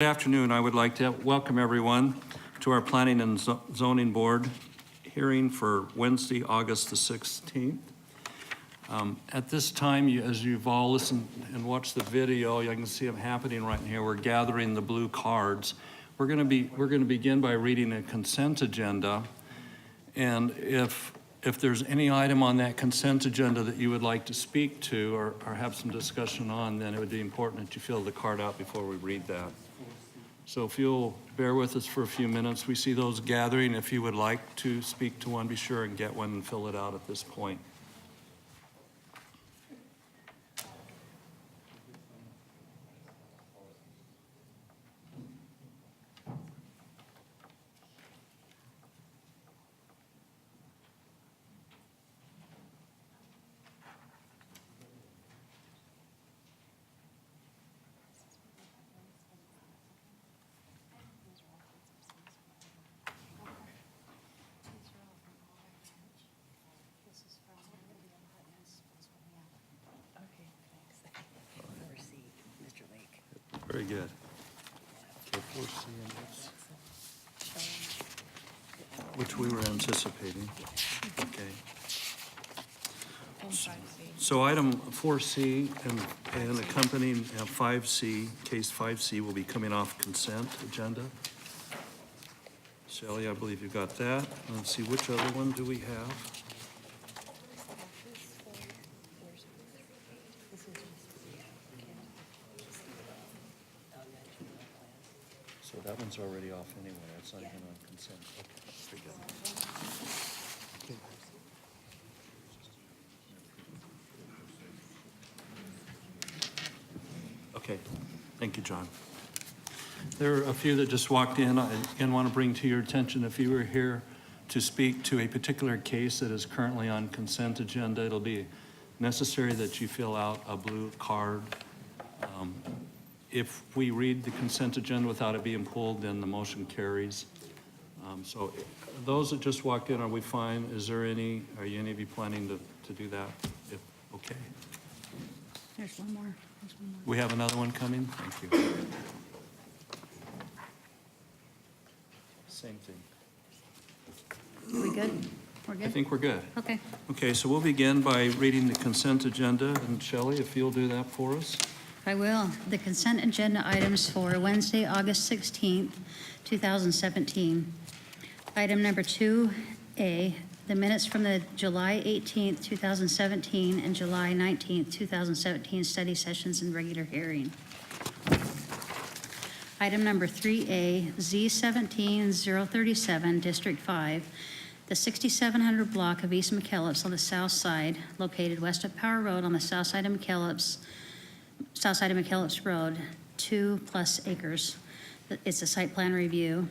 Good afternoon. I would like to welcome everyone to our Planning and Zoning Board hearing for Wednesday, August the 16th. At this time, as you've all listened and watched the video, you can see them happening right in here. We're gathering the blue cards. We're going to begin by reading a consent agenda, and if there's any item on that consent agenda that you would like to speak to or have some discussion on, then it would be important that you fill the card out before we read that. So if you'll bear with us for a few minutes, we see those gathering. If you would like to speak to one, be sure and get one and fill it out at this point. Very good. Okay, 4C and this, which we were anticipating. Okay. So item 4C and accompanying 5C, case 5C will be coming off consent agenda. Shelley, I believe you got that. Let's see, which other one do we have? So that one's already off anyway. It's not even on consent. Okay, very good. Okay, thank you, John. There are a few that just walked in and want to bring to your attention, if you were here to speak to a particular case that is currently on consent agenda, it'll be necessary that you fill out a blue card. If we read the consent agenda without it being pulled, then the motion carries. So those that just walked in, are we fine? Are any of you planning to do that? Okay. There's one more. We have another one coming? Thank you. Same thing. Are we good? We're good? I think we're good. Okay. Okay, so we'll begin by reading the consent agenda. And Shelley, if you'll do that for us. I will. The consent agenda items for Wednesday, August 16th, 2017. Item number 2A, the minutes from the July 18th, 2017 and July 19th, 2017 study sessions and regular hearing. Item number 3A, Z17-037, District 5, the 6700 block of East McKellips on the south side, located west of Power Road on the south side of McKellips Road, 2+ acres. It's a site plan review.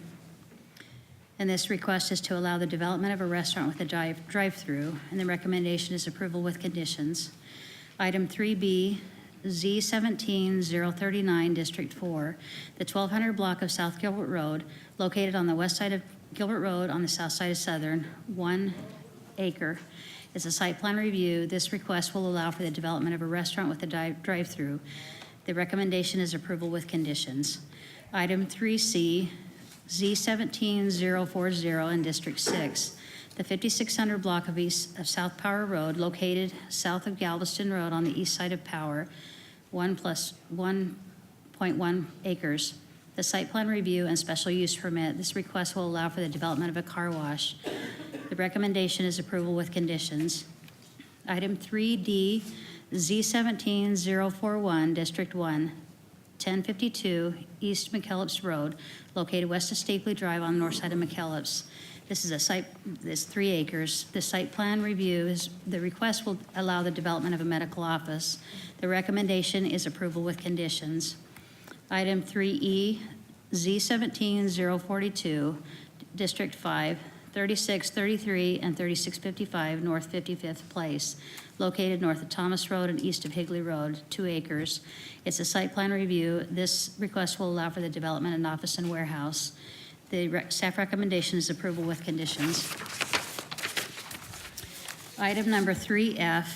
And this request is to allow the development of a restaurant with a drive-through, and the recommendation is approval with conditions. Item 3B, Z17-039, District 4, the 1200 block of South Gilbert Road, located on the west side of Gilbert Road on the south side of Southern, 1 acre. It's a site plan review. This request will allow for the development of a restaurant with a drive-through. The recommendation is approval with conditions. Item 3C, Z17-040 in District 6, the 5600 block of South Power Road, located south of Galveston Road on the east side of Power, 1.1 acres. The site plan review and special use permit. This request will allow for the development of a car wash. The recommendation is approval with conditions. Item 3D, Z17-041, District 1, 1052 East McKellips Road, located west of Stapley Drive on the north side of McKellips. This is a site, this 3 acres. The site plan review the request will allow the development of a medical office. The recommendation is approval with conditions. Item 3E, Z17-042, District 5, 3633 and 3655 North 55th Place, located north of Thomas Road and east of Higley Road, 2 acres. It's a site plan review. This request will allow for the development of an office and warehouse. The staff recommendation is approval with conditions. Item number 3F,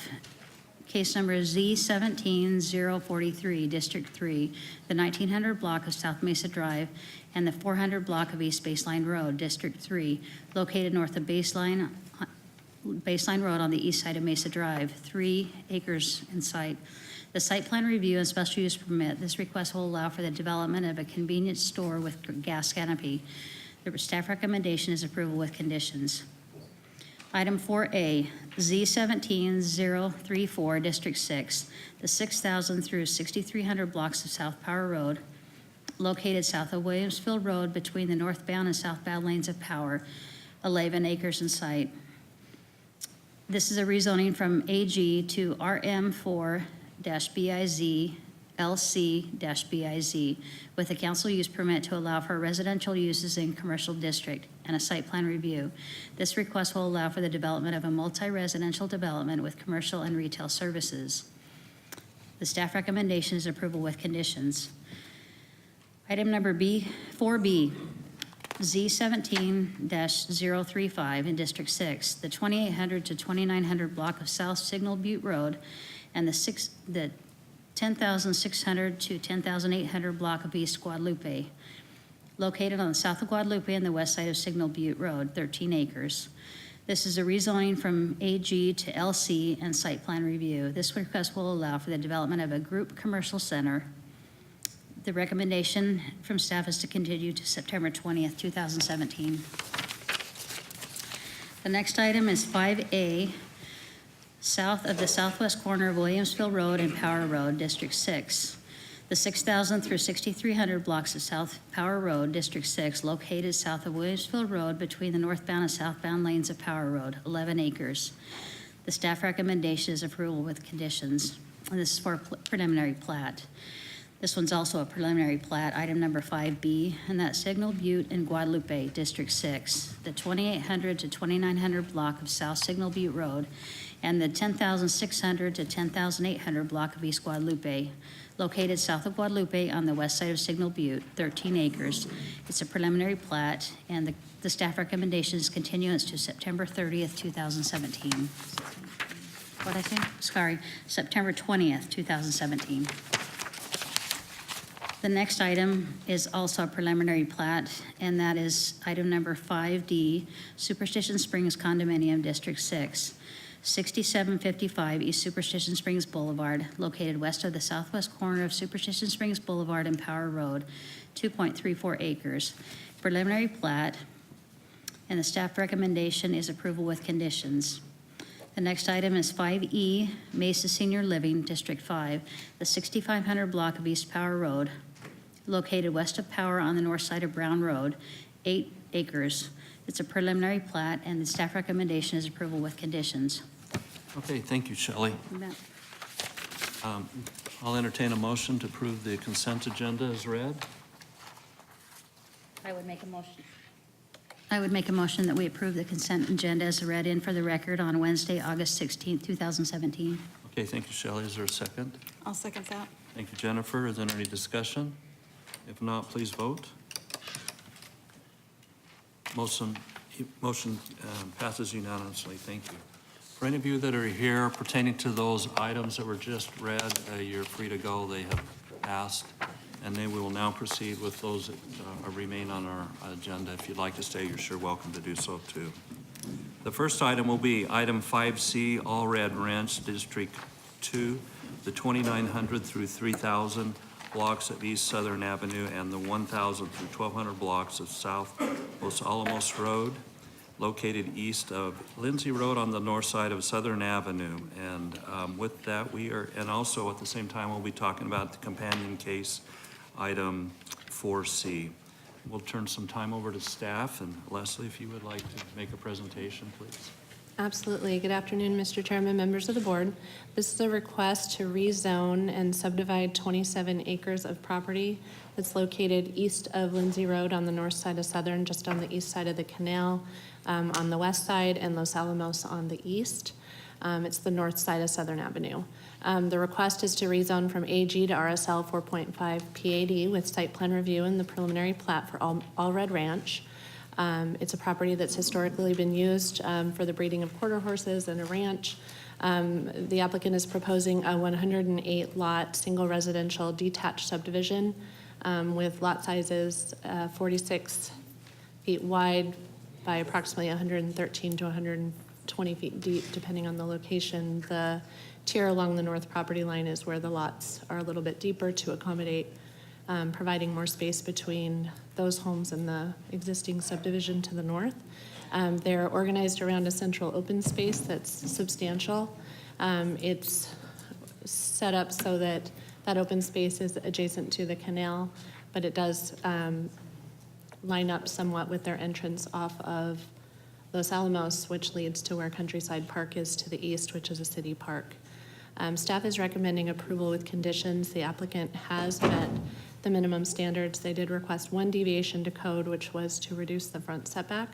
Case number Z17043, District 3, the 1900 block of South Mesa Drive and the 400 block of East Baseline Road, District 3, located north of Baseline Road on the east side of Mesa Drive, 3 acres in site. The site plan review and special use permit, this request will allow for the development of a convenience store with gas canopy. The staff recommendation is approval with conditions. Item 4A, Z17034, District 6, the 6,000 through 6,300 blocks of South Power Road, located south of Williamsville Road between the northbound and southbound lanes of Power, 11 acres in site. This is a rezoning from AG to RM4-BIZ, LC-BIZ, with a council use permit to allow for residential uses in commercial district and a site plan review. This request will allow for the development of a multi-residential development with commercial and retail services. The staff recommendation is approval with conditions. Item number 4B, Z17-035 in District 6, the 2800 to 2900 block of South Signal Butte Road and the 10,600 to 10,800 block of East Guadalupe, located on the south of Guadalupe and the west side of Signal Butte Road, 13 acres. This is a rezoning from AG to LC and site plan review. This request will allow for the development of a group commercial center. The recommendation from staff is to continue to September 20th, 2017. The next item is 5A, south of the southwest corner of Williamsville Road and Power Road, District 6. The 6,000 through 6,300 blocks of South Power Road, District 6, located south of Williamsville Road between the northbound and southbound lanes of Power Road, 11 acres. The staff recommendation is approval with conditions. And this is for preliminary plat. This one's also a preliminary plat, item number 5B, and that's Signal Butte and Guadalupe, District 6, the 2,800 to 2,900 block of South Signal Butte Road, and the 10,600 to 10,800 block of East Guadalupe, located south of Guadalupe on the west side of Signal Butte, 13 acres. It's a preliminary plat, and the staff recommendation is continuance to September 30th, 2017. What I say? Sorry, September 20th, 2017. The next item is also a preliminary plat, and that is item number 5D, Superstition Springs Condominium, District 6, 6755 East Superstition Springs Boulevard, located west of the southwest corner of Superstition Springs Boulevard and Power Road, 2.34 acres. Preliminary plat, and the staff recommendation is approval with conditions. The next item is 5E, Mesa Senior Living, District 5, the 6500 block of East Power Road, located west of Power on the north side of Brown Road, 8 acres. It's a preliminary plat, and the staff recommendation is approval with conditions. Okay, thank you, Shelley. I'll entertain a motion to approve the consent agenda as read. I would make a motion that we approve the consent agenda as read in for the record on Wednesday, August 16th, 2017. Okay, thank you, Shelley. Is there a second? I'll second that. Thank you, Jennifer. Is there any discussion? If not, please vote. Motion passes unanimously. Thank you. For any of you that are here pertaining to those items that were just read, you're free to go. They have passed, and then we will now proceed with those that remain on our agenda. If you'd like to stay, you're sure welcome to do so too. The first item will be item 5C, All Red Ranch, District 2, the 2,900 through 3,000 blocks of East Southern Avenue and the 1,000 through 1,200 blocks of South Los Alamos Road, located east of Lindsay Road on the north side of Southern Avenue. And with that, and also at the same time, we'll be talking about the companion case, item 4C. We'll turn some time over to staff, and Leslie, if you would like to make a presentation, please. Absolutely. Good afternoon, Mr. Chairman, members of the board. This is a request to rezone and subdivide 27 acres of property that's located east of Lindsay Road on the north side of Southern, just on the east side of the canal, on the west side, and Los Alamos on the east. It's the north side of Southern Avenue. The request is to rezone from AG to RSL 4.5 PAD with site plan review and the preliminary plat for All Red Ranch. It's a property that's historically been used for the breeding of quarter horses and a ranch. The applicant is proposing a 108-lot, single residential detached subdivision with lot sizes 46 feet wide by approximately 113 to 120 feet deep, depending on the location. The tier along the north property line is where the lots are a little bit deeper to accommodate, providing more space between those homes and the existing subdivision to the north. They're organized around a central open space that's substantial. It's set up so that that open space is adjacent to the canal, but it does line up somewhat with their entrance off of Los Alamos, which leads to where Countryside Park is to the east, which is a city park. Staff is recommending approval with conditions. The applicant has met the minimum standards. They did request one deviation to code, which was to reduce the front setback.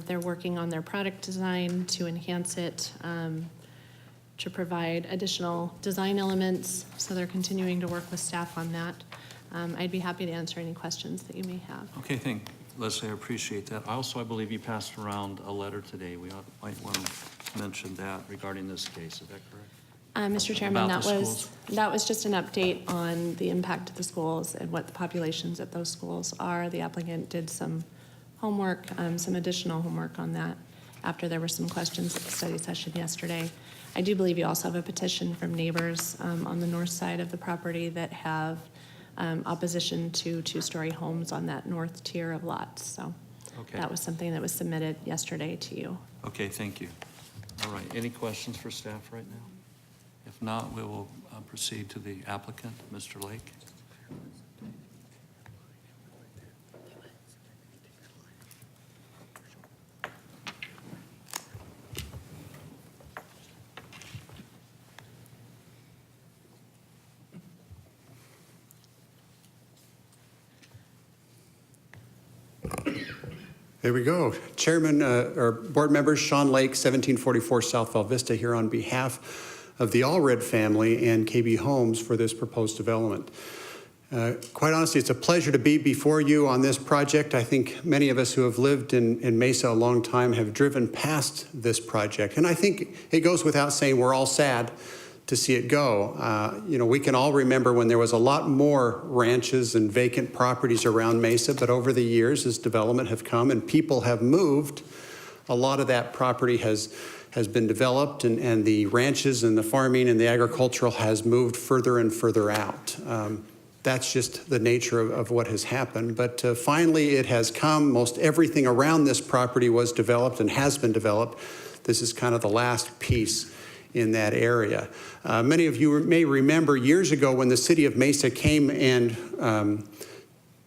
They're working on their product design to enhance it, to provide additional design elements. So they're continuing to work with staff on that. I'd be happy to answer any questions that you may have. Okay, thank Leslie, I appreciate that. I believe you passed around a letter today. We might want to mention that regarding this case. Is that correct? Mr. Chairman, About the that was just an update on the impact of the schools and what the populations at those schools are. The applicant did some homework, some additional homework on that after there were some questions at the study session yesterday. I do believe you also have a petition from neighbors on the north side of the property that have opposition to two-story homes on that north tier of lots. So Okay. that was something that was submitted yesterday to you. Okay, thank you. All right, any questions for staff right now? If not, we will proceed to the applicant, Mr. Lake. There we go. Chairman or board members, Sean Lake, 1744 South Val Vista, here on behalf of the Allred family and KB Homes for this proposed development. Quite honestly, it's a pleasure to be before you on this project. I think many of us who have lived in Mesa a long time have driven past this project. And I think it goes without saying we're all sad to see it go. We can all remember when there was a lot more ranches and vacant properties around Mesa, but over the years, as development have come and people have moved, a lot of that property has been developed, and the ranches and the farming and the agricultural has moved further and further out. That's just the nature of what has happened. But finally, it has come. Most everything around this property was developed and has been developed. This is kind of the last piece in that area. Many of you may remember years ago when the city of Mesa came and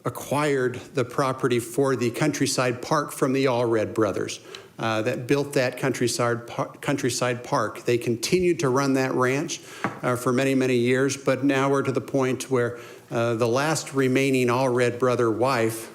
acquired the property for the Countryside Park from the Allred brothers that built that Countryside Park. They continued to run that ranch for many, many years, but now we're to the point where the last remaining Allred brother wife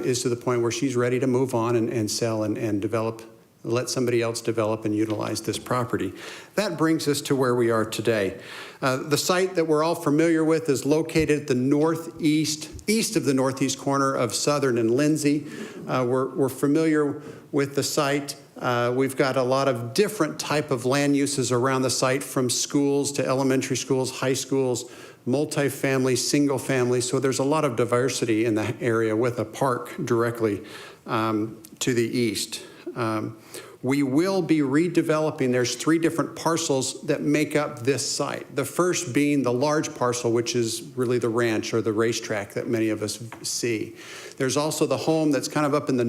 is to the point where she's ready to move on and sell and develop, let somebody else develop and utilize this property. That brings us to where we are today. The site that we're all familiar with is located at the east of the northeast corner of Southern and Lindsay. We're familiar with the site. We've got a lot of different type of land uses around the site, from schools to elementary schools, high schools, multifamily, single family. So there's a lot of diversity in the area with a park directly to the east. We will be redeveloping. There's 3 different parcels that make up this site. The first being the large parcel, which is really the ranch or the racetrack that many of us see. There's also the home that's kind of up in the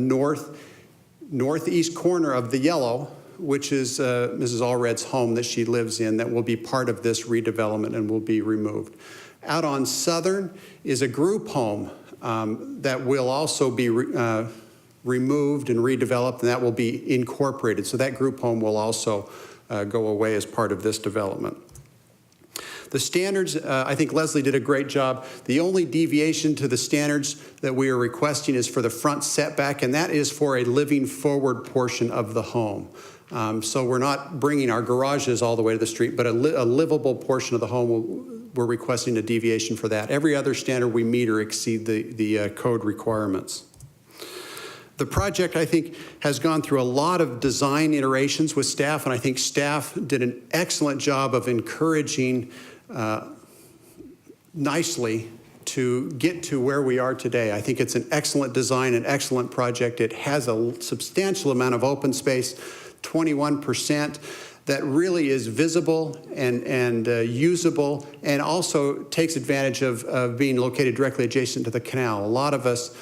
northeast corner of the yellow, which is Mrs. Allred's home that she lives in, that will be part of this redevelopment and will be removed. Out on Southern is a group home that will also be removed and redeveloped, and that will be incorporated. So that group home will also go away as part of this development. The standards, I think Leslie did a great job. The only deviation to the standards that we are requesting is for the front setback, and that is for a living forward portion of the home. So we're not bringing our garages all the way to the street, but a livable portion of the home, we're requesting a deviation for that. Every other standard we meet or exceed the code requirements. The project, I think, has gone through a lot of design iterations with staff, and I think staff did an excellent job of encouraging nicely to get to where we are today. I think it's an excellent design, an excellent project. It has a substantial amount of open space, 21%, that really is visible and usable, and also takes advantage of being located directly adjacent to the canal. A lot of us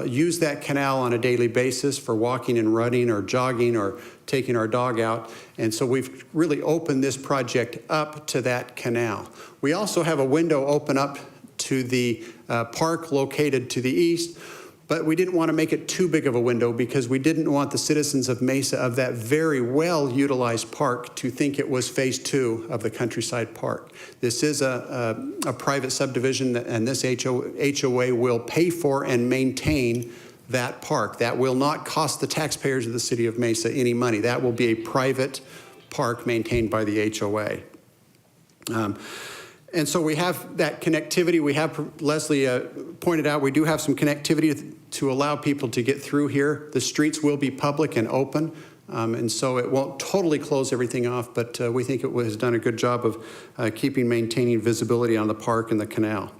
use that canal on a daily basis for walking and running or jogging or taking our dog out. And so we've really opened this project up to that canal. We also have a window open up to the park located to the east, but we didn't want to make it too big of a window because we didn't want the citizens of Mesa, of that very well-utilized park, to think it was phase 2 of the Countryside Park. This is a private subdivision, and this HOA will pay for and maintain that park. That will not cost the taxpayers of the city of Mesa any money. That will be a private park maintained by the HOA. And so we have that connectivity. We have, Leslie pointed out, we do have some connectivity to allow people to get through here. The streets will be public and open, and so it won't totally close everything off, but we think it has done a good job of maintaining visibility on the park and the canal.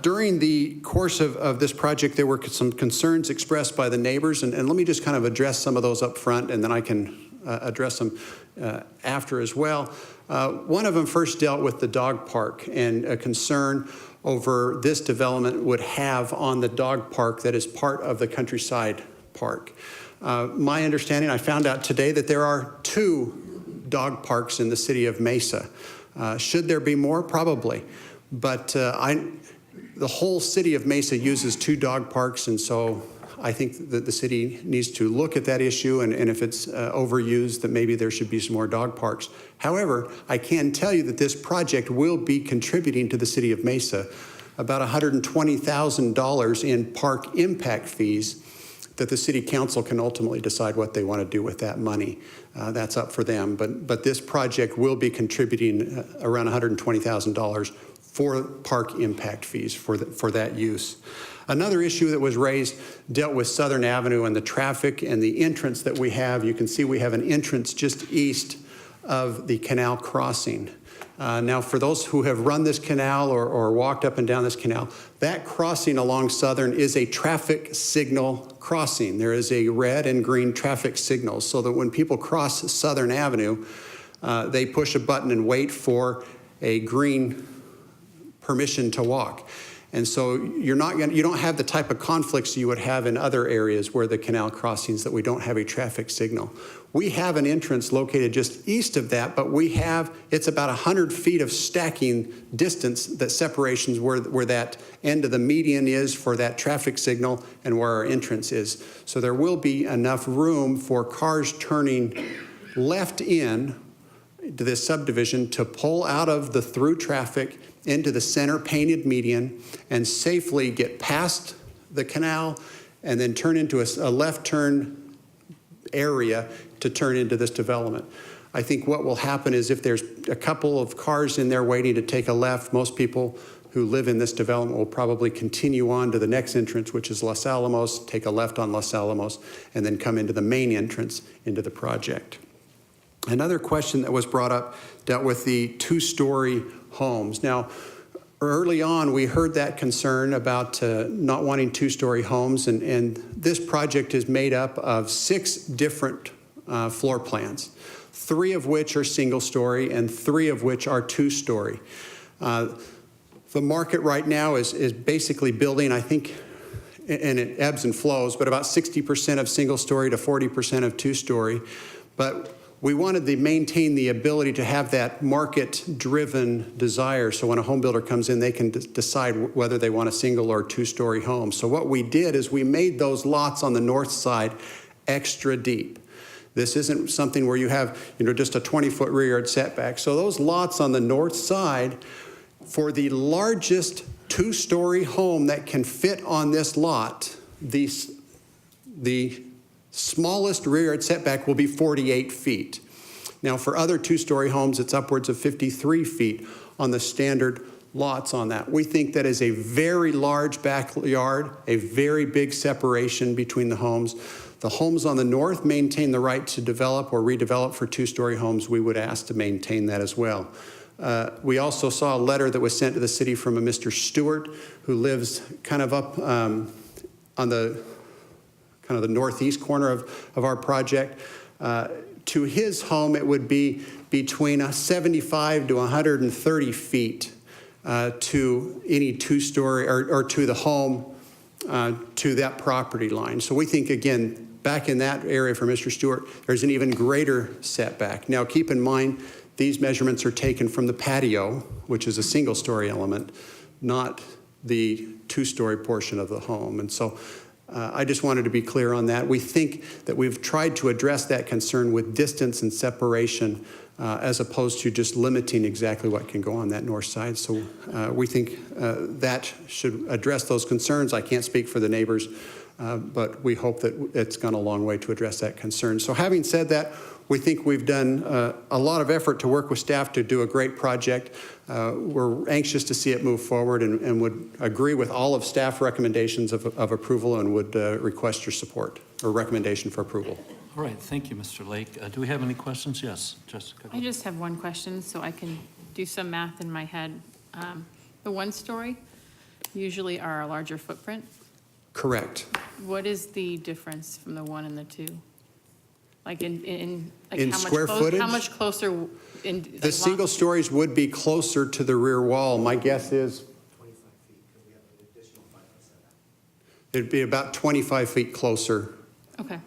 During the course of this project, there were some concerns expressed by the neighbors, and let me just kind of address some of those up front, and then I can address them after as well. One of them first dealt with the dog park and a concern over this development would have on the dog park that is part of the Countryside Park. My understanding, I found out today that there are 2 dog parks in the city of Mesa. Should there be more? Probably. But the whole city of Mesa uses 2 dog parks, and so I think that the city needs to look at that issue, and if it's overused, that maybe there should be some more dog parks. However, I can tell you that this project will be contributing to the city of Mesa about $120,000 in park impact fees that the city council can ultimately decide what they want to do with that money. That's up for them, but this project will be contributing around $120,000 for park impact fees for that use. Another issue that was raised dealt with Southern Avenue and the traffic and the entrance that we have. You can see we have an entrance just east of the canal crossing. Now, for those who have run this canal or walked up and down this canal, that crossing along Southern is a traffic signal crossing. There is a red and green traffic signal so that when people cross Southern Avenue, they push a button and wait for a green permission to walk. And so you don't have the type of conflicts you would have in other areas where the canal crossings that we don't have a traffic signal. We have an entrance located just east of that, but it's about 100 feet of stacking distance that separations where that end of the median is for that traffic signal and where our entrance is. So there will be enough room for cars turning left in to this subdivision to pull out of the through traffic into the center painted median and safely get past the canal and then turn into a left turn area to turn into this development. I think what will happen is if there's a couple of cars in there waiting to take a left, most people who live in this development will probably continue on to the next entrance, which is Los Alamos, take a left on Los Alamos, and then come into the main entrance into the project. Another question that was brought up dealt with the 2-story homes. Now, early on, we heard that concern about not wanting 2-story homes, and this project is made up of 6 different floor plans, 3 of which are single-story and 3 of which are 2-story. The market right now is basically building, I think, and it ebbs and flows, but about 60% of single-story to 40% of 2-story. But we wanted to maintain the ability to have that market-driven desire, so when a home builder comes in, they can decide whether they want a single or 2-story home. So what we did is we made those lots on the north side extra deep. This isn't something where you have, just a 20-foot rear yard setback. So those lots on the north side, for the largest 2-story home that can fit on this lot, the smallest rear yard setback will be 48 feet. Now, for other 2-story homes, it's upwards of 53 feet on the standard lots on that. We think that is a very large backyard, a very big separation between the homes. The homes on the north maintain the right to develop or redevelop for two-story homes. We would ask to maintain that as well. We also saw a letter that was sent to the city from a Mr. Stewart, who lives kind of up on the northeast corner of our project. To his home, it would be between 75 to 130 feet to any two-story or to the home to that property line. So we think, again, back in that area for Mr. Stewart, there's an even greater setback. Now, keep in mind, these measurements are taken from the patio, which is a single-story element, not the two-story portion of the home. And so I just wanted to be clear on that. We think that we've tried to address that concern with distance and separation as opposed to just limiting exactly what can go on that north side. So we think that should address those concerns. I can't speak for the neighbors, but we hope that it's gone a long way to address that concern. So having said that, we think we've done a lot of effort to work with staff to do a great project. We're anxious to see it move forward and would agree with all of staff recommendations of approval and would request your support or recommendation for approval. All right, thank you, Mr. Lake. Do we have any questions? Yes, Jessica. I just have one question, so I can do some math in my head. The one story usually are a larger footprint. Correct. What is the difference from the one and the two? Like in like In how much square footage? How much closer in? The single stories would be closer to the rear wall. My guess is 25 feet, because we have an additional 5 foot setback. it'd be about 25 feet closer Okay,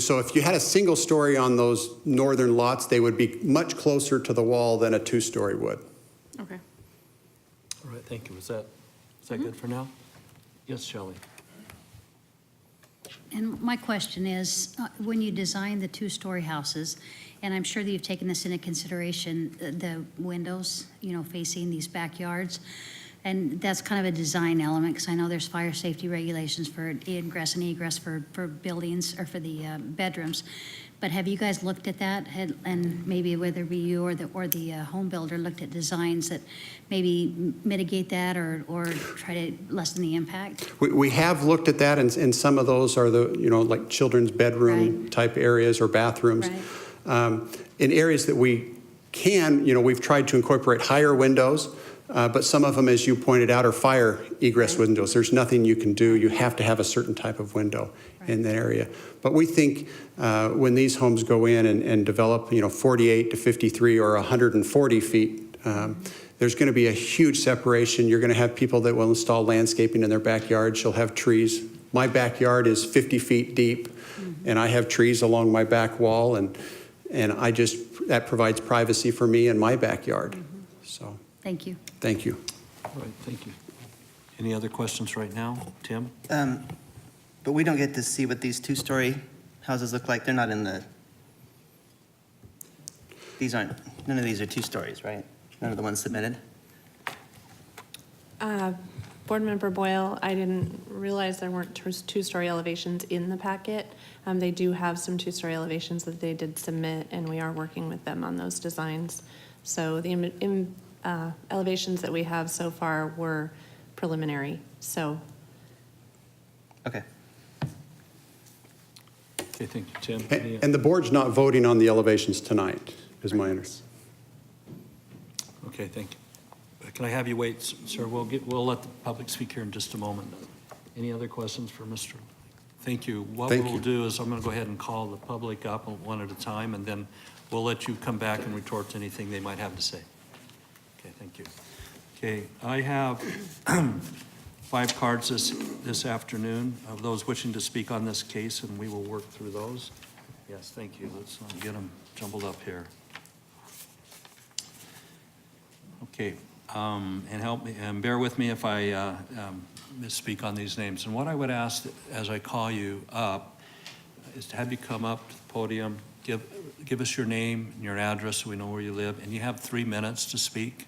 so if you had a single story on those northern lots, they would be much closer to the wall than a two-story would. okay. All right, thank you. Is that good for now? Yes, Shelley. And my question is, when you design the two-story houses, and I'm sure that you've taken this into consideration, the windows, facing these backyards, and that's kind of a design element, because I know there's fire safety regulations for ingress and egress for buildings or for the bedrooms. But have you guys looked at that? And maybe whether it be you or the home builder looked at designs that maybe mitigate that or try to lessen the impact? We have looked at that, and some of those are the, like children's bedroom Right. type areas or bathrooms. Right. In areas that we can, we've tried to incorporate higher windows, but some of them, as you pointed out, are fire egress windows. There's nothing you can do. You have to have a certain type of window in that area. But we think when these homes go in and develop, 48 to 53 or 140 feet, there's going to be a huge separation. You're going to have people that will install landscaping in their backyards. You'll have trees. My backyard is 50 feet deep, and I have trees along my back wall, and that provides privacy for me in my backyard. So Thank you. thank you. All right, thank you. Any other questions right now? Tim? But we don't get to see what these two-story houses look like. They're not in the, none of these are two stories, right? None of the ones submitted? Board Member Boyle, I didn't realize there weren't two-story elevations in the packet. They do have some two-story elevations that they did submit, and we are working with them on those designs. So the elevations that we have so far were preliminary, so. Okay. Okay, thank you, Tim. And the board's not voting on the elevations tonight, is my understanding. Okay, thank you. Can I have you wait, sir? We'll let the public speak here in just a moment. Any other questions for Mr.? Thank you. What we'll do is I'm going to go ahead and call the public up one at a time, and then we'll let you come back and retort to anything they might have to say. Okay, thank you. Okay, I have 5 cards this afternoon of those wishing to speak on this case, and we will work through those. Yes, thank you. Let's not get them jumbled up here. Okay, and help me, and bear with me if I misspeak on these names. And what I would ask as I call you up is to have you come up to the podium, give us your name and your address so we know where you live, and you have 3 minutes to speak.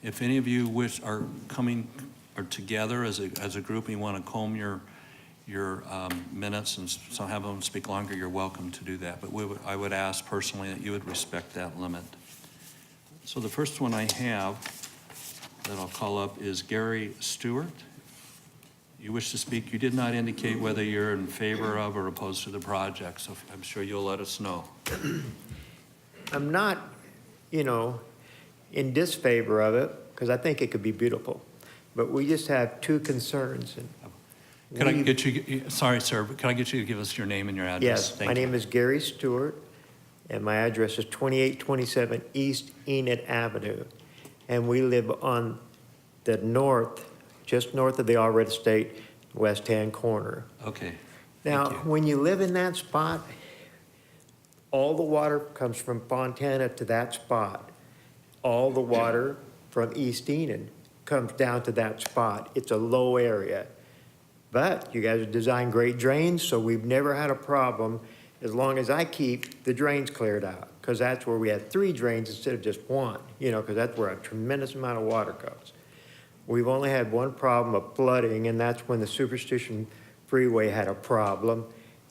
If any of you are coming or together as a group and you want to comb your minutes and so have them speak longer, you're welcome to do that. But I would ask personally that you would respect that limit. So the first one I have that I'll call up is Gary Stewart. You wish to speak. You did not indicate whether you're in favor of or opposed to the project, so I'm sure you'll let us know. I'm not, in disfavor of it, because I think it could be beautiful. But we just have two concerns. Could I get you, sorry, sir, but could I get you to give us your name and your address? Yes, Thank my you. name is Gary Stewart, and my address is 2827 East Enid Avenue. And we live on the north, just north of the Allred Estate, west-hand corner. Okay. Now, Thank you. when you live in that spot, all the water comes from Fontana to that spot. All the water from East Enid comes down to that spot. It's a low area. But you guys have designed great drains, so we've never had a problem as long as I keep the drains cleared out. Because that's where we had 3 drains instead of just 1, because that's where a tremendous amount of water goes. We've only had one problem of flooding, and that's when the Superstition Freeway had a problem,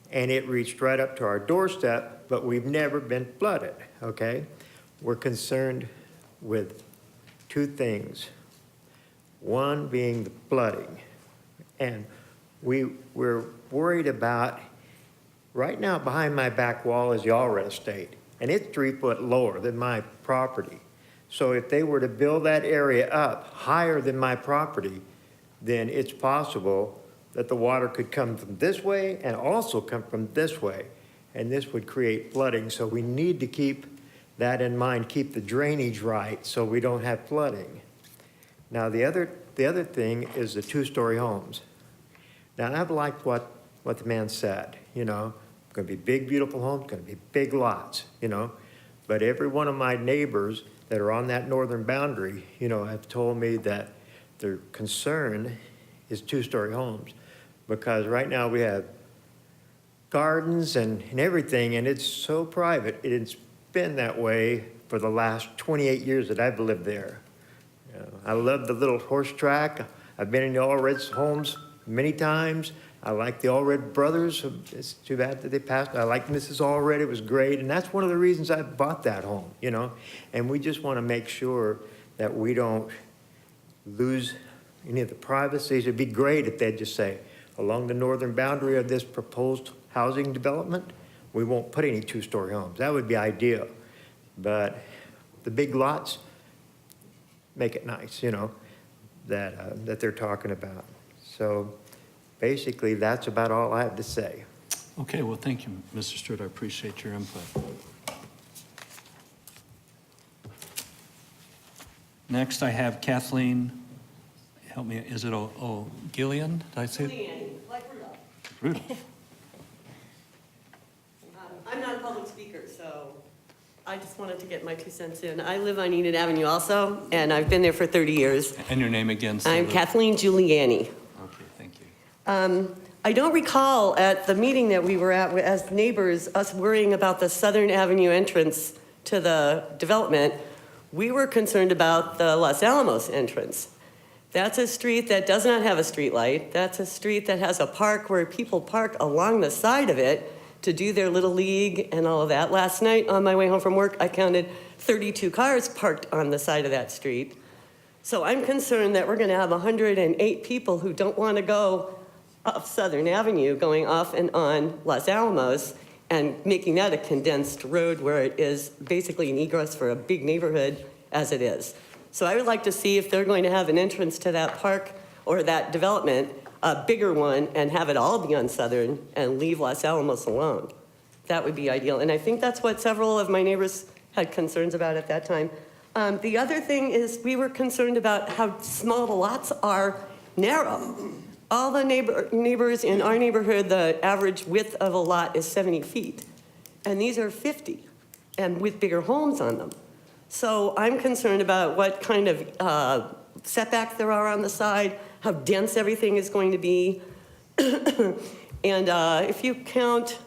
and it reached right up to our doorstep, but we've never been flooded, okay? We're concerned with 2 things. One being the flooding, and we're worried about, right now behind my back wall is the Allred Estate, and it's 3 foot lower than my property. So if they were to build that area up higher than my property, then it's possible that the water could come from this way and also come from this way. And this would create flooding, so we need to keep that in mind, keep the drainage right so we don't have flooding. Now, the other thing is the 2-story homes. Now, I've liked what the man said, going to be big, beautiful homes, going to be big lots, But every one of my neighbors that are on that northern boundary, have told me that their concern is 2-story homes. Because right now we have gardens and everything, and it's so private. It's been that way for the last 28 years that I've lived there. I love the little horse track. I've been in the Allred's homes many times. I like the Allred brothers. It's too bad that they passed. I like Mrs. Allred. It was great. And that's one of the reasons I bought that home, And we just want to make sure that we don't lose any of the privacy. It'd be great if they'd just say, along the northern boundary of this proposed housing development, we won't put any 2-story homes. That would be ideal. But the big lots, make it nice, that they're talking about. So basically, that's about all I have to say. Okay, well, thank you, Mr. Stewart. I appreciate your input. Next, I have Kathleen, help me, is it Gillian? Did I say? Leanne, like Rudolph. Rudolph. I'm not a public speaker, so I just wanted to get my 2 cents in. I live on Enid Avenue also, and I've been there for 30 years. And your name again? I'm Kathleen Giuliani. Okay, thank you. I don't recall at the meeting that we were at as neighbors, us worrying about the Southern Avenue entrance to the development. We were concerned about the Los Alamos entrance. That's a street that does not have a street light. That's a street that has a park where people park along the side of it to do their little league and all of that. Last night on my way home from work, I counted 32 cars parked on the side of that street. So I'm concerned that we're going to have 108 people who don't want to go up Southern Avenue going off and on Los Alamos and making that a condensed road where it is basically an egress for a big neighborhood as it is. So I would like to see if they're going to have an entrance to that park or that development, a bigger one, and have it all be on Southern and leave Los Alamos alone. That would be ideal. And I think that's what several of my neighbors had concerns about at that time. The other thing is we were concerned about how small the lots are narrow. All the neighbors in our neighborhood, the average width of a lot is 70 feet. And these are 50, and with bigger homes on them. So I'm concerned about what kind of setback there are on the side, how dense everything is going to be. And if you count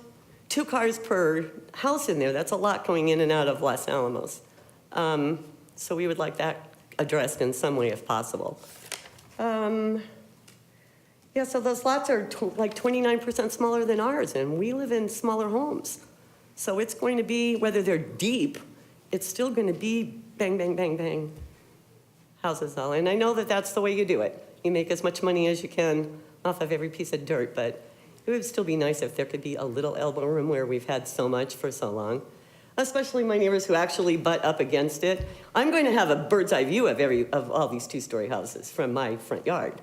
2 cars per house in there, that's a lot going in and out of Los Alamos. So we would like that addressed in some way if possible. Yeah, so those lots are like 29% smaller than ours, and we live in smaller homes. So it's going to be, whether they're deep, it's still going to be bang, bang, bang, bang houses all. And I know that that's the way you do it. You make as much money as you can off of every piece of dirt, but it would still be nice if there could be a little elbow room where we've had so much for so long. Especially my neighbors who actually butt up against it. I'm going to have a bird's eye view of all these two-story houses from my front yard.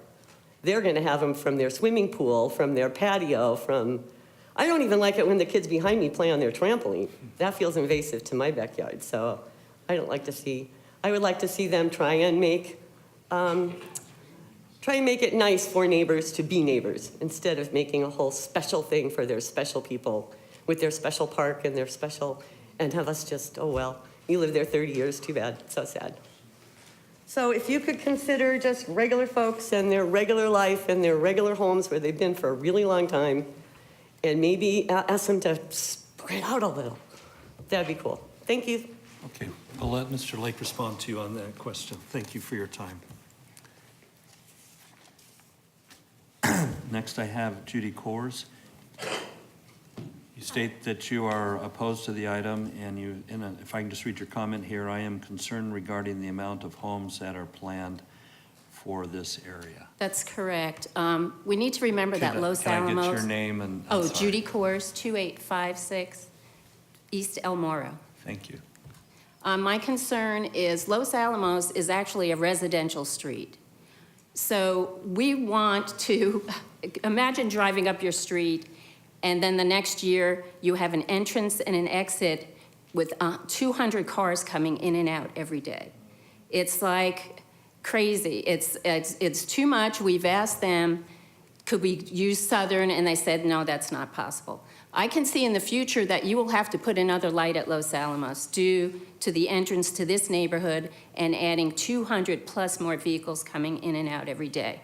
They're going to have them from their swimming pool, from their patio, from... I don't even like it when the kids behind me play on their trampoline. That feels invasive to my backyard, so I would like to see them try and make it nice for neighbors to be neighbors instead of making a whole special thing for their special people with their special park and their special... and have us just, oh, well, you lived there 30 years, too bad, so sad. So if you could consider just regular folks and their regular life and their regular homes where they've been for a really long time, and maybe ask them to spread out a little, that'd be cool. Thank you. Okay, I'll let Mr. Lake respond to you on that question. Thank you for your time. Next, I have Judy Coors. You state that you are opposed to the item, and if I can just read your comment here, I am concerned regarding the amount of homes that are planned for this area. That's correct. We need to remember that Los Alamos. Can I get your name and? Oh, sorry. Judy Coors, 2856 East El Moro. Thank you. My concern is Los Alamos is actually a residential street. So we want to, imagine driving up your street and then the next year you have an entrance and an exit with 200 cars coming in and out every day. It's like crazy. It's too much. We've asked them, could we use Southern? And they said, no, that's not possible. I can see in the future that you will have to put another light at Los Alamos due to the entrance to this neighborhood and adding 200 plus more vehicles coming in and out every day.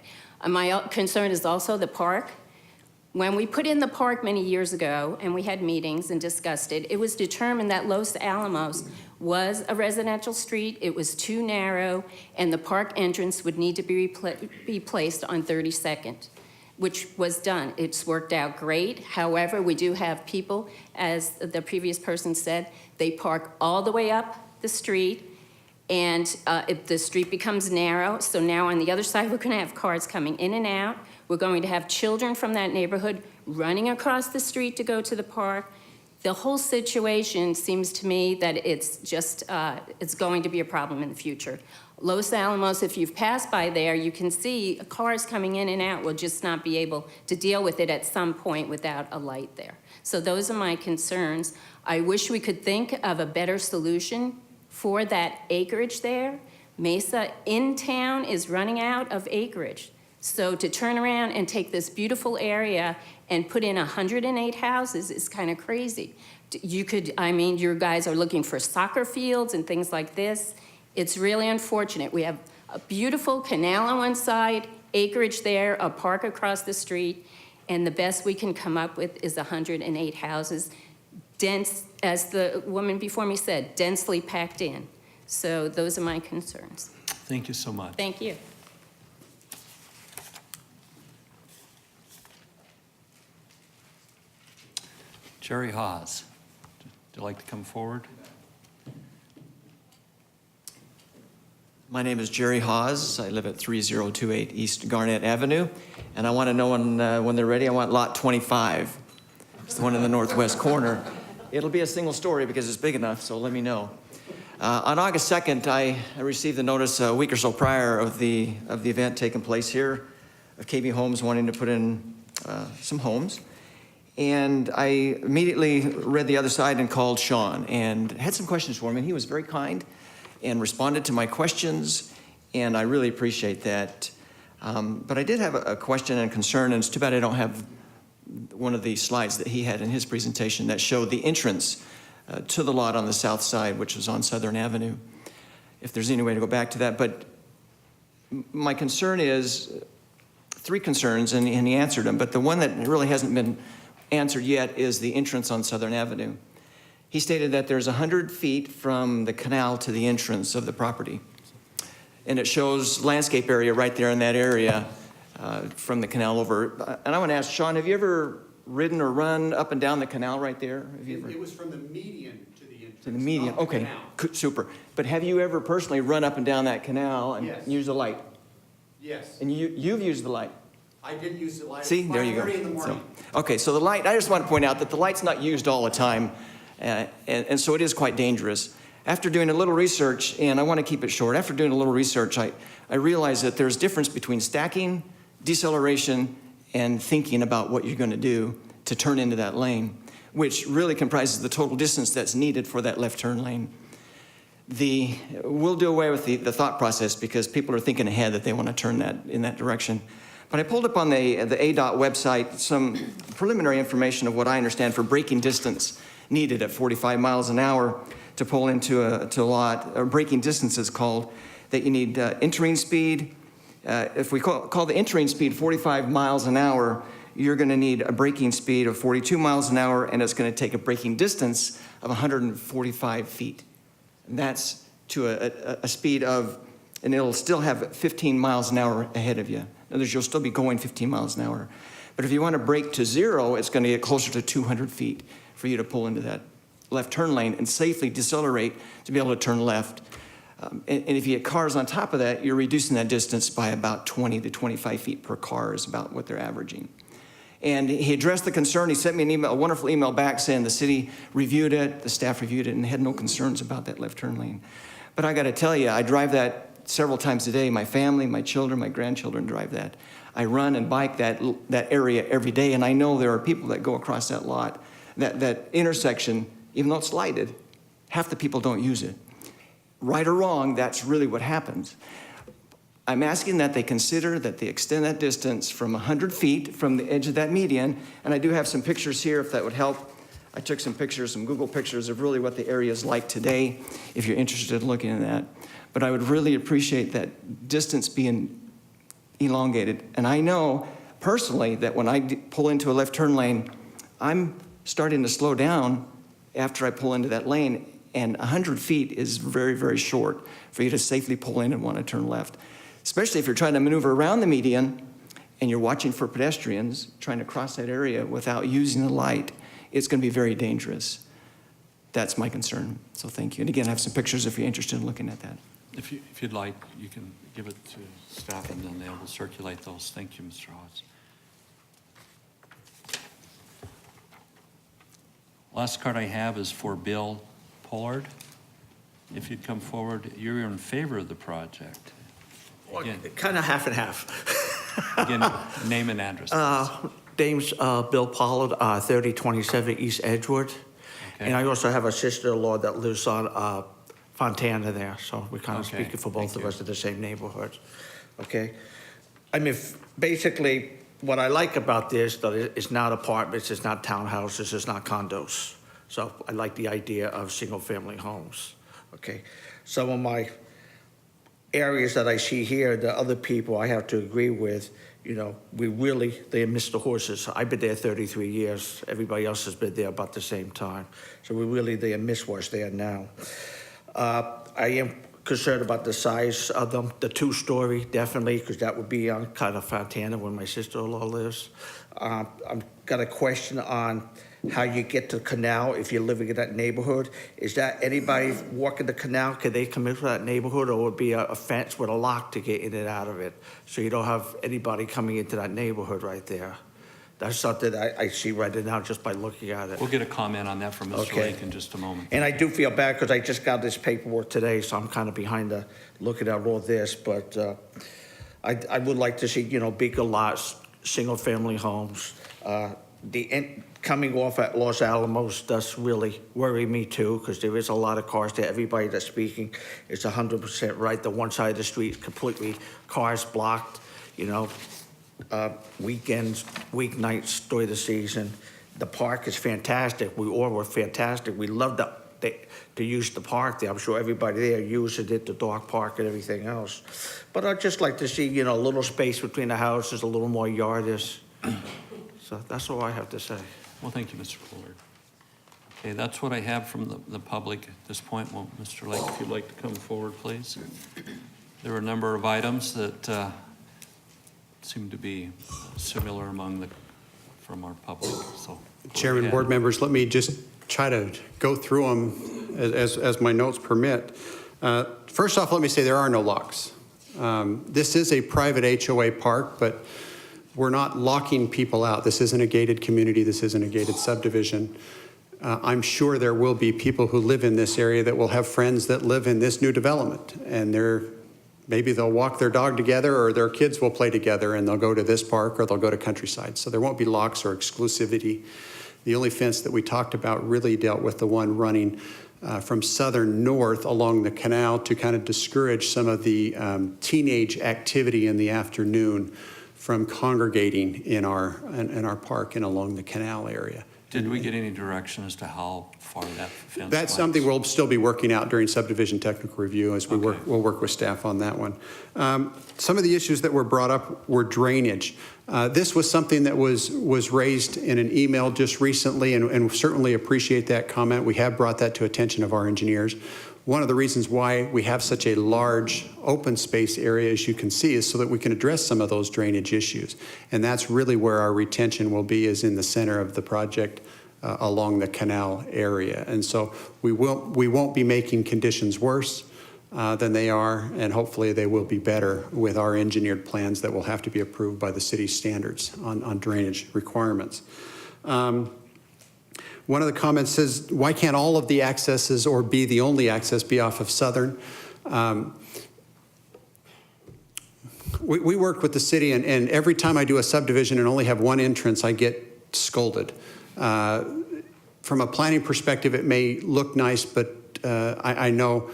My concern is also the park. When we put in the park many years ago and we had meetings and discussed it, it was determined that Los Alamos was a residential street, it was too narrow, and the park entrance would need to be placed on 32nd, which was done. It's worked out great. However, we do have people, as the previous person said, they park all the way up the street, and if the street becomes narrow, so now on the other side, we're gonna have cars coming in and out. We're going to have children from that neighborhood running across the street to go to the park. The whole situation seems to me that it's just, it's going to be a problem in the future. Los Alamos, if you've passed by there, you can see cars coming in and out will just not be able to deal with it at some point without a light there. So those are my concerns. I wish we could think of a better solution for that acreage there. Mesa in town is running out of acreage. So to turn around and take this beautiful area and put in 108 houses is kind of crazy. You could, I mean, your guys are looking for soccer fields and things like this. It's really unfortunate. We have a beautiful canal on one side, acreage there, a park across the street, and the best we can come up with is 108 houses, dense, as the woman before me said, densely packed in. So those are my concerns. Thank you so much. Thank you. Jerry Haas, would you like to come forward? My name is Jerry Hawes. I live at 3028 East Garnett Avenue, and I want to know when they're ready, I want lot 25. It's the one in the northwest corner. It'll be a single story because it's big enough, so let me know. On August 2nd, I received the notice a week or so prior of the event taking place here, of KB Homes wanting to put in some homes. And I immediately read the other side and called Sean and had some questions for him, and he was very kind and responded to my questions, and I really appreciate that. But I did have a question and concern, and it's too bad I don't have one of the slides that he had in his presentation that showed the entrance to the lot on the south side, which was on Southern Avenue, if there's any way to go back to that. But my concern is, three concerns, and he answered them, but the one that really hasn't been answered yet is the entrance on Southern Avenue. He stated that there's 100 feet from the canal to the entrance of the property. And it shows landscape area right there in that area from the canal over. And I want to ask, Sean, have you ever ridden or run up and down the canal right there? Have you ever? It was from the median to the entrance. To the median, okay, super. But have you ever personally run up and down that canal and Yes. used the light? Yes. And you've used the light? I did use the light. See, there you go. 5:30 in the morning. So, okay, so the light, I just want to point out that the light's not used all the time, and so it is quite dangerous. After doing a little research, and I want to keep it short, after doing a little research, I realized that there's difference between stacking, deceleration, and thinking about what you're going to do to turn into that lane, which really comprises the total distance that's needed for that left turn lane. We'll do away with the thought process because people are thinking ahead that they want to turn that in that direction. But I pulled up on the ADOT website some preliminary information of what I understand for braking distance needed at 45 miles an hour to pull into a lot. Or braking distance is called, that you need entering speed. If we call the entering speed 45 miles an hour, you're going to need a braking speed of 42 miles an hour, and it's going to take a braking distance of 145 feet. And that's to a speed of, and it'll still have 15 miles an hour ahead of you. In other words, you'll still be going 15 miles an hour. But if you want to brake to zero, it's going to get closer to 200 feet for you to pull into that left turn lane and safely decelerate to be able to turn left. And if you get cars on top of that, you're reducing that distance by about 20 to 25 feet per car is about what they're averaging. And he addressed the concern. He sent me an email, a wonderful email back saying the city reviewed it, the staff reviewed it, and had no concerns about that left turn lane. But I got to tell you, I drive that several times a day. My family, my children, my grandchildren drive that. I run and bike that area every day, and I know there are people that go across that lot, that intersection, even though it's lighted, half the people don't use it. Right or wrong, that's really what happens. I'm asking that they consider that they extend that distance from 100 feet from the edge of that median, and I do have some pictures here if that would help. I took some pictures, some Google pictures of really what the area is like today, if you're interested in looking at that. But I would really appreciate that distance being elongated. And I know personally that when I pull into a left turn lane, I'm starting to slow down after I pull into that lane, and 100 feet is very, very short for you to safely pull in and want to turn left. Especially if you're trying to maneuver around the median and you're watching for pedestrians trying to cross that area without using the light, it's going to be very dangerous. That's my concern. So thank you. And again, I have some pictures if you're interested in looking at that. If you'd like, you can give it to staff and then they will circulate those. Thank you, Mr. Hawes. Last card I have is for Bill Pollard. If you'd come forward, you're in favor of the project. Again, Kind of half and half. again, name and address. Name's Bill Pollard, 3027 East Edgewood. Okay. And I also have a sister-in-law that lives on Fontana there, so we're kind of Okay, speaking for both thank of you. us in the same neighborhood. Okay? I mean, basically, what I like about this, that it's not apartments, it's not townhouses, it's not condos. So I like the idea of single-family homes, okay? Some of my areas that I see here, the other people I have to agree with, you know, they miss the horses. I've been there 33 years. Everybody else has been there about the same time. So they miss what's there now. I am concerned about the size of them, the two-story, definitely, because that would be on kind of Fontana where my sister-in-law lives. I've got a question on how you get to the canal if you're living in that neighborhood. Is that anybody walking the canal, can they come into that neighborhood, or would it be a fence with a lock to get in and out of it? So you don't have anybody coming into that neighborhood right there. That's something I see right now just by looking at it. We'll get a comment on that from Mr. Okay. Lake in just a moment. And I do feel bad because I just got this paperwork today, so I'm kind of behind looking at all this. But I would like to see, bigger lots, single-family homes. Coming off at Los Alamos does really worry me too, because there is a lot of cars there. Everybody that's speaking is 100% right. The one side of the street is completely cars blocked, weekends, weeknights during the season. The park is fantastic. We all were fantastic. We love to use the park there. I'm sure everybody there uses it, the dog park and everything else. But I'd just like to see, a little space between the houses, a little more yardage. So that's all I have to say. Well, thank you, Mr. Pollard. Okay, that's what I have from the public at this point. Well, Mr. Lake, if you'd like to come forward, please. There are a number of items that seem to be similar among the from our public, so. go Chairman, ahead. board members, let me just try to go through them as my notes permit. First off, let me say there are no locks. This is a private HOA park, but we're not locking people out. This isn't a gated community. This isn't a gated subdivision. I'm sure there will be people who live in this area that will have friends that live in this new development, and maybe they'll walk their dog together, or their kids will play together, and they'll go to this park or they'll go to Countryside. So there won't be locks or exclusivity. The only fence that we talked about really dealt with the one running from southern north along the canal to kind of discourage some of the teenage activity in the afternoon from congregating in our park and along the canal area. Did we get any direction as to how far that fence? That's might- something we'll still be working out during subdivision technical review as we'll work with staff on that one. Some of the issues that were brought up were drainage. This was something that was raised in an email just recently, and certainly appreciate that comment. We have brought that to attention of our engineers. One of the reasons why we have such a large open space area, as you can see, is so that we can address some of those drainage issues. And that's really where our retention will be, is in the center of the project along the canal area. And so we won't be making conditions worse than they are, and hopefully they will be better with our engineered plans that will have to be approved by the city's standards on drainage requirements. One of the comments says, why can't all of the accesses or be the only access be off of Southern? We work with the city, and every time I do a subdivision and only have one entrance, I get scolded. From a planning perspective, it may look nice, but I know,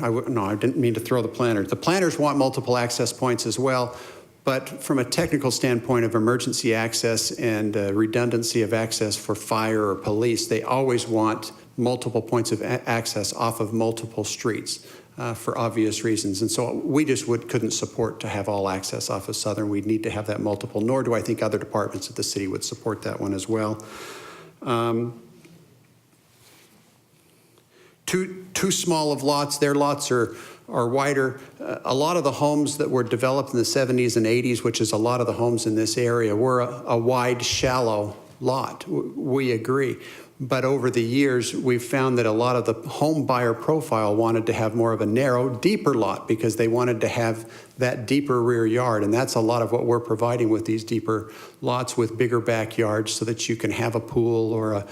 I didn't mean to throw the planners. The planners want multiple access points as well, but from a technical standpoint of emergency access and redundancy of access for fire or police, they always want multiple points of access off of multiple streets for obvious reasons. And so we just couldn't support to have all access off of Southern. We'd need to have that multiple, nor do I think other departments of the city would support that one as well. Too small of lots. Their lots are wider. A lot of the homes that were developed in the 70s and 80s, which is a lot of the homes in this area, were a wide, shallow lot. We agree. But over the years, we've found that a lot of the home buyer profile wanted to have more of a narrow, deeper lot because they wanted to have that deeper rear yard. And that's a lot of what we're providing with these deeper lots with bigger backyards so that you can have a pool or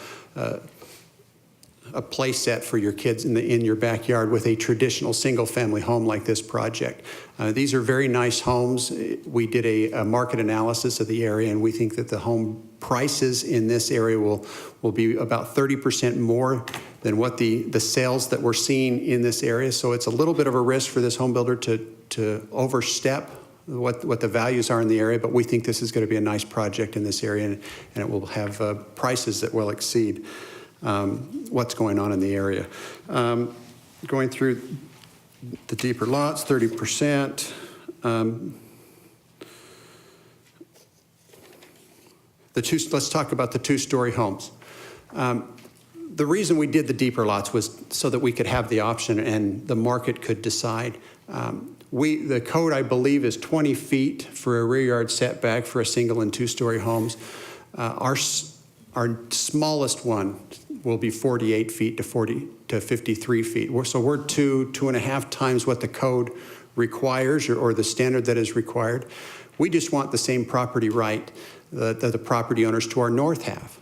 a play set for your kids in your backyard with a traditional single-family home like this project. These are very nice homes. We did a market analysis of the area, and we think that the home prices in this area will be about 30% more than what the sales that we're seeing in this area. So it's a little bit of a risk for this home builder to overstep what the values are in the area, but we think this is going to be a nice project in this area, and it will have prices that will exceed what's going on in the area. Going through the deeper lots, 30%. Let's talk about the two-story homes. The reason we did the deeper lots was so that we could have the option and the market could decide. The code, I believe, is 20 feet for a rear yard setback for a single and two-story homes. Our smallest one will be 48 feet to 53 feet. So we're two and a half times what the code requires or the standard that is required. We just want the same property right that the property owners to our north have.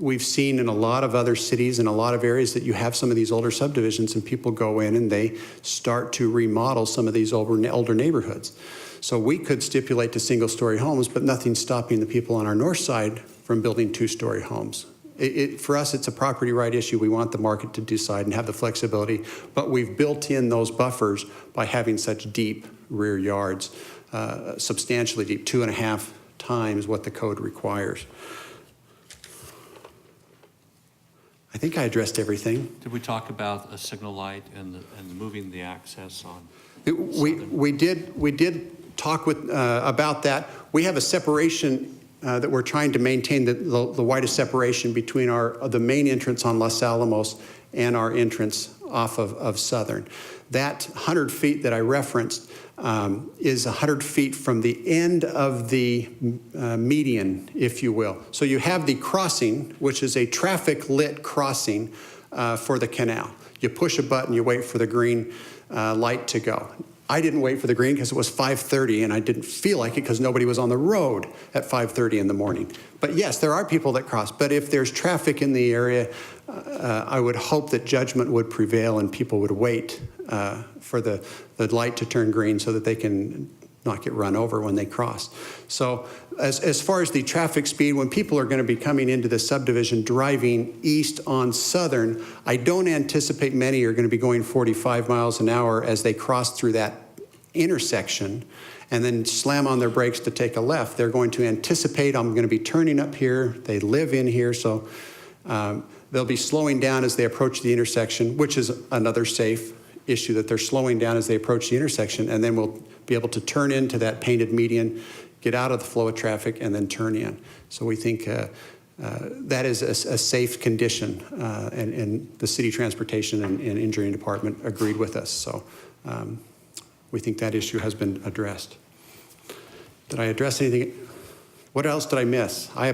We've seen in a lot of other cities and a lot of areas that you have some of these older subdivisions and people go in and they start to remodel some of these older neighborhoods. So we could stipulate to single-story homes, but nothing's stopping the people on our north side from building two-story homes. For us, it's a property right issue. We want the market to decide and have the flexibility, but we've built in those buffers by having such deep rear yards, substantially deep, 2.5 times what the code requires. I think I addressed everything. Did we talk about a signal light and moving the access on? We did talk about that. We have a separation that we're trying to maintain the widest separation between the main entrance on Los Alamos and our entrance off of Southern. That 100 feet that I referenced is 100 feet from the end of the median, if you will. So you have the crossing, which is a traffic-lit crossing for the canal. You push a button, you wait for the green light to go. I didn't wait for the green because it was 5:30 and I didn't feel like it because nobody was on the road at 5:30 in the morning. But yes, there are people that cross. But if there's traffic in the area, I would hope that judgment would prevail and people would wait for the light to turn green so that they can not get run over when they cross. So as far as the traffic speed, when people are going to be coming into the subdivision driving east on Southern, I don't anticipate many are going to be going 45 miles an hour as they cross through that intersection and then slam on their brakes to take a left. They're going to anticipate, I'm going to be turning up here. They live in here, so they'll be slowing down as they approach the intersection, which is another safe issue, that they're slowing down as they approach the intersection, and then we'll be able to turn into that painted median, get out of the flow of traffic, and then turn in. So we think that is a safe condition, and the city transportation and engineering department agreed with us. So we think that issue has been addressed. Did I address anything? What else did I miss? I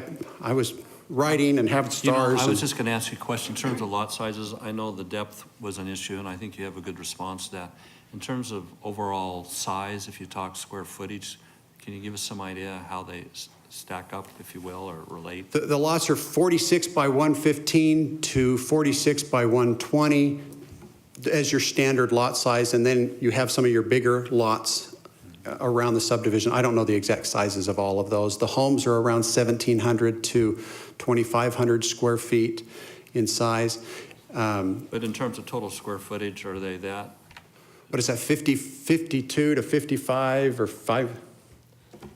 was writing and have stars. I was just going to ask you a question. In terms of lot sizes, I know the depth was an issue, and I think you have a good response to that. In terms of overall size, if you talk square footage, can you give us some idea how they stack up, if you will, or relate? The lots are 46 by 115 to 46 by 120 as your standard lot size, and then you have some of your bigger lots around the subdivision. I don't know the exact sizes of all of those. The homes are around 1,700 to 2,500 square feet in size. But in terms of total square footage, are they that? What is that, 52 to 55 or 5?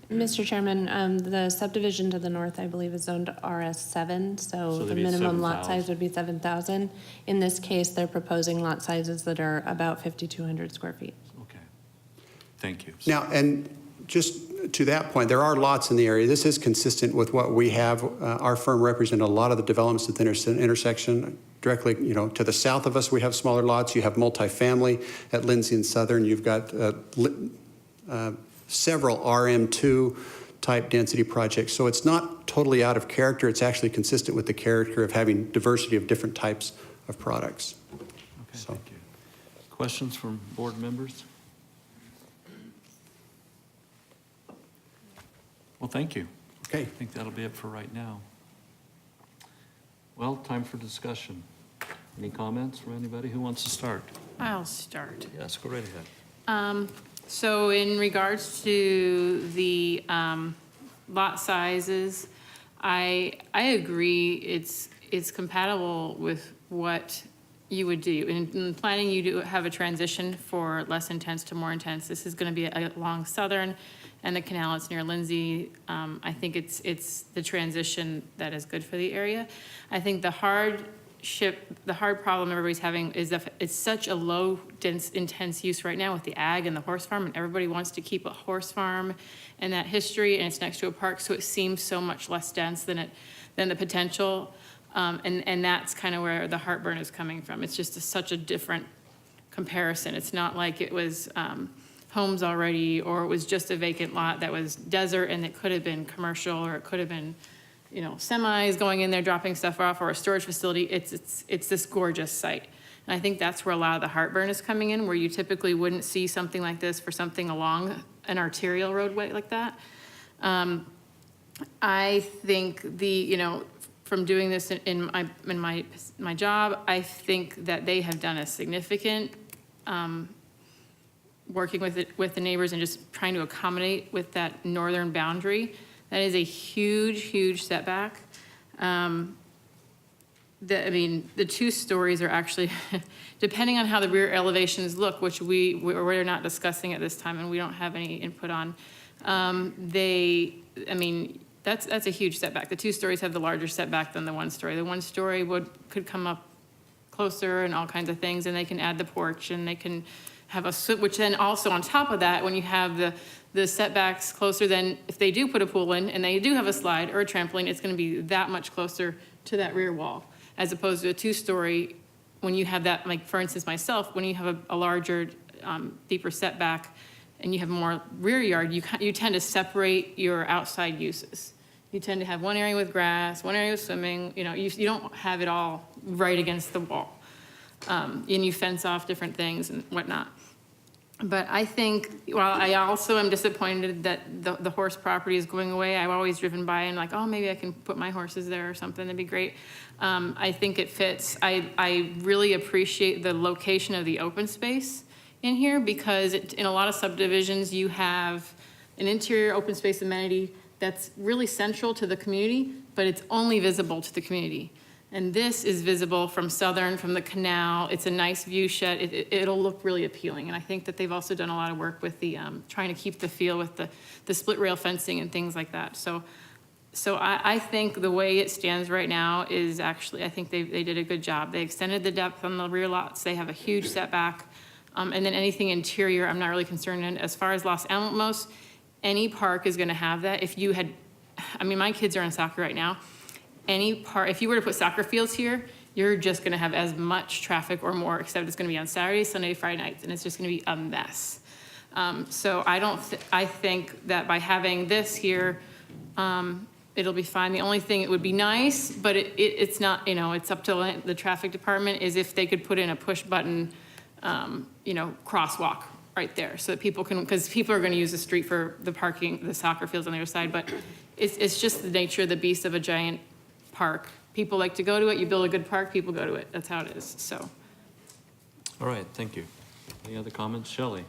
Mr. Chairman, the subdivision to the north, I believe, is zoned RS7, so the they'd be minimum lot 7,000. size would be 7,000. In this case, they're proposing lot sizes that are about 5,200 square feet. Okay. Thank you. Now, and just to that point, there are lots in the area. This is consistent with what we have. Our firm represented a lot of the developments at the intersection. Directly, to the south of us, we have smaller lots. You have multifamily at Lindsay and Southern. You've got several RM2 type density projects. So it's not totally out of character. It's actually consistent with the character of having diversity of different types of products. Okay, thank you. Questions from board members? Well, thank you. Okay. I think that'll be it for right now. Well, time for discussion. Any comments from anybody who wants to start? I'll start. Yes, go right ahead. So in regards to the lot sizes, I agree it's compatible with what you would do. In planning, you do have a transition for less intense to more intense. This is going to be along Southern and the canal. It's near Lindsay. I think it's the transition that is good for the area. I think the hard problem everybody's having is that it's such a low, dense, intense use right now with the ag and the horse farm, and everybody wants to keep a horse farm and that history, and it's next to a park, so it seems so much less dense than the potential. And that's kind of where the heartburn is coming from. It's just such a different comparison. It's not like it was homes already, or it was just a vacant lot that was desert and it could have been commercial, or it could have been, semis going in there dropping stuff off, or a storage facility. It's this gorgeous site. And I think that's where a lot of the heartburn is coming in, where you typically wouldn't see something like this for something along an arterial roadway like that. I think from doing this in my job, I think that they have done a significant working with the neighbors and just trying to accommodate with that northern boundary. That is a huge, huge setback. The two stories are actually, depending on how the rear elevations look, which we're not discussing at this time and we don't have any input on, that's a huge setback. The two stories have the larger setback than the one story. The one story could come up closer and all kinds of things, and they can add the porch, and they can have which then also on top of that, when you have the setbacks closer, then if they do put a pool in and they do have a slide or a trampoline, it's going to be that much closer to that rear wall, as opposed to a two-story when you have that, like, for instance, myself, when you have a larger, deeper setback and you have more rear yard, you tend to separate your outside uses. You tend to have one area with grass, one area with swimming, you know, you don't have it all right against the wall. And you fence off different things and whatnot. But I think, while I also am disappointed that the horse property is going away, I've always driven by and like, oh, maybe I can put my horses there or something, that'd be great. I think it fits. I really appreciate the location of the open space in here, because in a lot of subdivisions, you have an interior open space amenity that's really central to the community, but it's only visible to the community. And this is visible from Southern, from the canal. It's a nice view shed. It'll look really appealing. And I think that they've also done a lot of work with the, trying to keep the feel with the split rail fencing and things like that. So I think the way it stands right now is actually, I think they did a good job. They extended the depth on the rear lots. They have a huge setback. And then anything interior, I'm not really concerned in. As far as Los Alamos, any park is gonna have that. If you had, I mean, my kids are in soccer right now. Any part, if you were to put soccer fields here, you're just gonna have as much traffic or more, except it's gonna be on Saturday, Sunday, Friday nights, and it's just gonna be a mess. So I think that by having this here, it'll be fine. The only thing, it would be nice, but it's not, you know, it's up to the traffic department, is if they could put in a push button, you know, crosswalk right there, so that people can, because people are gonna use the street for the parking, the soccer fields on the other side, but it's just the nature of the beast of a giant park. People like to go to it. You build a good park, people go to it. That's how it is, so. All right, thank you. Any other comments? Shelley?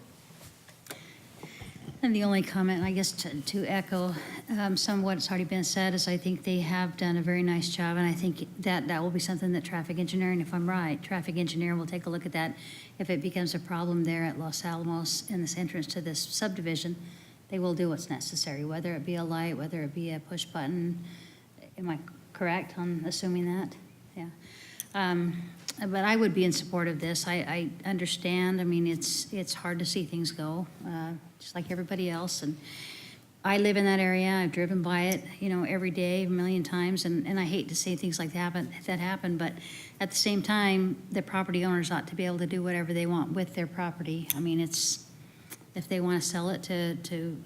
And the only comment, I guess, to echo some of what's already been said, is I think they have done a very nice job, and I think that will be something that traffic engineering, if I'm right, traffic engineer will take a look at that. If it becomes a problem there at Los Alamos in this entrance to this subdivision, they will do what's necessary, whether it be a light, whether it be a push button. Am I correct on assuming that? Yeah. But I would be in support of this. I understand. I mean, it's hard to see things go, just like everybody else. And I live in that area. I've driven by it, you know, every day, a million times. And I hate to see things like that happen. But at the same time, the property owners ought to be able to do whatever they want with their property. I mean, if they want to sell it to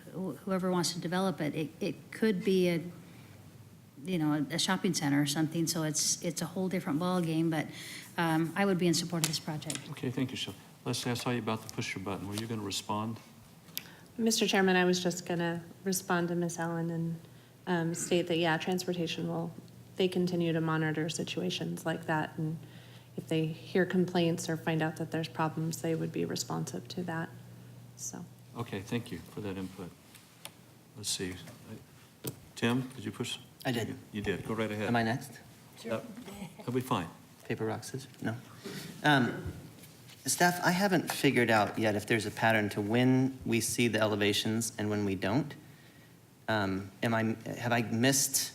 whoever wants to develop it, it could be a shopping center or something, so it's a whole different ballgame, but I would be in support of this project. Okay, thank you, Shelley. Leslie, I saw you about the push your button. Were you gonna respond? Mr. Chairman, I was just gonna respond to Ms. Allen and state that, yeah, transportation they continue to monitor situations like that, and if they hear complaints or find out that there's problems, they would be responsive to that, so. Okay, thank you for that input. Let's see. Tim, did you push? I did. You did. Go right ahead. Am I next? That'll be fine. Paper, rock, scissors? No. Staff, I haven't figured out yet if there's a pattern to when we see the elevations and when we don't. Have I missed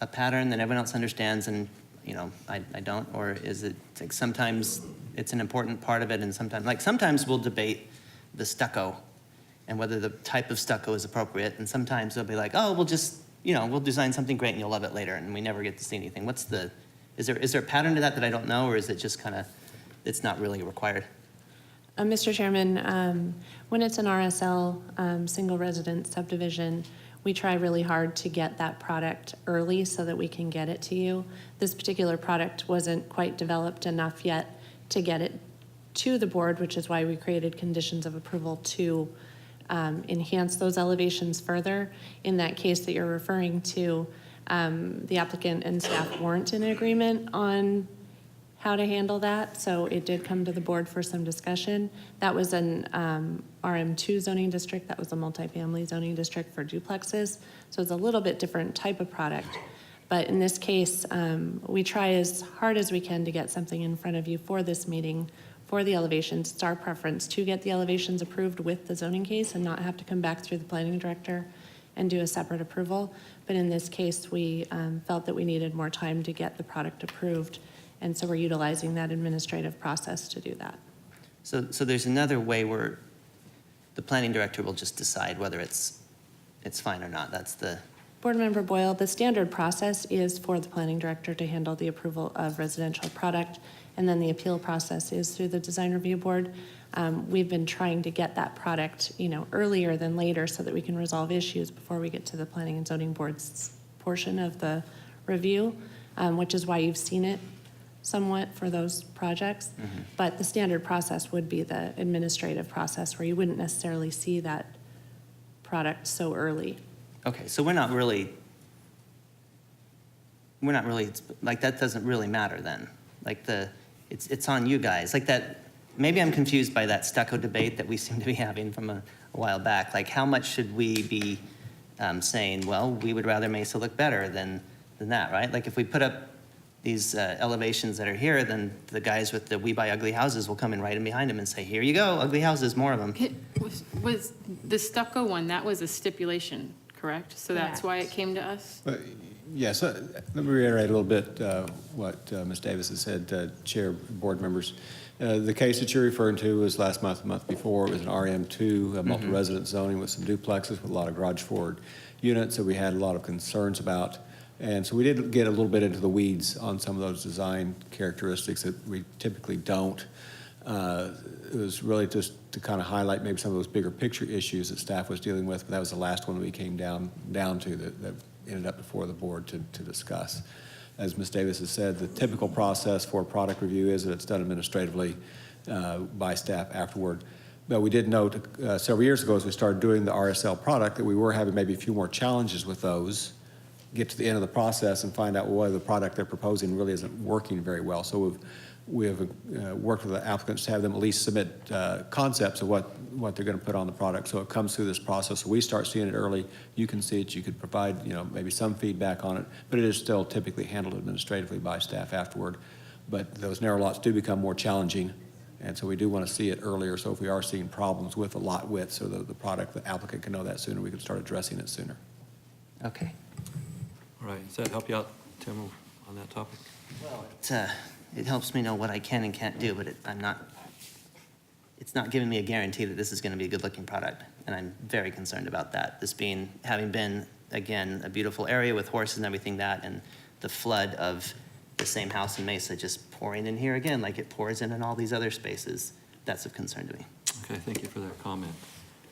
a pattern that everyone else understands and, you know, I don't? Or is it like sometimes it's an important part of it and sometimes we'll debate the stucco and whether the type of stucco is appropriate, and sometimes they'll be like, oh, we'll design something great and you'll love it later, and we never get to see anything. Is there a pattern to that I don't know, or is it just kind of, it's not really required? Mr. Chairman, when it's an RSL, single residence subdivision, we try really hard to get that product early so that we can get it to you. This particular product wasn't quite developed enough yet to get it to the board, which is why we created conditions of approval to enhance those elevations further. In that case that you're referring to, the applicant and staff weren't in agreement on how to handle that, so it did come to the board for some discussion. That was an RM2 zoning district. That was a multifamily zoning district for duplexes, so it's a little bit different type of product. But in this case, we try as hard as we can to get something in front of you for this meeting. For the elevations, it's our preference to get the elevations approved with the zoning case and not have to come back through the planning director and do a separate approval. But in this case, we felt that we needed more time to get the product approved, and so we're utilizing that administrative process to do that. So there's another way where the planning director will just decide whether it's fine or not. That's the Board Member Boyle, the standard process is for the planning director to handle the approval of residential product, and then the appeal process is through the design review board. We've been trying to get that product, earlier than later so that we can resolve issues before we get to the planning and zoning board's portion of the review, which is why you've seen it somewhat for those projects. But the standard process would be the administrative process where you wouldn't necessarily see that product so early. Okay, so we're not really, like, that doesn't really matter then. Like it's on you guys. Like that, maybe I'm confused by that stucco debate that we seem to be having from a while back. Like how much should we be saying, well, we would rather Mesa look better than that, right? Like if we put up these elevations that are here, then the guys with the We Buy Ugly Houses will come in right in behind them and say, here you go, ugly houses, more of them. Was the stucco one, that was a stipulation, correct? So that's why it came to us? Yes, let me reiterate a little bit what Ms. Davis has said, Chair, board members. The case that you're referring to was last month, the month before. It was an RM2, multi-residence zoning with some duplexes with a lot of garage forward units that we had a lot of concerns about. And so we did get a little bit into the weeds on some of those design characteristics that we typically don't. It was really just to kind of highlight maybe some of those bigger picture issues that staff was dealing with, but that was the last one we came down to that ended up before the board to discuss. As Ms. Davis has said, the typical process for product review is that it's done administratively by staff afterward. But we did note several years ago as we started doing the RSL product that we were having maybe a few more challenges with those, get to the end of the process and find out whether the product they're proposing really isn't working very well. So we have worked with the applicants to have them at least submit concepts of what they're going to put on the product. So it comes through this process. So we start seeing it early. You can see it. You could provide, maybe some feedback on it, but it is still typically handled administratively by staff afterward. But those narrow lots do become more challenging, and so we do want to see it earlier. So if we are seeing problems with the lot widths or the product, the applicant can know that sooner. We can start addressing it sooner. Okay. All right, does that help you out, Tim, on that topic? Well, it helps me know what I can and can't do, but it's not giving me a guarantee that this is going to be a good-looking product, and I'm very concerned about that. This having been, again, a beautiful area with horses and everything and the flood of the same house in Mesa just pouring in here again like it pours in all these other spaces, that's of concern to me. Okay, thank you for that comment.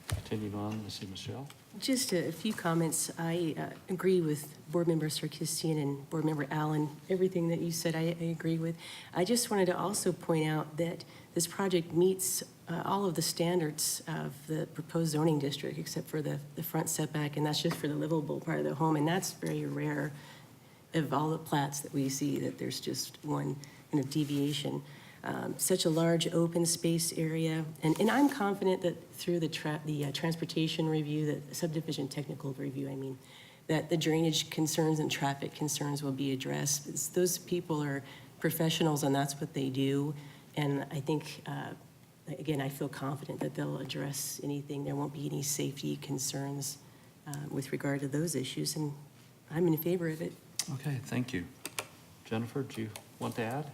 Continuing on, let's see, Michelle. Just a few comments. I agree with Board Member Sarkisian and Board Member Allen. Everything that you said, I agree with. I just wanted to also point out that this project meets all of the standards of the proposed zoning district, except for the front setback, and that's just for the livable part of the home, and that's very rare of all the plats that we see, that there's just one kind of deviation. Such a large open space area, and I'm confident that through the transportation review, the subdivision technical review, that the drainage concerns and traffic concerns will be addressed. Those people are professionals, and that's what they do. And I think, again, I feel confident that they'll address anything. There won't be any safety concerns with regard to those issues, and I'm in favor of it. Okay, thank you. Jennifer, do you want to add?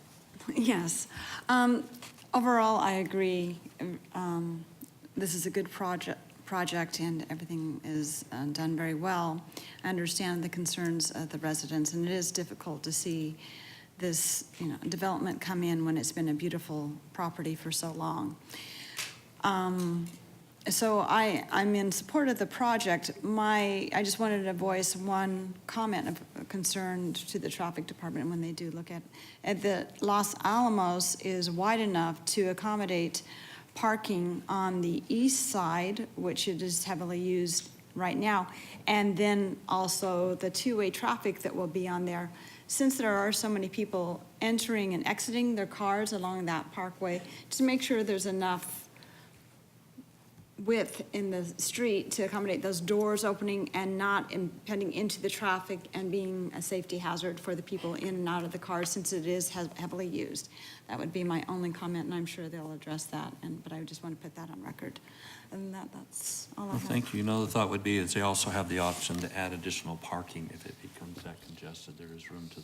Yes. Overall, I agree. This is a good project and everything is done very well. I understand the concerns of the residents, and it is difficult to see this development come in when it's been a beautiful property for so long. So I'm in support of the project. I just wanted to voice one comment of concern to the traffic department when they do look at the Los Alamos is wide enough to accommodate parking on the east side, which it is heavily used right now, and then also the two-way traffic that will be on there. Since there are so many people entering and exiting their cars along that parkway, to make sure there's enough width in the street to accommodate those doors opening and not impending into the traffic and being a safety hazard for the people in and out of the cars, since it is heavily used. That would be my only comment, and I'm sure they'll address that, but I just want to put that on record. And that's all I have. Thank you. The thought would be is they also have the option to add additional parking if it becomes that congested. There is room to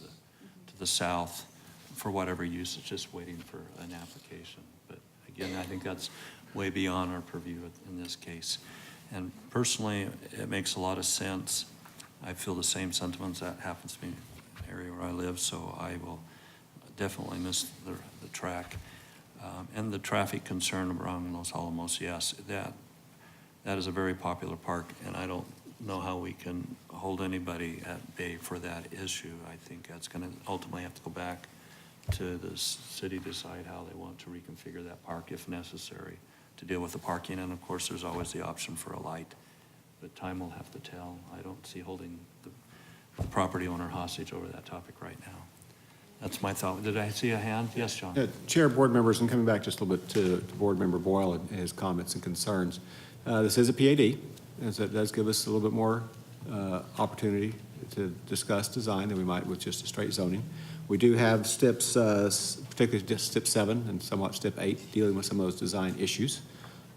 the south for whatever use. It's just waiting for an application. But again, I think that's way beyond our purview in this case. And personally, it makes a lot of sense I feel the same sentiments. That happens to be an area where I live, so I will definitely miss the track. And the traffic concern around Los Alamos, yes, that is a very popular park, and I don't know how we can hold anybody at bay for that issue. I think that's going to ultimately have to go back to the city, decide how they want to reconfigure that park if necessary to deal with the parking. And of course, there's always the option for a light, but time will have to tell. I don't see holding the property owner hostage over that topic right now. That's my thought. Did I see a hand? Yes, John. Chair, board members, and coming back just a little bit to Board Member Boyle and his comments and concerns. This is a PAD, and so it does give us a little bit more opportunity to discuss design than we might with just a straight zoning. We do have steps, particularly just step 7 and somewhat step 8, dealing with some of those design issues.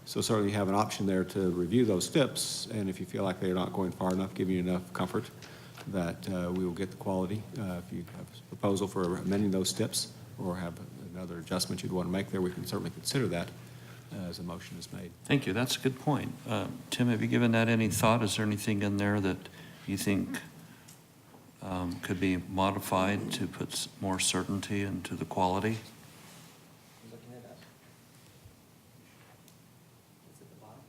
So certainly you have an option there to review those steps, and if you feel like they're not going far enough, giving you enough comfort that we will get the quality. If you have a proposal for amending those steps or have another adjustment you'd want to make there, we can certainly consider that as a motion is made. Thank you. That's a good point. Tim, have you given that any thought? Is there anything in there that you think could be modified to put more certainty into the quality? Looking it up. Is it the bottom?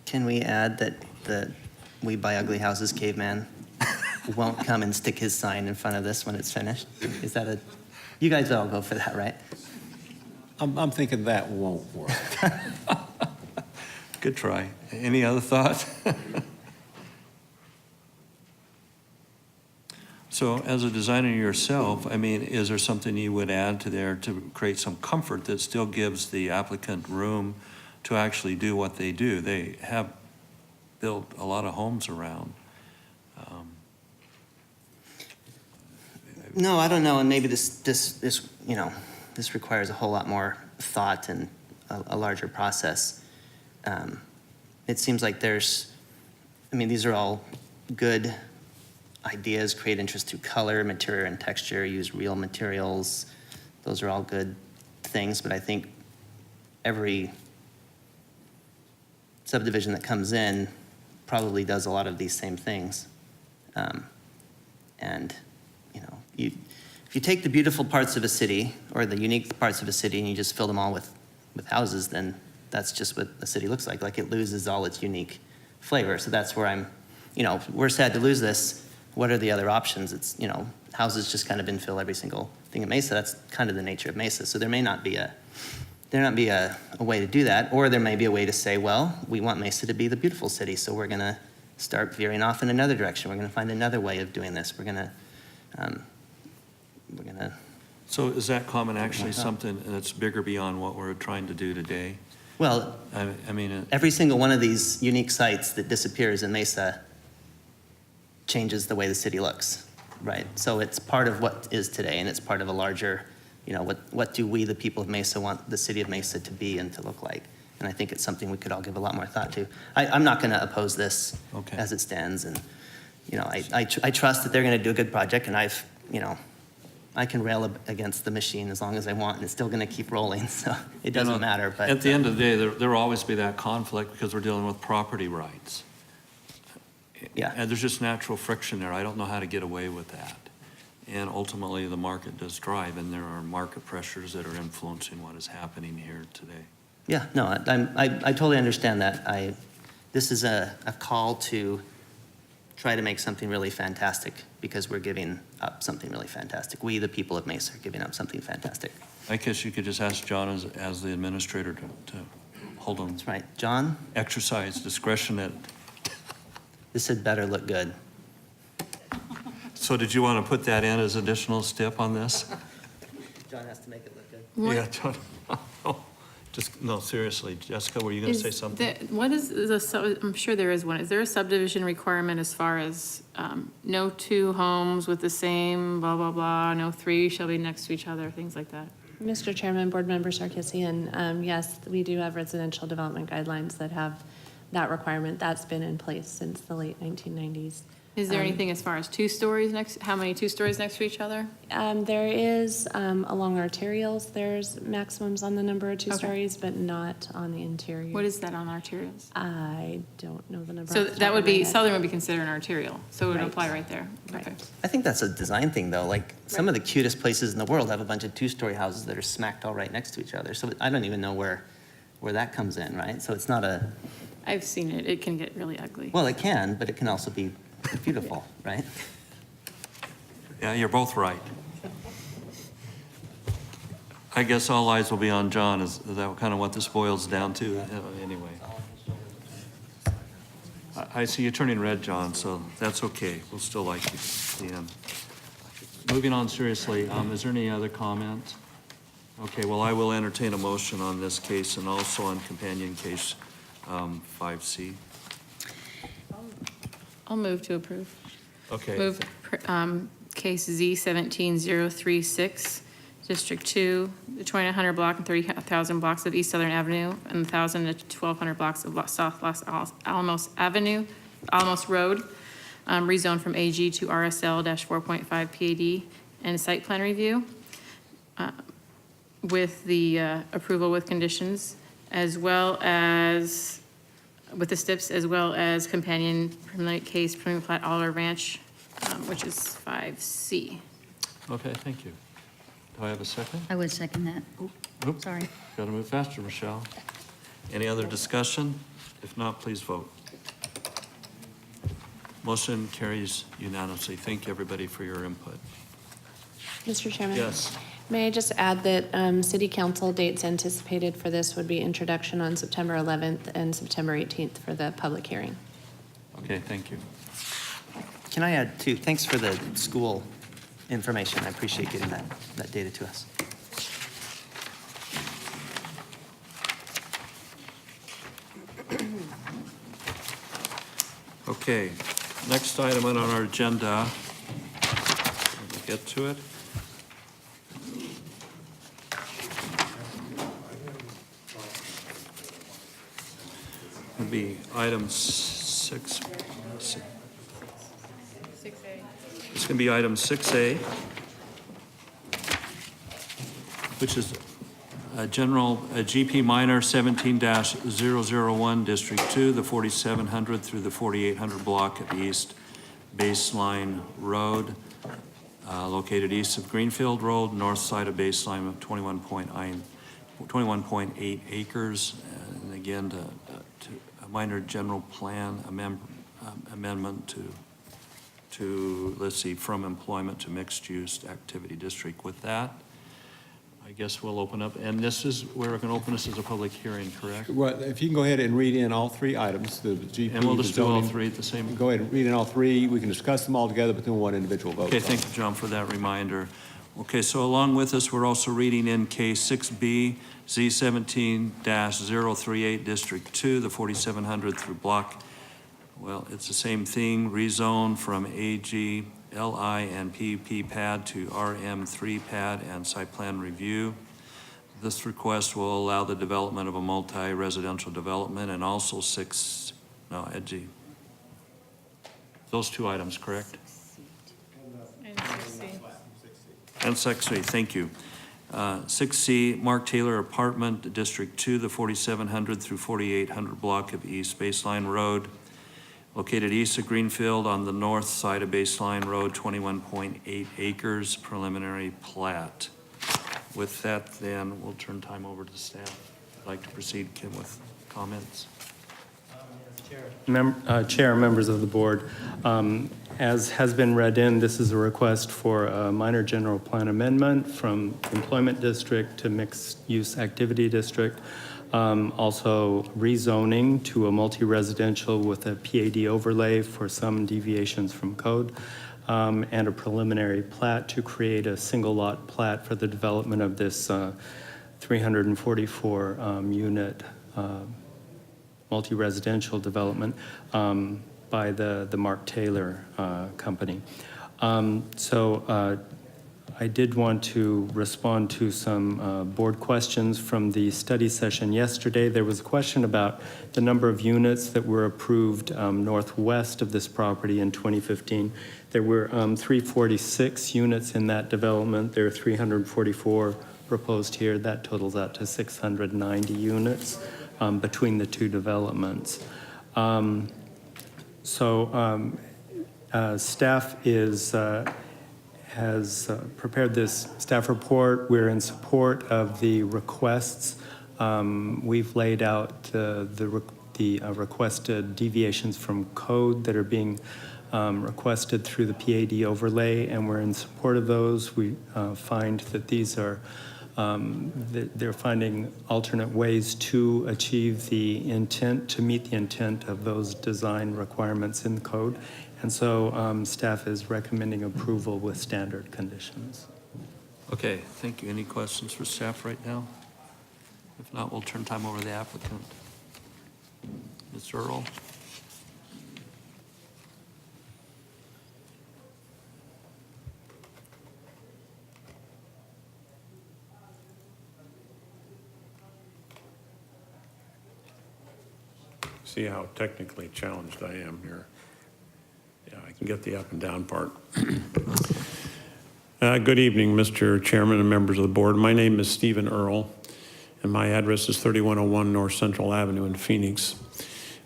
Can we add that the We Buy Ugly Houses caveman won't come and stick his sign in front of this when it's finished? Is that you guys all go for that, right? I'm thinking that won't work. Good try. Any other thought? So as a designer yourself, I mean, is there something you would add to there to create some comfort that still gives the applicant room to actually do what they do? They have built a lot of homes around. No, I don't know, and maybe this you know, this requires a whole lot more thought and a larger process. It seems like these are all good ideas, create interest through color, material, and texture, use real materials. Those are all good things, but I think every subdivision that comes in probably does a lot of these same things. And, you know, if you take the beautiful parts of a city or the unique parts of a city and you just fill them all with houses, then that's just what a city looks like. Like, it loses all its unique flavor. So that's where we're sad to lose this. What are the other options? It's, houses just kind of infill every single thing at Mesa. That's kind of the nature of Mesa. So there may not be a way to do that, or there may be a way to say, well, we want Mesa to be the beautiful city, so we're going to start veering off in another direction. We're going to find another way of doing this. We're going to. So is that comment actually something that's bigger beyond what we're trying to do today? Well, I mean, every single one of these unique sites that disappears in Mesa changes the way the city looks, right? So it's part of what is today, and it's part of a larger, what do we, the people of Mesa, want the city of Mesa to be and to look like? And I think it's something we could all give a lot more thought to. I'm not going to oppose this as it stands, and I trust that they're going to do a good project, and I can rail against the machine as long as I want, and it's still going to keep rolling, so it doesn't matter. But at the end of the day, there will always be that conflict because we're dealing with property rights. Yeah. And there's just natural friction there. I don't know how to get away with that. And ultimately, the market does drive, and there are market pressures that are influencing what is happening here today. Yeah, no, I totally understand that. This is a call to try to make something really fantastic because we're giving up something really fantastic. We, the people of Mesa, are giving up something fantastic. I guess you could just ask John as the administrator to hold on. That's right. John? Exercise discretion at. This had better look good. So did you want to put that in as additional step on this? John has to make it look good. Yeah, John. No, seriously. Jessica, were you going to say something? What is I'm sure there is one. Is there a subdivision requirement as far as no two homes with the same blah, blah, blah, no three shall be next to each other, things like that? Mr. Chairman, Board Member Sarkisian, yes, we do have residential development guidelines that have that requirement. That's been in place since the late 1990s. Is there anything as far as 2 stories next, how many 2 stories next to each other? There is, along arterials, there's maximums on the number of 2 Okay. stories, but not on the interior. What is that on arterials? I don't know the number. So off the top that of would my be, head. southern would be considered an arterial, so it would Right. apply right there. Right. Okay. I think that's a design thing, though. Like, some of the cutest places in the world have a bunch of 2-story houses that are smacked all right next to each other. So I don't even know where that comes in, right? So it's not a, I've seen it. It can get really ugly. well, it can, but it can also be beautiful, right? Yeah, you're both right. I guess all eyes will be on John. Is that kind of what this boils down to? Anyway. I see you turning red, John, so that's okay. We'll still like you at the end. Moving on seriously, is there any other comments? Okay, well, I will entertain a motion on this case and also on companion case 5C. I'll move to approve. Okay. Move case Z 17036, District 2, the 2900 block and 30,000 blocks of East Southern Avenue and 1,000 to 1,200 blocks of South Los Alamos Avenue, Alamos Road, rezoned from AG to RSL-4.5 PAD, and a site plan review with the approval with conditions, as well as with the steps, as well as companion preliminary case, preliminary plat Oliver Ranch, which is 5C. Okay, thank you. Do I have a second? I would second that. Oops. Sorry. Got to move faster, Michelle. Any other discussion? If not, please vote. Motion carries unanimously. Thank you, everybody, for your input. Mr. Chairman? Yes. May I just add that city council dates anticipated for this would be introduction on September 11th and September 18th for the public hearing. Okay, thank you. Can I add too, thanks for the school information. I appreciate getting that data to us. Okay, next item on our agenda, let me get to it. It'll be item 6. 6A. It's going to be item 6A, which is a GP minor 17-001, District 2, the 4700 through the 4800 block of East Baseline Road, located east of Greenfield Road, north side of Baseline of 21.8 acres. And again, to a minor general plan amendment to, let's see, from employment to mixed-use activity district. With that, I guess we'll open up, and this is, we're going to open this as a public hearing, correct? Well, if you can go ahead and read in all 3 items, the GP. And we'll the just do all zoning. 3 at the same. Go ahead and read in all 3. We can discuss them all together, but then one individual vote. Okay, thank you, John, for that reminder. Okay, so along with us, we're also reading in case 6B, Z17-038, District 2, the 4700 through block, well, it's the same thing, rezone from AG, LI, and PUP pad to RM3 pad and site plan review. This request will allow the development of a multi-residential development and also those 2 items, correct? And 6C, thank you. 6C, Mark Taylor Apartment, District 2, the 4700 through 4800 block of East Baseline Road, located east of Greenfield on the north side of Baseline Road, 21.8 acres, preliminary plat. With that, then, we'll turn time over to staff. I'd like to proceed, Kim, with comments. Chair, members of the board, as has been read in, this is a request for a minor general plan amendment from employment district to mixed-use activity district. Also rezoning to a multi-residential with a PAD overlay for some deviations from code, and a preliminary plat to create a single lot plat for the development of this 344 unit multi-residential development by the Mark Taylor company. So I did want to respond to some board questions from the study session yesterday. There was a question about the number of units that were approved northwest of this property in 2015. There were 346 units in that development. There are 344 proposed here. That totals out to 690 units between the two developments. Staff has prepared this staff report. We're in support of the requests. We've laid out the requested deviations from code that are being requested through the PAD overlay, and we're in support of those. We find that these are, they're finding alternate ways to achieve the intent, to meet the intent of those design requirements in the code. And so staff is recommending approval with standard conditions. Okay, thank you. Any questions for staff right now? If not, we'll turn time over to the applicant. Mr. Earl? See how technically challenged I am here. Yeah, I can get the up and down part. Good evening, Mr. Chairman and members of the board. My name is Stephen Earl, and my address is 3101 North Central Avenue in Phoenix.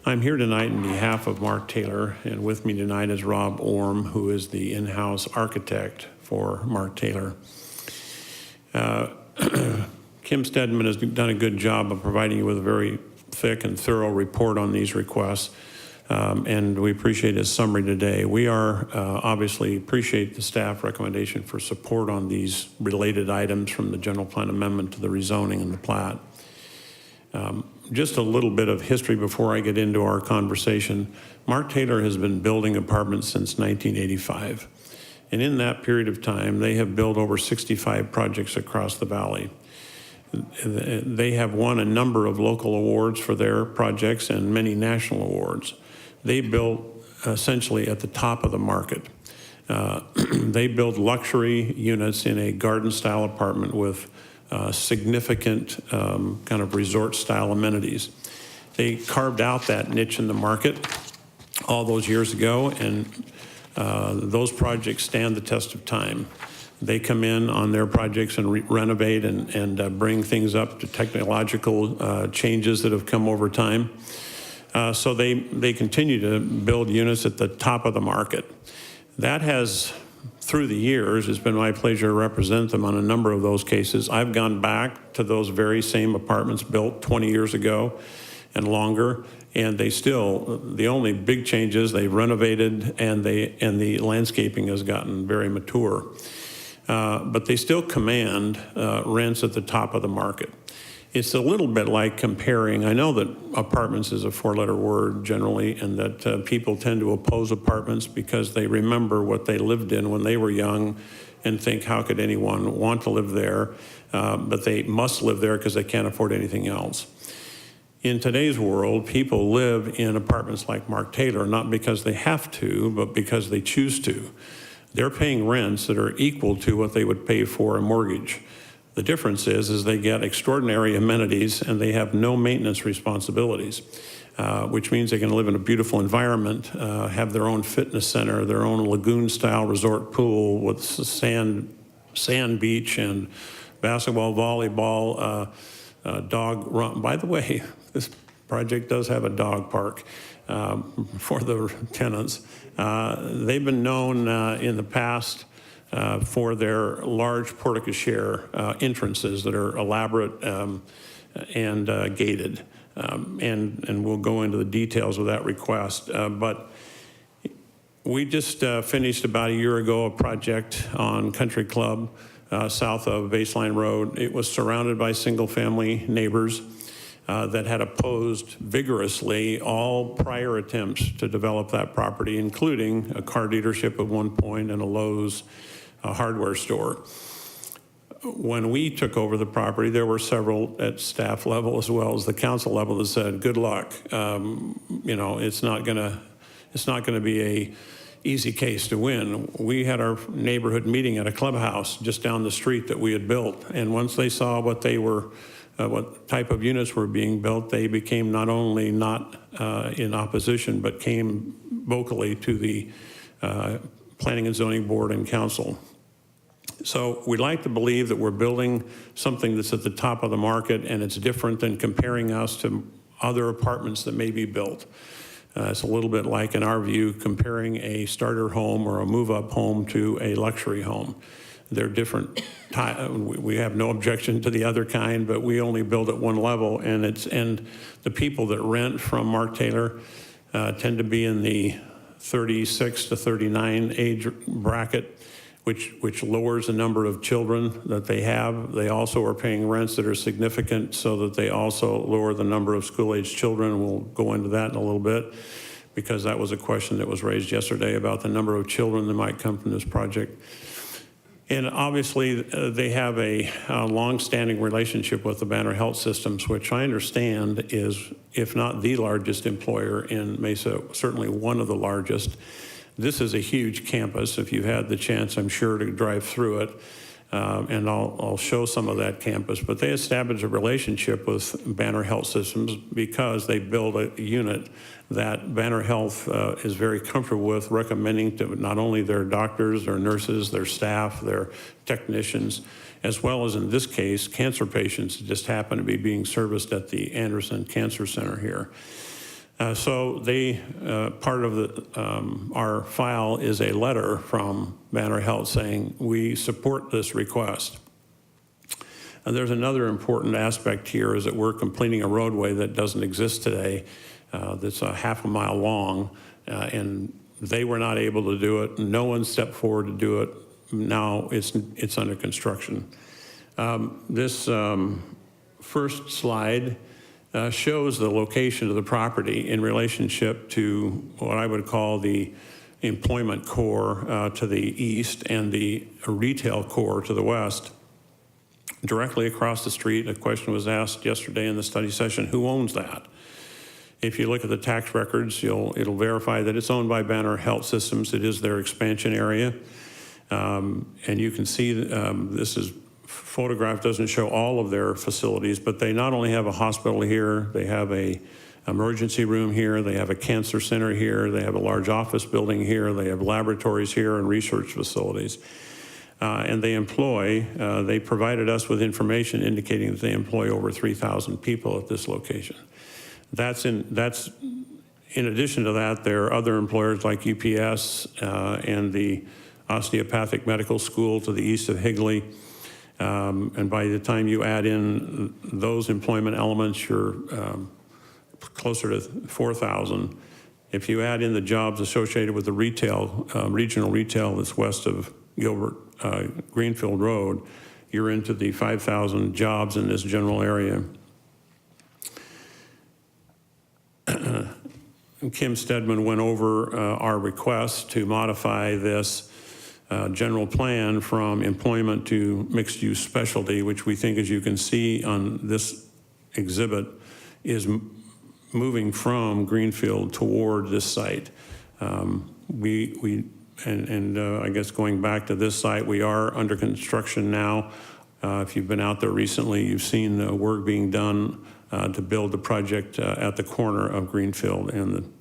I'm here tonight on behalf of Mark Taylor, and with me tonight is Rob Orm, who is the in-house architect for Mark Taylor. Kim Stedman has done a good job of providing you with a very thick and thorough report on these requests, and we appreciate his summary today. We are obviously appreciate the staff recommendation for support on these related items from the general plan amendment to the rezoning and the plat. Just a little bit of history before I get into our conversation. Mark Taylor has been building apartments since 1985, and in that period of time they have built over 65 projects across the valley. They have won a number of local awards for their projects and many national awards. They built essentially at the top of the market. They build luxury units in a garden-style apartment with significant kind of resort-style amenities. They carved out that niche in the market all those years ago, and those projects stand the test of time. They come in on their projects and renovate and bring things up to technological changes that have come over time. So they continue to build units at the top of the market. That has, through the years, it's been my pleasure to represent them on a number of those cases. I've gone back to those very same apartments built 20 years ago and longer, and they still, the only big change is they've renovated and the landscaping has gotten very mature. But they still command rents at the top of the market. It's a little bit like comparing, I know that apartments is a four-letter word generally, and that people tend to oppose apartments because they remember what they lived in when they were young and think, how could anyone want to live there? But they must live there because they can't afford anything else. In today's world, people live in apartments like Mark Taylor, not because they have to, but because they choose to. They're paying rents that are equal to what they would pay for a mortgage. The difference is they get extraordinary amenities and they have no maintenance responsibilities, which means they can live in a beautiful environment, have their own fitness center, their own lagoon-style resort pool with sand beach and basketball, volleyball, dog run. By the way, this project does have a dog park for the tenants. They've been known in the past for their large porte-cochere entrances that are elaborate and gated. And we'll go into the details of that request. But we just finished about a year ago a project on Country Club south of Baseline Road. It was surrounded by single-family neighbors that had opposed vigorously all prior attempts to develop that property, including a car dealership at one point and a Lowe's hardware store. When we took over the property, there were several at staff level as well as the council level that said, good luck. You know, it's not gonna be easy case to win. We had our neighborhood meeting at a clubhouse just down the street that we had built. And once they saw what they were, what type of units were being built, they became not only not in opposition, but came vocally to the Planning and Zoning Board and Council. So we'd like to believe that we're building something that's at the top of the market, and it's different than comparing us to other apartments that may be built. It's a little bit like, in our view, comparing a starter home or a move-up home to a luxury home. They're different. We have no objection to the other kind, but we only build at one level, and the people that rent from Mark Taylor tend to be in the 36 to 39 age bracket, which lowers the number of children that they have. They also are paying rents that are significant so that they also lower the number of school-age children. We'll go into that in a little bit, because that was a question that was raised yesterday about the number of children that might come from this project. And obviously, they have a long-standing relationship with the Banner Health Systems, which I understand is, if not the largest employer in Mesa, certainly one of the largest. This is a huge campus. If you've had the chance, I'm sure, to drive through it, and I'll show some of that campus. But they established a relationship with Banner Health Systems because they build a unit that Banner Health is very comfortable with recommending to not only their doctors, their nurses, their staff, their technicians, as well as, in this case, cancer patients who just happen to be being serviced at the Anderson Cancer Center here. So part of our file is a letter from Banner Health saying, we support this request. And there's another important aspect here, is that we're completing a roadway that doesn't exist today, that's a half a mile long, and they were not able to do it. No one stepped forward to do it. Now it's under construction. This first slide shows the location of the property in relationship to what I would call the employment core to the east and the retail core to the west. Directly across the street, a question was asked yesterday in the study session, who owns that? If you look at the tax records, it'll verify that it's owned by Banner Health Systems. It is their expansion area. And you can see this is photograph doesn't show all of their facilities, but they not only have a hospital here, they have a emergency room here, they have a cancer center here, they have a large office building here, they have laboratories here and research facilities. And they provided us with information indicating that they employ over 3,000 people at this location. That's in addition to that, there are other employers like UPS and the Osteopathic Medical School to the east of Higley. And by the time you add in those employment elements, you're closer to 4,000. If you add in the jobs associated with the retail, regional retail that's west of Gilbert Greenfield Road, you're into the 5,000 jobs in this general area. Kim Stedman went over our request to modify this general plan from employment to mixed-use specialty, which we think, as you can see on this exhibit, is moving from Greenfield toward this site. I guess going back to this site, we are under construction now. If you've been out there recently, you've seen the work being done to build the project at the corner of Greenfield and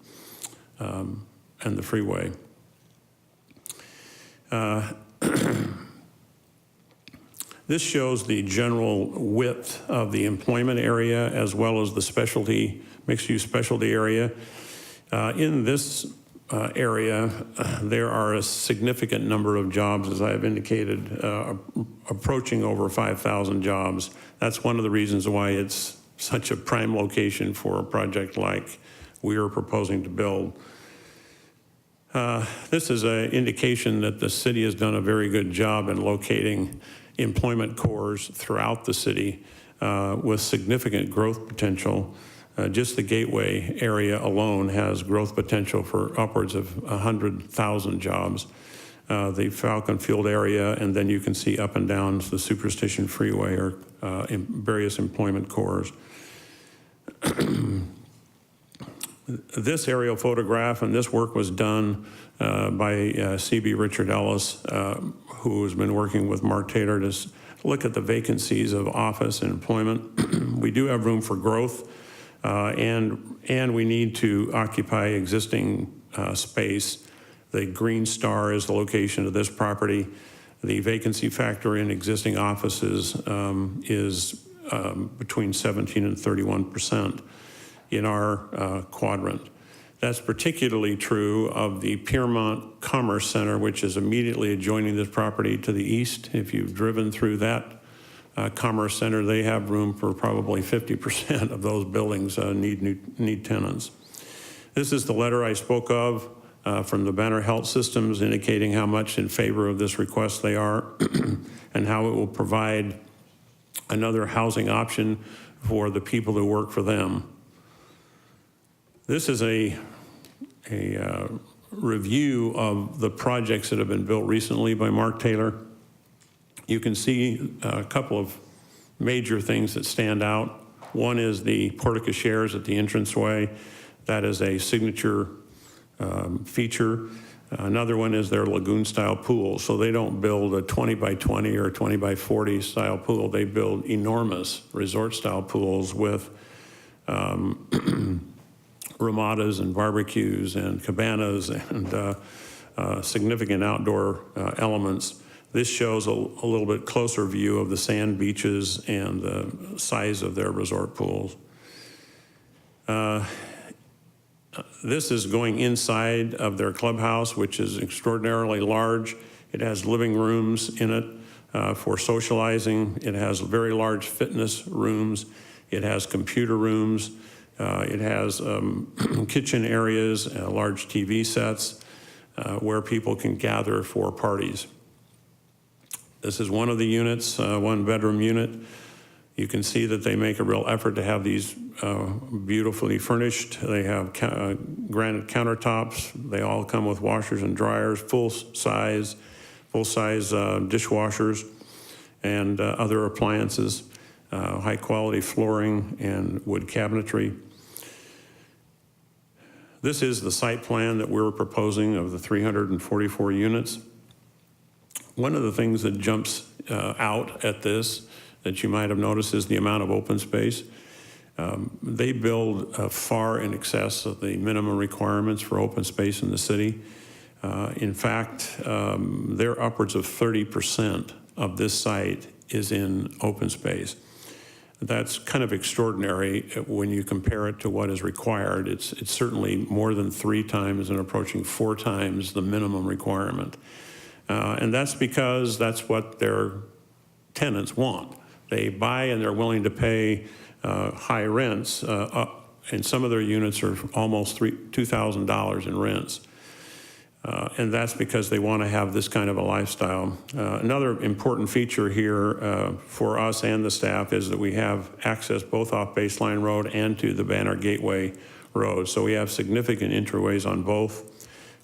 the freeway. This shows the general width of the employment area as well as the specialty, mixed-use specialty area. In this area, there are a significant number of jobs, as I have indicated, approaching over 5,000 jobs. That's one of the reasons why it's such a prime location for a project like we are proposing to build. This is an indication that the city has done a very good job in locating employment cores throughout the city with significant growth potential. Just the Gateway area alone has growth potential for upwards of 100,000 jobs. The Falcon Field area, and then you can see up and down the Superstition Freeway are various employment cores. This aerial photograph and this work was done by C.B. Richard Ellis, who has been working with Mark Taylor to look at the vacancies of office and employment. We do have room for growth, and we need to occupy existing space. The green star is the location of this property. The vacancy factor in existing offices is between 17 and 31% in our quadrant. That's particularly true of the Piermont Commerce Center, which is immediately adjoining this property to the east. If you've driven through that Commerce Center, they have room for probably 50% of those buildings need tenants. This is the letter I spoke of from the Banner Health Systems indicating how much in favor of this request they are and how it will provide another housing option for the people who work for them. This is a review of the projects that have been built recently by Mark Taylor. You can see a couple of major things that stand out. One is the porte-cocheres at the entranceway. That is a signature feature. Another one is their lagoon-style pool. So they don't build a 20 by 20 or 20 by 40 style pool. They build enormous resort-style pools with ramadas and barbecues and cabanas and significant outdoor elements. This shows a little bit closer view of the sand beaches and the size of their resort pools. This is going inside of their clubhouse, which is extraordinarily large. It has living rooms in it for socializing. It has very large fitness rooms. It has computer rooms. It has kitchen areas, large TV sets where people can gather for parties. This is one of the units, one bedroom unit. You can see that they make a real effort to have these beautifully furnished. They have granite countertops. They all come with washers and dryers, full-size dishwashers and other appliances, high-quality flooring and wood cabinetry. This is the site plan that we're proposing of the 344 units. One of the things that jumps out at this that you might have noticed is the amount of open space. They build far in excess of the minimum requirements for open space in the city. In fact, they're upwards of 30% of this site is in open space. That's kind of extraordinary when you compare it to what is required. It's certainly more than 3 times and approaching 4 times the minimum requirement. And that's because that's what their tenants want. They buy and they're willing to pay high rents. And some of their units are almost $2,000 in rents. And that's because they want to have this kind of a lifestyle. Another important feature here for us and the staff is that we have access both off Baseline Road and to the Banner Gateway Road. So we have significant interways on both.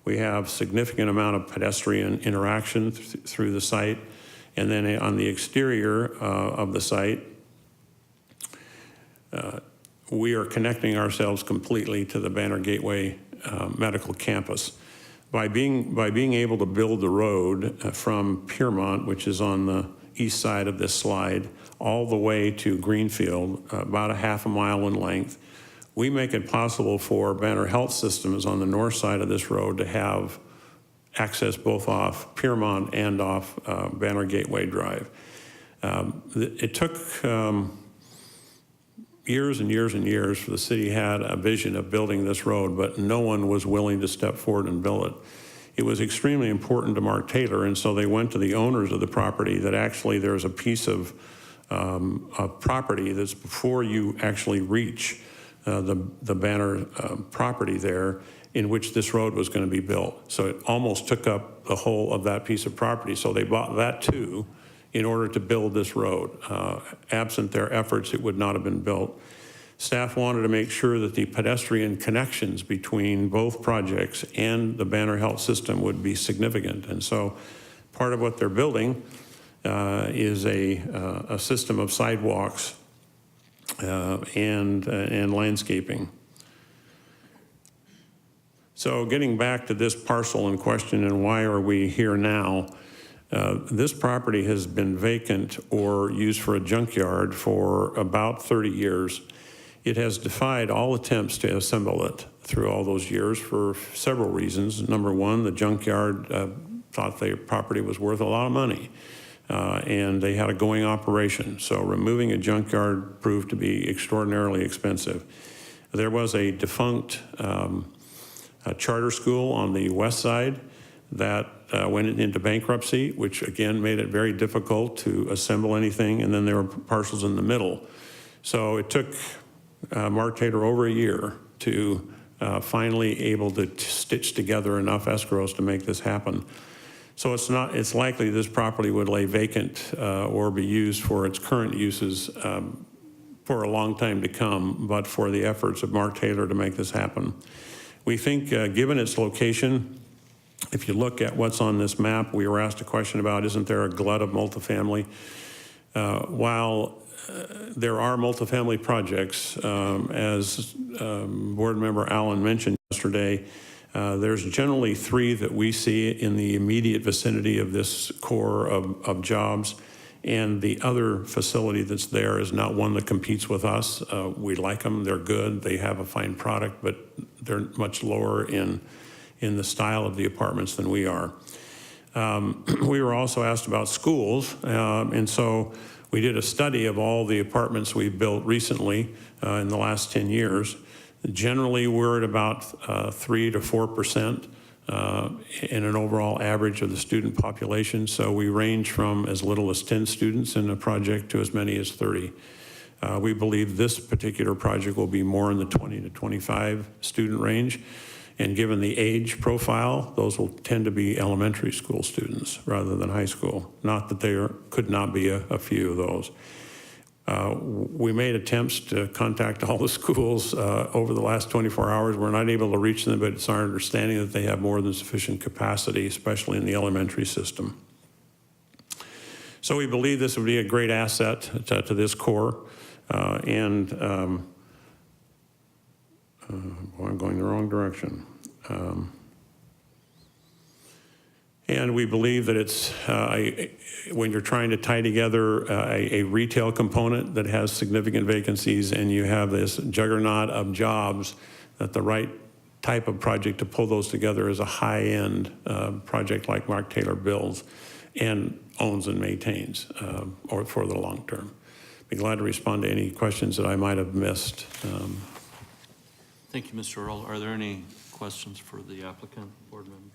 We have significant amount of pedestrian interaction through the site. And then on the exterior of the site, we are connecting ourselves completely to the Banner Gateway Medical Campus. By being able to build the road from Piermont, which is on the east side of this slide, all the way to Greenfield, about a half a mile in length, we make it possible for Banner Health Systems on the north side of this road to have access both off Piermont and off Banner Gateway Drive. It took years and years and years for the city had a vision of building this road, but no one was willing to step forward and build it. It was extremely important to Mark Taylor, and so they went to the owners of the property that actually there's a piece of property that's before you actually reach the Banner property there in which this road was going to be built. So it almost took up the whole of that piece of property. So they bought that too in order to build this road. Absent their efforts, it would not have been built. Staff wanted to make sure that the pedestrian connections between both projects and the Banner Health System would be significant. And so part of what they're building is a system of sidewalks and landscaping. So getting back to this parcel in question and why are we here now, this property has been vacant or used for a junkyard for about 30 years. It has defied all attempts to assemble it through all those years for several reasons. Number one, the junkyard thought their property was worth a lot of money, and they had a going operation. So removing a junkyard proved to be extraordinarily expensive. There was a defunct a charter school on the west side that went into bankruptcy, which again made it very difficult to assemble anything, and then there were parcels in the middle. So it took Mark Taylor over a year to finally able to stitch together enough escrows to make this happen. So it's likely this property would lay vacant or be used for its current uses for a long time to come, but for the efforts of Mark Taylor to make this happen. We think, given its location, if you look at what's on this map, we were asked a question about, isn't there a glut of multifamily? While there are multifamily projects, as Board Member Allen mentioned yesterday, there's generally 3 that we see in the immediate vicinity of this core of jobs. And the other facility that's there is not one that competes with us. We like them, they're good, they have a fine product, but they're much lower in the style of the apartments than we are. We were also asked about schools, and so we did a study of all the apartments we've built recently in the last 10 years. Generally, we're at about 3 to 4%. In an overall average of the student population. So we range from as little as 10 students in a project to as many as 30. We believe this particular project will be more in the 20 to 25 student range. And given the age profile, those will tend to be elementary school students rather than high school. Not that there could not be a few of those. We made attempts to contact all the schools over the last 24 hours. We're not able to reach them, but it's our understanding that they have more than sufficient capacity, especially in the elementary system. So we believe this would be a great asset to this core. I'm going the wrong direction. And we believe that it's, when you're trying to tie together a retail component that has significant vacancies and you have this juggernaut of jobs, that the right type of project to pull those together is a high-end project like Mark Taylor builds and owns and maintains or for the long term. Be glad to respond to any questions that I might have missed. Thank you, Mr. Earl. Are there any questions for the applicant, board members?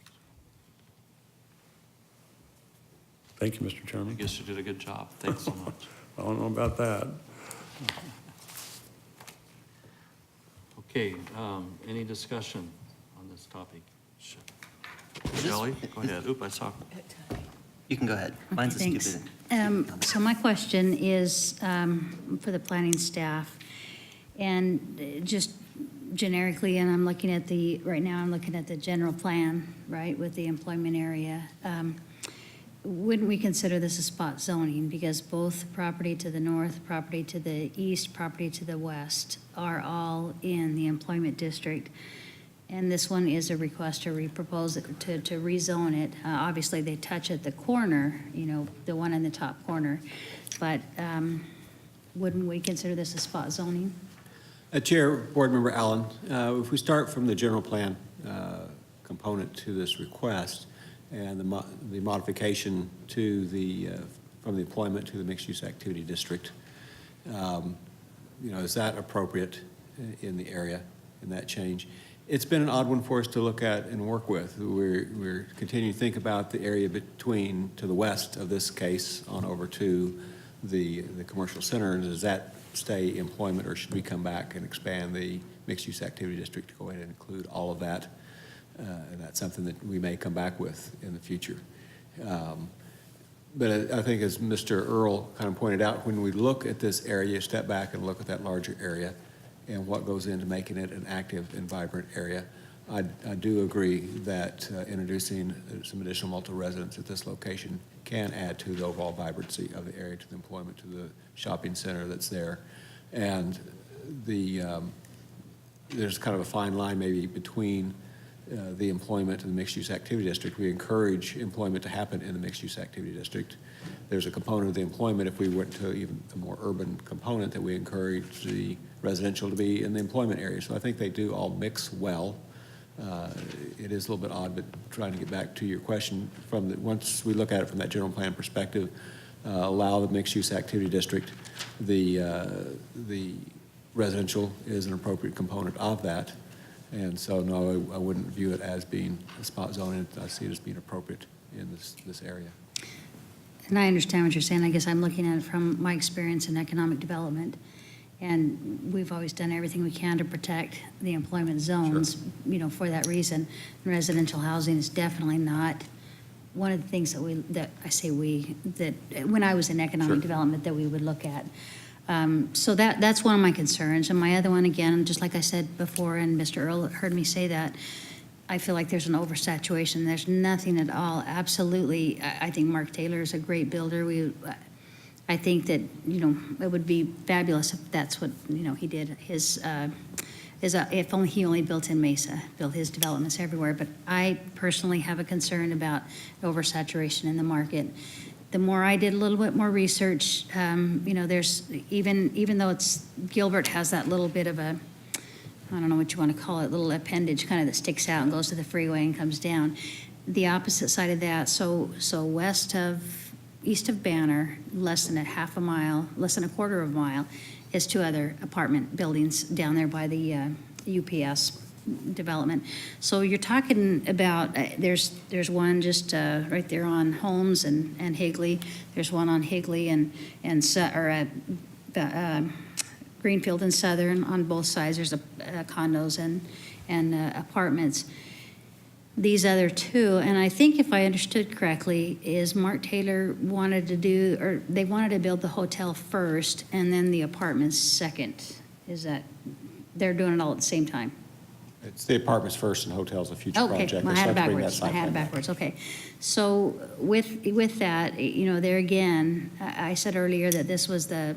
Thank you, Mr. I Chairman. guess you did a good job. Thanks so much. I don't know about that. Okay, any discussion on this topic? Shelley, go ahead. Oop, I saw. You can go ahead. Mine's a Thanks. stupid. So my question is for the planning staff, and just generically, and I'm looking at right now I'm looking at the general plan, right, with the employment area. Wouldn't we consider this a spot zoning? Because both property to the north, property to the east, property to the west are all in the employment district. And this one is a request to repropose it, to rezone it. Obviously, they touch at the corner, the one in the top corner. But wouldn't we consider this a spot zoning? Chair, Board Member Allen, if we start from the general plan component to this request and the modification to from the employment to the mixed-use activity district, is that appropriate in the area, in that change? It's been an odd one for us to look at and work with. We're continuing to think about the area between, to the west of this case, on over to the commercial center. Does that stay employment, or should we come back and expand the mixed-use activity district to go ahead and include all of that? And that's something that we may come back with in the future. But I think, as Mr. Earl kind of pointed out, when we look at this area, step back and look at that larger area and what goes into making it an active and vibrant area, I do agree that introducing some additional multi-residents at this location can add to the overall vibrancy of the area, to the employment, to the shopping center that's there. And there's kind of a fine line maybe between the employment in the mixed-use activity district. We encourage employment to happen in the mixed-use activity district. There's a component of the employment, if we went to even a more urban component, that we encourage the residential to be in the employment area. So I think they do all mix well. It is a little bit odd, but trying to get back to your question, once we look at it from that general plan perspective, allow the mixed-use activity district, the residential is an appropriate component of that. And so, no, I wouldn't view it as being a spot zoning. I see it as being appropriate in this area. And I understand what you're saying. I guess I'm looking at it from my experience in economic development. And we've always done everything we can to protect the employment zones, you know, for that reason. And residential housing is definitely not one of the things that when I was in economic development, that we would look at. So that's one of my concerns. And my other one, again, just like I said before, and Mr. Earl heard me say that, I feel like there's an oversaturation. There's nothing at all. Absolutely. I think Mark Taylor is a great builder. I think that, you know, it would be fabulous if that's what, you know, he did. If only he only built in Mesa, built his developments everywhere. But I personally have a concern about oversaturation in the market. The more I did a little bit more research, you know, there's even though Gilbert has that little bit of a, I don't know what you want to call it, little appendage kind of that sticks out and goes to the freeway and comes down. The opposite side of that, so east of Banner, less than a quarter of a mile, is 2 other apartment buildings down there by the UPS development. So you're talking about, there's one just right there on Holmes and Higley. There's one on Higley and Greenfield and Southern on both sides. There's condos and apartments. These other 2, and I think if I understood correctly, is Mark Taylor wanted to build the hotel first and then the apartments second. Is that, they're doing it all at the same time? It's the apartments first and hotels a future project. Okay, I had it backwards. Okay. So with that, you know, there again, I said earlier that this would have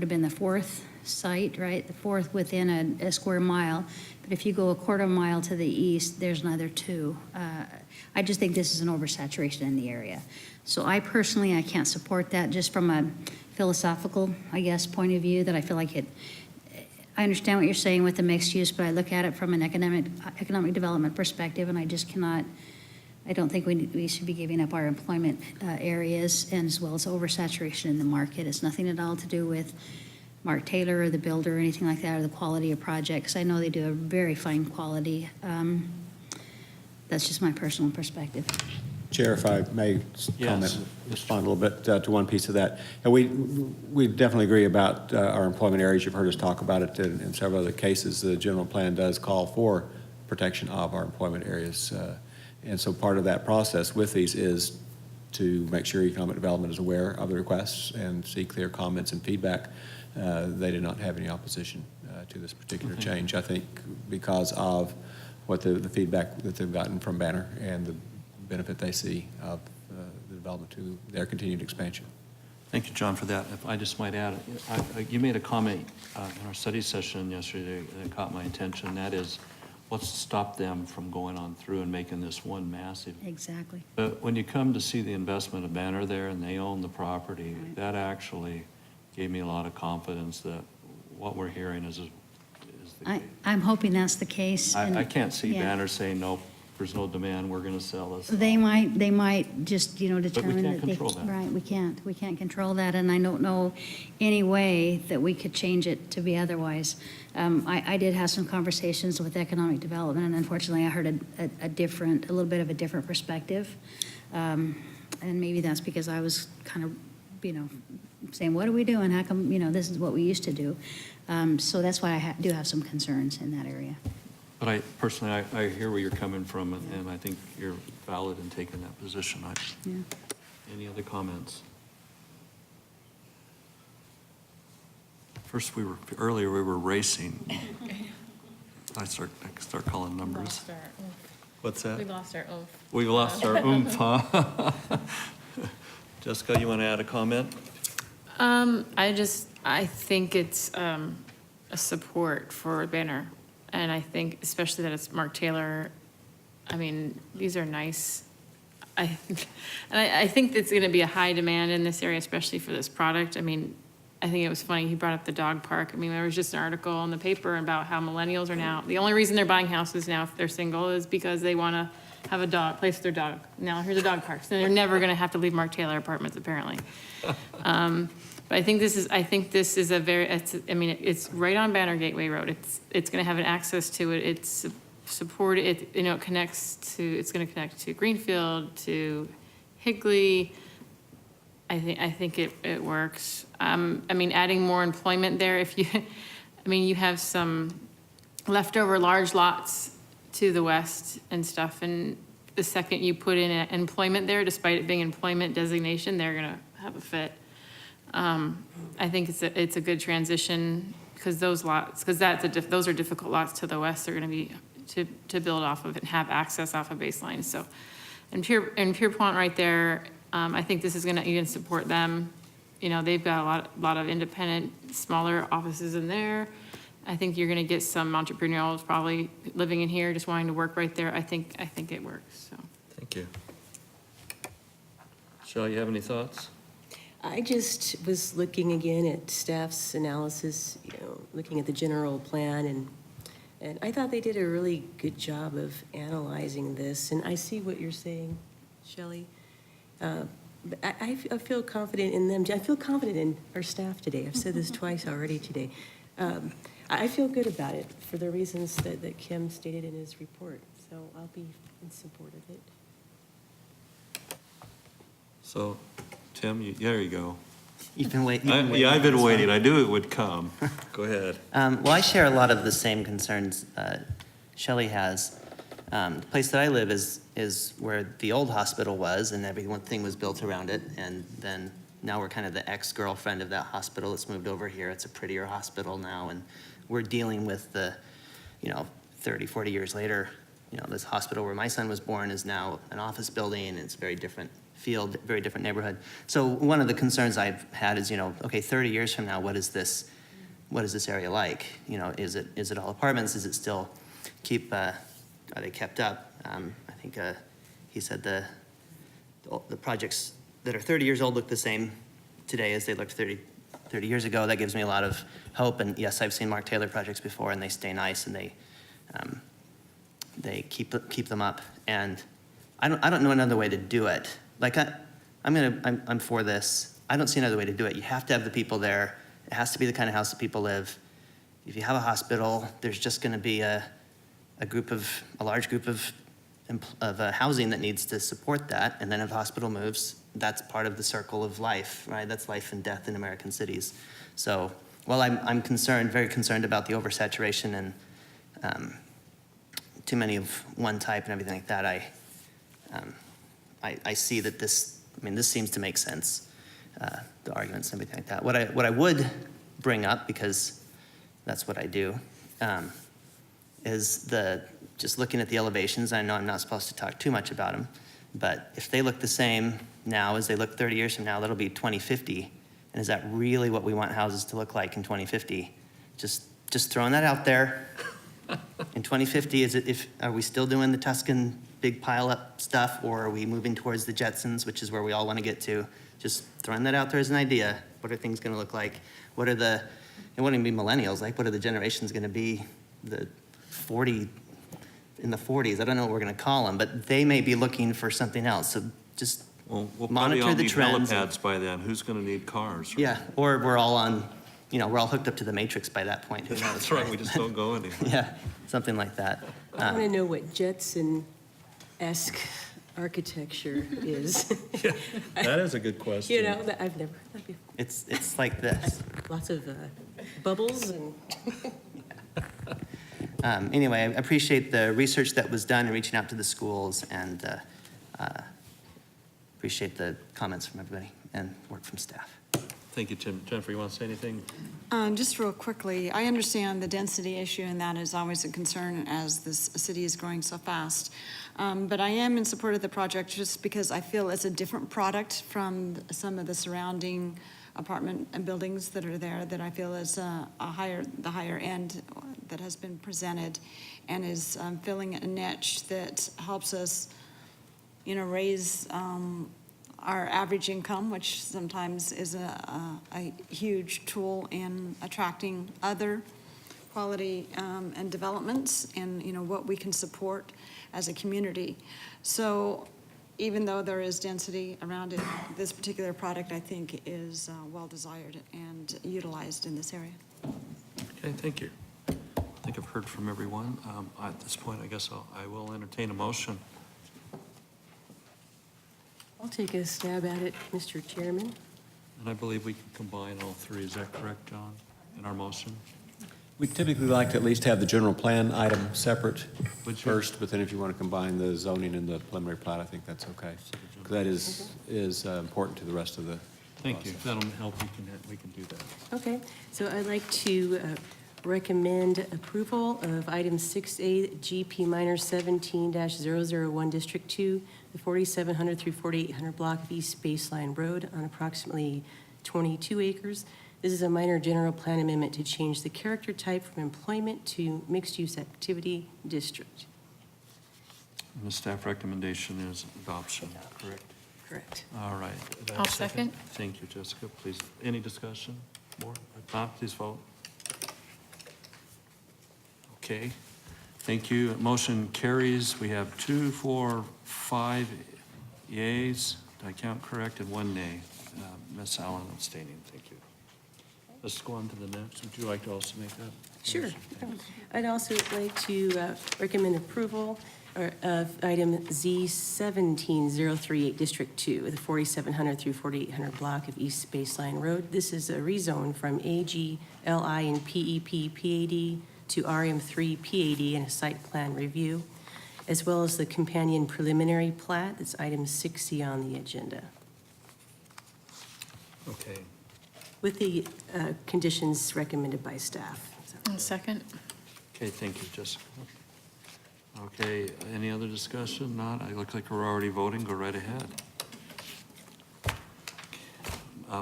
been the 4th site, right? The 4th within a square mile. But if you go a quarter mile to the east, there's another 2. I just think this is an oversaturation in the area. So I can't support that, just from a philosophical, I guess, point of view, that I feel like I understand what you're saying with the mixed use, but I look at it from an economic development perspective, and I just cannot, I don't think we should be giving up our employment areas, and as well as oversaturation in the market. It's nothing at all to do with Mark Taylor or the builder or anything like that, or the quality of projects. I know they do a very fine quality. That's just my personal perspective. Chair, if I may respond a little bit to one piece of that. And we definitely agree about our employment areas. You've heard us talk about it in several other cases. The general plan does call for protection of our employment areas. And so part of that process with these is to make sure economic development is aware of the requests and seek their comments and feedback. They did not have any opposition to this particular change, I think, because of what the feedback that they've gotten from Banner and the benefit they see of the development to their continued expansion. Thank you, John, for that. If I just might add, you made a comment in our study session yesterday that caught my attention. That is, what's to stop them from going on through and making this one massive? Exactly. But when you come to see the investment of Banner there and they own the property, that actually gave me a lot of confidence that what we're hearing is the case. I'm hoping that's the case. I can't see yeah. Banner saying, nope, there's no demand, we're going to sell this. They might just, you know, determine can't that control that. Right, we can't control that, and I don't know any way that we could change it to be otherwise. I did have some conversations with economic development, and unfortunately I heard a little bit of a different perspective. And maybe that's because I was kind of, you know, saying, what are we doing? How come, you know, this is what we used to do? So that's why I do have some concerns in that area. But I hear where you're coming from, and I think you're valid in taking that position. Any other comments? First, earlier we were racing. I start calling numbers. What's that? We lost our oomph. We lost our oomph, huh? Jessica, you want to add a comment? I think it's a support for Banner. And I think especially that it's Mark Taylor I mean, these are nice. I think it's gonna be a high demand in this area, especially for this product. I mean, I think it was funny, he brought up the dog park. I mean, there was just an article in the paper about how millennials are now, the only reason they're buying houses now if they're single is because they wanna have a dog, place their dog. Now, here's a dog park, so they're never gonna have to leave Mark Taylor Apartments, apparently. But I think this is a very, it's right on Banner Gateway Road. It's gonna have an access to it. It's supported, it connects to, it's gonna connect to Greenfield, to Higley. I think it works. I mean, adding more employment there, if you, you have some leftover large lots to the west and stuff, and the second you put in employment there, despite it being employment designation, they're gonna have a fit. I think it's a good transition, because those lots, because those are difficult lots to the west, they're gonna be to build off of and have access off of baseline. So, and Pierpont right there, I think this is gonna even support them. They've got a lot of independent, smaller offices in there. I think you're gonna get some entrepreneurs probably living in here, just wanting to work right there. I think it works, so. Thank you. Shelley, you have any thoughts? I just was looking again at staff's analysis, looking at the general plan, and I thought they did a really good job of analyzing this. And I see what you're saying, Shelley. I feel confident in them. I feel confident in our staff today. I've said this twice already today. I feel good about it for the reasons that Kim stated in his report. So I'll be in support of it. So, Tim, there you go. You've been waiting. Yeah, I've been waiting. I knew it would come. Go ahead. Well, I share a lot of the same concerns Shelley has. The place that I live is where the old hospital was, and everything was built around it. And then now we're kind of the ex-girlfriend of that hospital that's moved over here. It's a prettier hospital now, and we're dealing with the, 30, 40 years later, this hospital where my son was born is now an office building, and it's a very different field, very different neighborhood. So one of the concerns I've had is, okay, 30 years from now, what is this area like? Is it all apartments? Is it still are they kept up? I think he said the projects that are 30 years old look the same today as they looked 30 years ago. That gives me a lot of hope. And yes, I've seen Mark Taylor projects before, and they stay nice, and they keep them up. And I don't know another way to do it. Like I'm for this. I don't see another way to do it. You have to have the people there. It has to be the kind of house that people live. If you have a hospital, there's just going to be a large group of housing that needs to support that. And then if the hospital moves, that's part of the circle of life, right? That's life and death in American cities. So, while I'm very concerned about the oversaturation and too many of one type and everything like that, I see that this seems to make sense, the arguments and everything like that. What I would bring up, because that's what I do, is just looking at the elevations. I know I'm not supposed to talk too much about them, but if they look the same now as they look 30 years from now, that'll be 2050. And is that really what we want houses to look like in 2050? Just throwing that out there. In 2050, are we still doing the Tuscan big pile-up stuff, or are we moving towards the Jetsons, which is where we all want to get to? Just throwing that out there as an idea. What are things going to look like? It wouldn't even be millennials. Like, what are the generations going to be? In the 40s, I don't know what we're going to call them, but they may be looking for something else. So just we'll monitor the trends. Helipads by then. Who's going to need cars? Right? Yeah, or we're all we're all hooked up to the Matrix by that point. Who knows? That's right. We just don't go anywhere. Yeah, something like that. I want to know what Jetson-esque architecture is. Yeah, that is a good question. That I've never heard that before. It's like this. Lots of bubbles and. Anyway, I appreciate the research that was done in reaching out to the schools, and appreciate the comments from everybody and work from staff. Thank you, Tim. Jennifer, you want to say anything? Just real quickly, I understand the density issue, and that is always a concern as this city is growing so fast. But I am in support of the project just because I feel it's a different product from some of the surrounding apartment and buildings that are there that I feel is the higher end that has been presented and is filling a niche that helps us, raise our average income, which sometimes is a huge tool in attracting other quality and developments and, what we can support as a community. So even though there is density around it, this particular product, I think, is well-desired and utilized in this area. Okay, thank you. I think I've heard from everyone. At this point, I guess I will entertain a motion. I'll take a stab at it, Mr. Chairman. And I believe we can combine all three. Is that correct, John, in our motion? We typically like to at least have the general plan item separate Would you? first, but then if you want to combine the zoning and the preliminary plat, I think that's okay. 'Cause that is important to the rest of the Thank you. process. That'll help. We can do that. Okay, so I'd like to recommend approval of item 6A, GP minor 17-001, District 2, the 4700 through 4800 block of East Baseline Road on approximately 22 acres. This is a minor general plan amendment to change the character type from employment to mixed-use activity district. And the staff recommendation is adoption, correct? Correct. All right. Do I have I'll a second. Thank you, Jessica. Please, any discussion? More? If not, please vote. Okay, thank you. Motion carries. We have 2, 4, 5 yeas. Did I count correct? And 1 nay. Ms. Allen abstaining. Thank you. Let's go on to the next. Would you like to also make that? Sure. motion? Thanks. I'd also like to recommend approval of item Z17038, District 2, the 4700 through 4800 block of East Baseline Road. This is a rezone from AG, LI, and PEP PAD to RM3 PAD and a site plan review, as well as the companion preliminary plat. That's item 6C on the agenda, Okay. with the conditions recommended by staff. Second. Okay, thank you, Jessica. Okay, any other discussion? Not? I look like we're already voting. Go right ahead.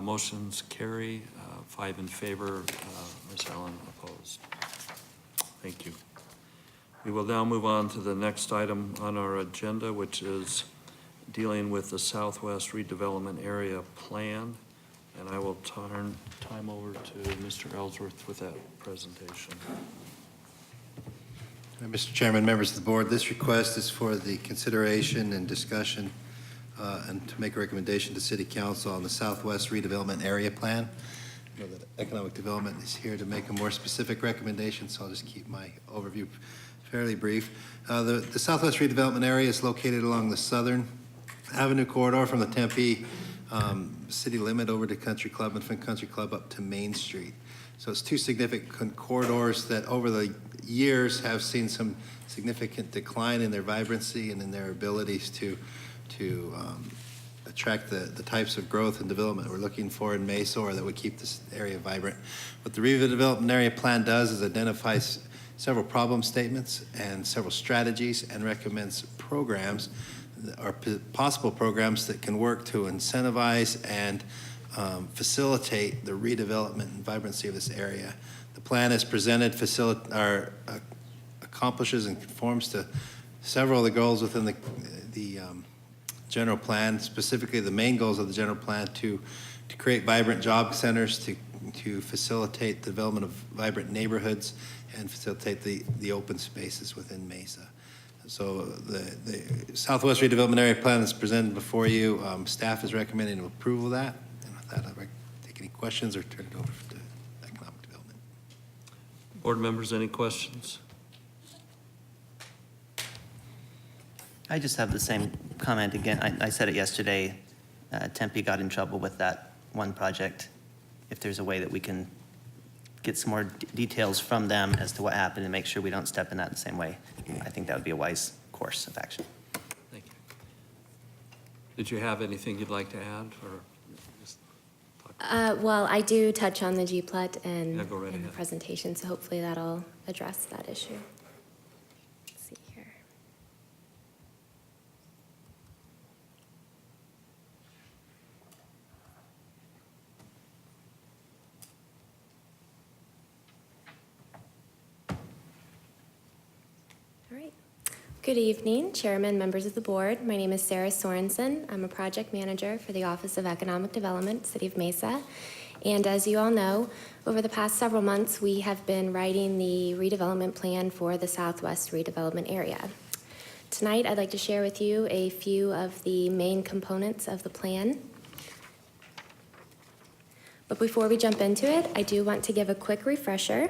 Motions carry, 5 in favor, Ms. Allen opposed. Thank you. We will now move on to the next item on our agenda, which is dealing with the Southwest Redevelopment Area Plan. And I will turn time over to Mr. Ellsworth with that presentation. Mr. Chairman, members of the board, this request is for the consideration and discussion and to make a recommendation to City Council on the Southwest Redevelopment Area Plan. I know that Economic Development is here to make a more specific recommendation, so I'll just keep my overview fairly brief. The Southwest Redevelopment Area is located along the Southern Avenue corridor from the Tempe city limit over to Country Club and from Country Club up to Main Street. So it's two significant corridors that over the years have seen some significant decline in their vibrancy and in their abilities to attract the types of growth and development we're looking for in Mesa or that would keep this area vibrant. What the redevelopment area plan does is identifies several problem statements and several strategies and recommends programs or possible programs that can work to incentivize and facilitate the redevelopment and vibrancy of this area. The plan as presented accomplishes and conforms to several of the goals within the general plan, specifically the main goals of the general plan to create vibrant job centers, to facilitate the development of vibrant neighborhoods, and facilitate the open spaces within Mesa. So the Southwest Redevelopment Area Plan that's presented before you, staff is recommending approval of that. And with that, I'd like to take any questions or turn it over to Economic Development. Board members, any questions? I just have the same comment again. I said it yesterday. Tempe got in trouble with that one project. If there's a way that we can get some more details from them as to what happened and make sure we don't step in that the same way, I think that would be a wise course of action. Thank you. Did you have anything you'd like to add or just talk? Well, I do touch on the GPLET and Yeah, go right in the ahead. presentation, so hopefully that'll address that issue. Let's see here. Good evening, Chairman, members of the board. My name is Sarah Sorensen. I'm a project manager for the Office of Economic Development, City of Mesa. And as you all know, over the past several months, we have been writing the redevelopment plan for the Southwest redevelopment area. Tonight, I'd like to share with you a few of the main components of the plan. But before we jump into it, I do want to give a quick refresher.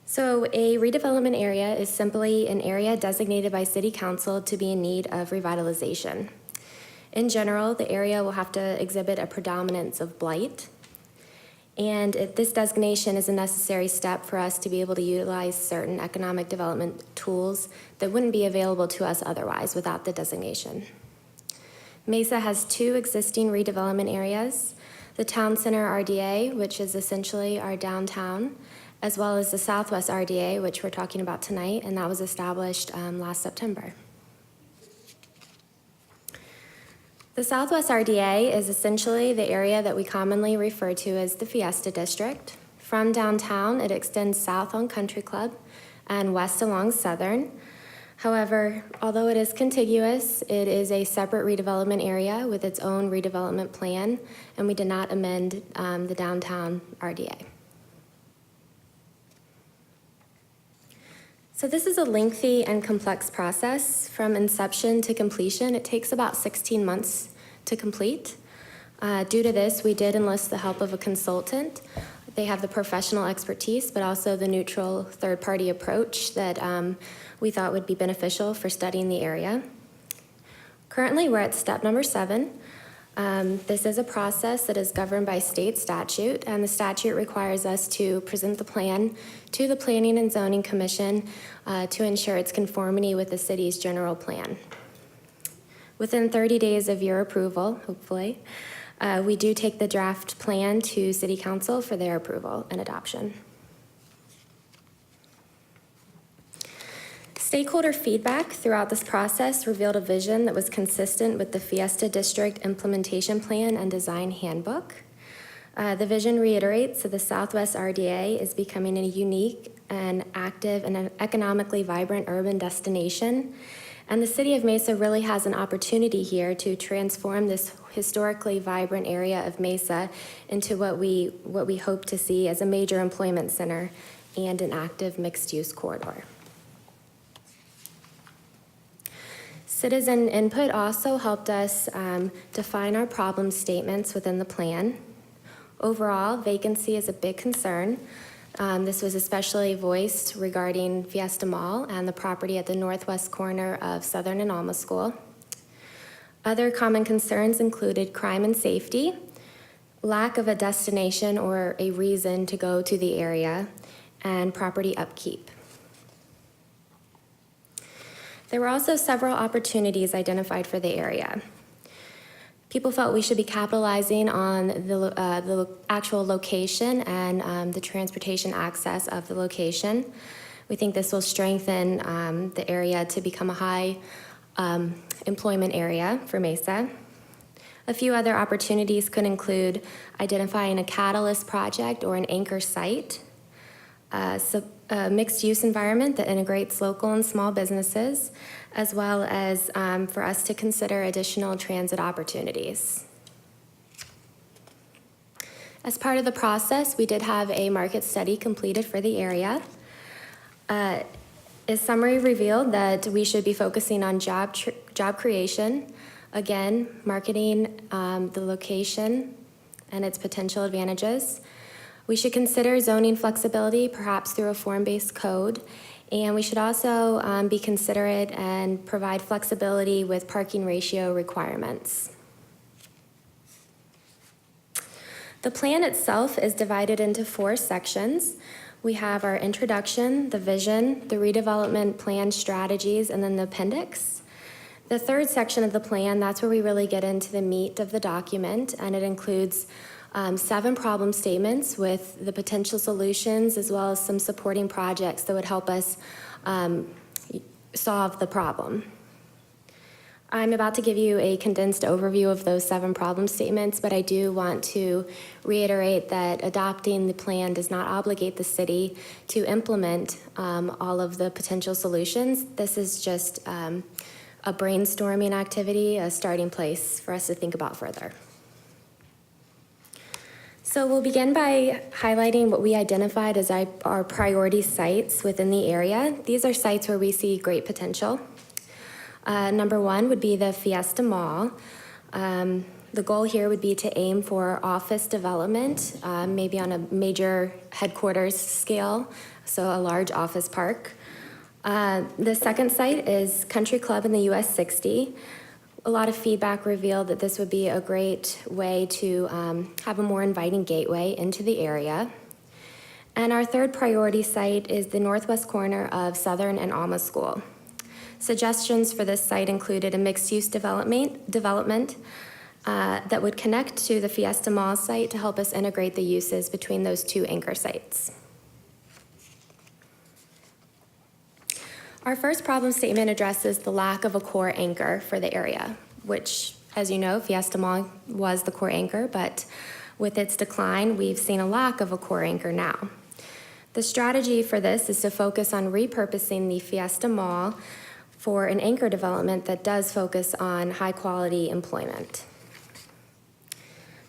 So a redevelopment area is simply an area designated by City Council to be in need of revitalization. In general, the area will have to exhibit a predominance of blight. And this designation is a necessary step for us to be able to utilize certain economic development tools that wouldn't be available to us otherwise without the designation. Mesa has 2 existing redevelopment areas, the Town Center RDA, which is essentially our downtown, as well as the Southwest RDA, which we're talking about tonight, and that was established last September. The Southwest RDA is essentially the area that we commonly refer to as the Fiesta District. From downtown, it extends south on Country Club and west along Southern. However, although it is contiguous, it is a separate redevelopment area with its own redevelopment plan, and we did not amend the downtown RDA. So this is a lengthy and complex process. From inception to completion, it takes about 16 months to complete. Due to this, we did enlist the help of a consultant. They have the professional expertise, but also the neutral third-party approach that we thought would be beneficial for studying the area. Currently, we're at step number 7. This is a process that is governed by state statute, and the statute requires us to present the plan to the Planning and Zoning Commission to ensure its conformity with the city's general plan. Within 30 days of your approval, hopefully, we do take the draft plan to City Council for their approval and adoption. Stakeholder feedback throughout this process revealed a vision that was consistent with the Fiesta District Implementation Plan and Design Handbook. The vision reiterates that the Southwest RDA is becoming a unique and active and an economically vibrant urban destination. And the City of Mesa really has an opportunity here to transform this historically vibrant area of Mesa into what we hope to see as a major employment center and an active mixed-use corridor. Citizen input also helped us define our problem statements within the plan. Overall, vacancy is a big concern. This was especially voiced regarding Fiesta Mall and the property at the northwest corner of Southern and Alma School. Other common concerns included crime and safety, lack of a destination or a reason to go to the area, and property upkeep. There were also several opportunities identified for the area. People felt we should be capitalizing on the actual location and the transportation access of the location. We think this will strengthen the area to become a high employment area for Mesa. A few other opportunities could include identifying a catalyst project or an anchor site, a mixed-use environment that integrates local and small businesses, as well as for us to consider additional transit opportunities. As part of the process, we did have a market study completed for the area. A summary revealed that we should be focusing on job creation, again, marketing the location and its potential advantages. We should consider zoning flexibility, perhaps through a form-based code, and we should also be considerate and provide flexibility with parking ratio requirements. The plan itself is divided into 4 sections. We have our introduction, the vision, the redevelopment plan strategies, and then the appendix. The 3rd section of the plan, that's where we really get into the meat of the document, and it includes 7 problem statements with the potential solutions, as well as some supporting projects that would help us solve the problem. I'm about to give you a condensed overview of those 7 problem statements, but I do want to reiterate that adopting the plan does not obligate the city to implement all of the potential solutions. This is just a brainstorming activity, a starting place for us to think about further. So we'll begin by highlighting what we identified as our priority sites within the area. These are sites where we see great potential. Number 1 would be the Fiesta Mall. The goal here would be to aim for office development, maybe on a major headquarters scale, so a large office park. The second site is Country Club in the US 60. A lot of feedback revealed that this would be a great way to have a more inviting gateway into the area. And our third priority site is the northwest corner of Southern and Alma School. Suggestions for this site included a mixed-use development that would connect to the Fiesta Mall site to help us integrate the uses between those 2 anchor sites. Our first problem statement addresses the lack of a core anchor for the area, which, as you know, Fiesta Mall was the core anchor, but with its decline, we've seen a lack of a core anchor now. The strategy for this is to focus on repurposing the Fiesta Mall for an anchor development that does focus on high-quality employment.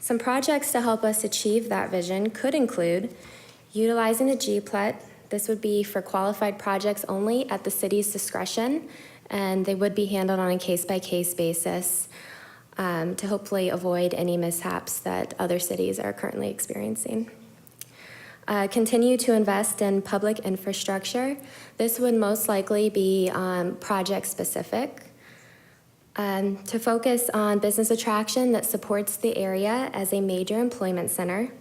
Some projects to help us achieve that vision could include utilizing the GPLET. This would be for qualified projects only at the city's discretion, and they would be handled on a case-by-case basis to hopefully avoid any mishaps that other cities are currently experiencing. Continue to invest in public infrastructure. This would most likely be project-specific. To focus on business attraction that supports the area as a major employment center,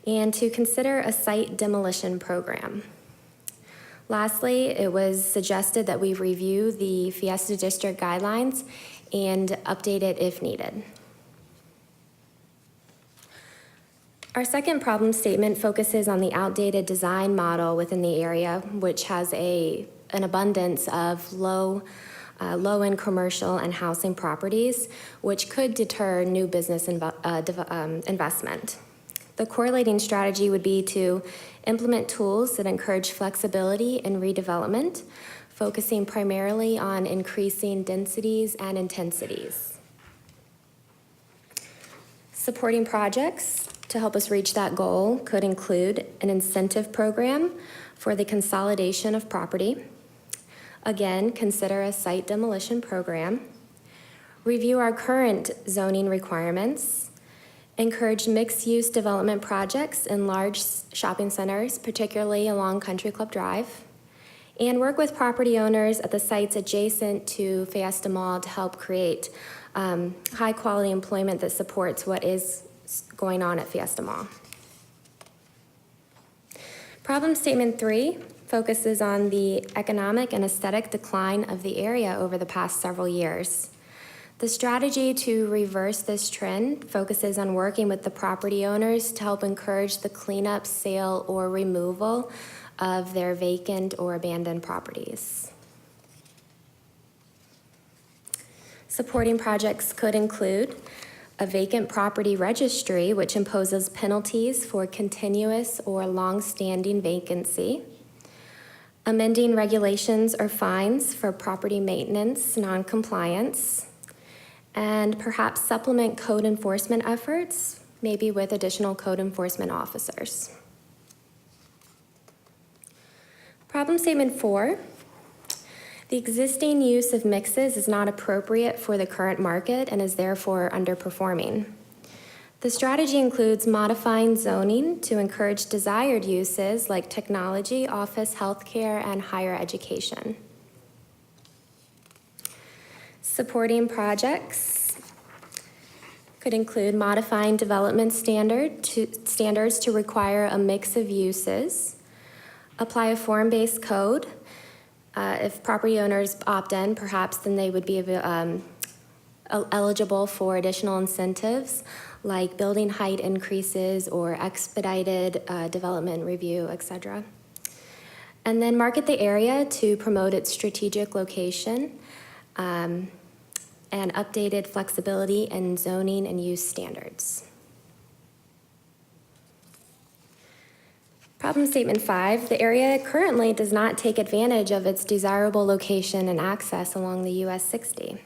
and to consider a site demolition program. Lastly, it was suggested that we review the Fiesta District guidelines and update it if needed. Our second problem statement focuses on the outdated design model within the area, which has an abundance of low-end commercial and housing properties, which could deter new business investment. The correlating strategy would be to implement tools that encourage flexibility in redevelopment, focusing primarily on increasing densities and intensities. Supporting projects to help us reach that goal could include an incentive program for the consolidation of property. Again, consider a site demolition program. Review our current zoning requirements. Encourage mixed-use development projects in large shopping centers, particularly along Country Club Drive. And work with property owners at the sites adjacent to Fiesta Mall to help create high-quality employment that supports what is going on at Fiesta Mall. Problem statement 3 focuses on the economic and aesthetic decline of the area over the past several years. The strategy to reverse this trend focuses on working with the property owners to help encourage the cleanup, sale, or removal of their vacant or abandoned properties. Supporting projects could include a vacant property registry, which imposes penalties for continuous or long-standing vacancy, amending regulations or fines for property maintenance noncompliance, and perhaps supplement code enforcement efforts, maybe with additional code enforcement officers. Problem statement 4. The existing use of mixes is not appropriate for the current market and is therefore underperforming. The strategy includes modifying zoning to encourage desired uses like technology, office, healthcare, and higher education. Supporting projects could include modifying development standards to require a mix of uses, apply a form-based code. If property owners opt in, perhaps then they would be eligible for additional incentives like building height increases or expedited development review, etc. And then market the area to promote its strategic location. and updated flexibility in zoning and use standards. Problem statement 5, the area currently does not take advantage of its desirable location and access along the US 60.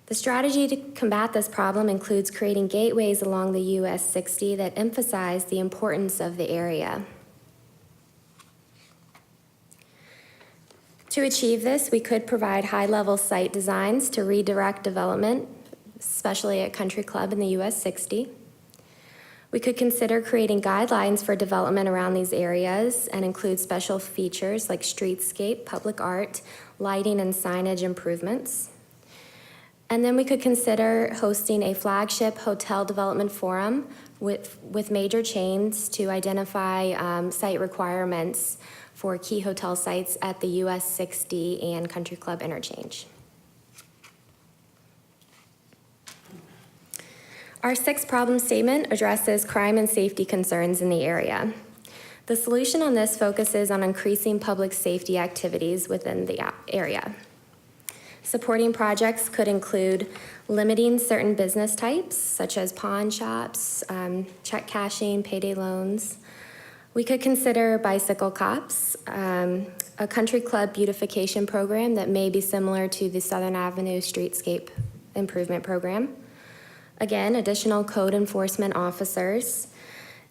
The strategy to combat this problem includes creating gateways along the US 60 that emphasize the importance of the area. To achieve this, we could provide high-level site designs to redirect development, especially at Country Club in the US 60. We could consider creating guidelines for development around these areas and include special features like streetscape, public art, lighting, and signage improvements. And then we could consider hosting a flagship hotel development forum with major chains to identify site requirements for key hotel sites at the US 60 and Country Club interchange. Our 6th problem statement addresses crime and safety concerns in the area. The solution on this focuses on increasing public safety activities within the area. Supporting projects could include limiting certain business types, such as pawn shops, check cashing, payday loans. We could consider bicycle cops, a country club beautification program that may be similar to the Southern Avenue Streetscape Improvement Program. Again, additional code enforcement officers.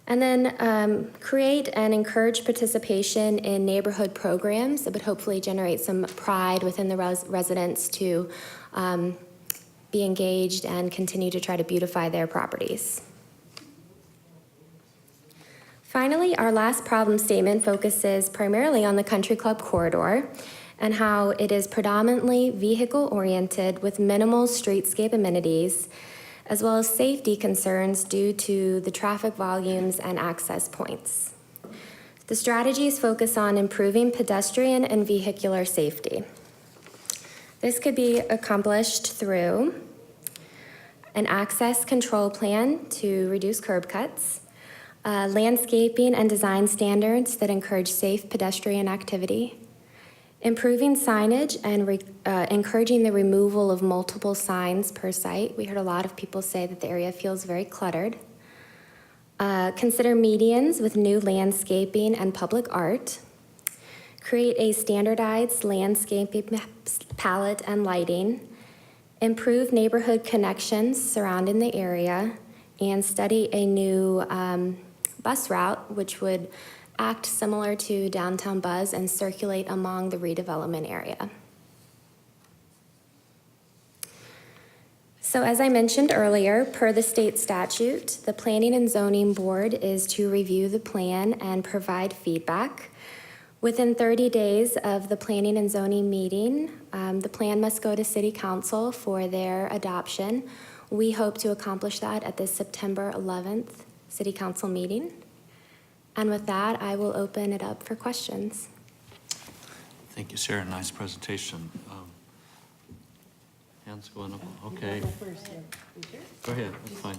And then create and encourage participation in neighborhood programs that would hopefully generate some pride within the residents to be engaged and continue to try to beautify their properties. Finally, our last problem statement focuses primarily on the Country Club corridor and how it is predominantly vehicle-oriented with minimal streetscape amenities, as well as safety concerns due to the traffic volumes and access points. The strategies focus on improving pedestrian and vehicular safety. This could be accomplished through an access control plan to reduce curb cuts, landscaping and design standards that encourage safe pedestrian activity, improving signage and encouraging the removal of multiple signs per site. We heard a lot of people say that the area feels very cluttered. Consider medians with new landscaping and public art. Create a standardized landscaping palette and lighting. Improve neighborhood connections surrounding the area, and study a new bus route which would act similar to Downtown Buzz and circulate among the redevelopment area. So as I mentioned earlier, per the state statute, the Planning and Zoning Board is to review the plan and provide feedback. Within 30 days of the Planning and Zoning meeting, the plan must go to City Council for their adoption. We hope to accomplish that at the September 11th City Council meeting. And with that, I will open it up for questions. Thank you, Sarah. Nice presentation. Hands going up. Okay. Go ahead. That's fine.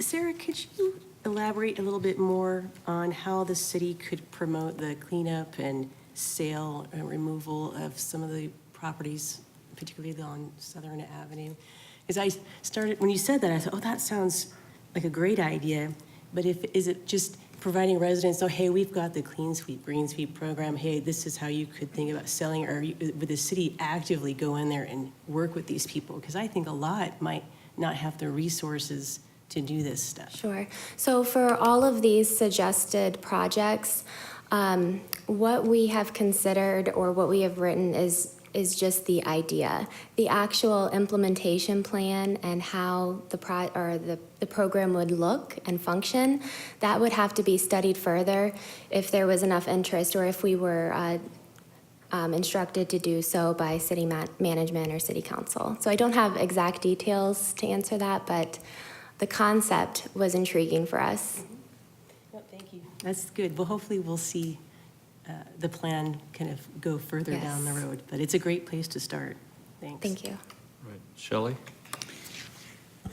Sarah, could you elaborate a little bit more on how the city could promote the cleanup and sale and removal of some of the properties, particularly on Southern Avenue? Because when you said that, I thought, oh, that sounds like a great idea. But is it just providing residents, oh, hey, we've got the Clean Sweep, Green Sweep program. Hey, this is how you could think about selling, or would the city actively go in there and work with these people? Because I think a lot might not have the resources to do this stuff. Sure. So for all of these suggested projects, what we have considered or what we have written is just the idea. The actual implementation plan and how the program would look and function, that would have to be studied further if there was enough interest or if we were instructed to do so by city management or city council. So I don't have exact details to answer that, but the concept was intriguing for us. No, thank you. That's good. Well, hopefully we'll see the plan kind of go further down the road, but it's a great place to start. Thanks. Thank you. Right. Shelley?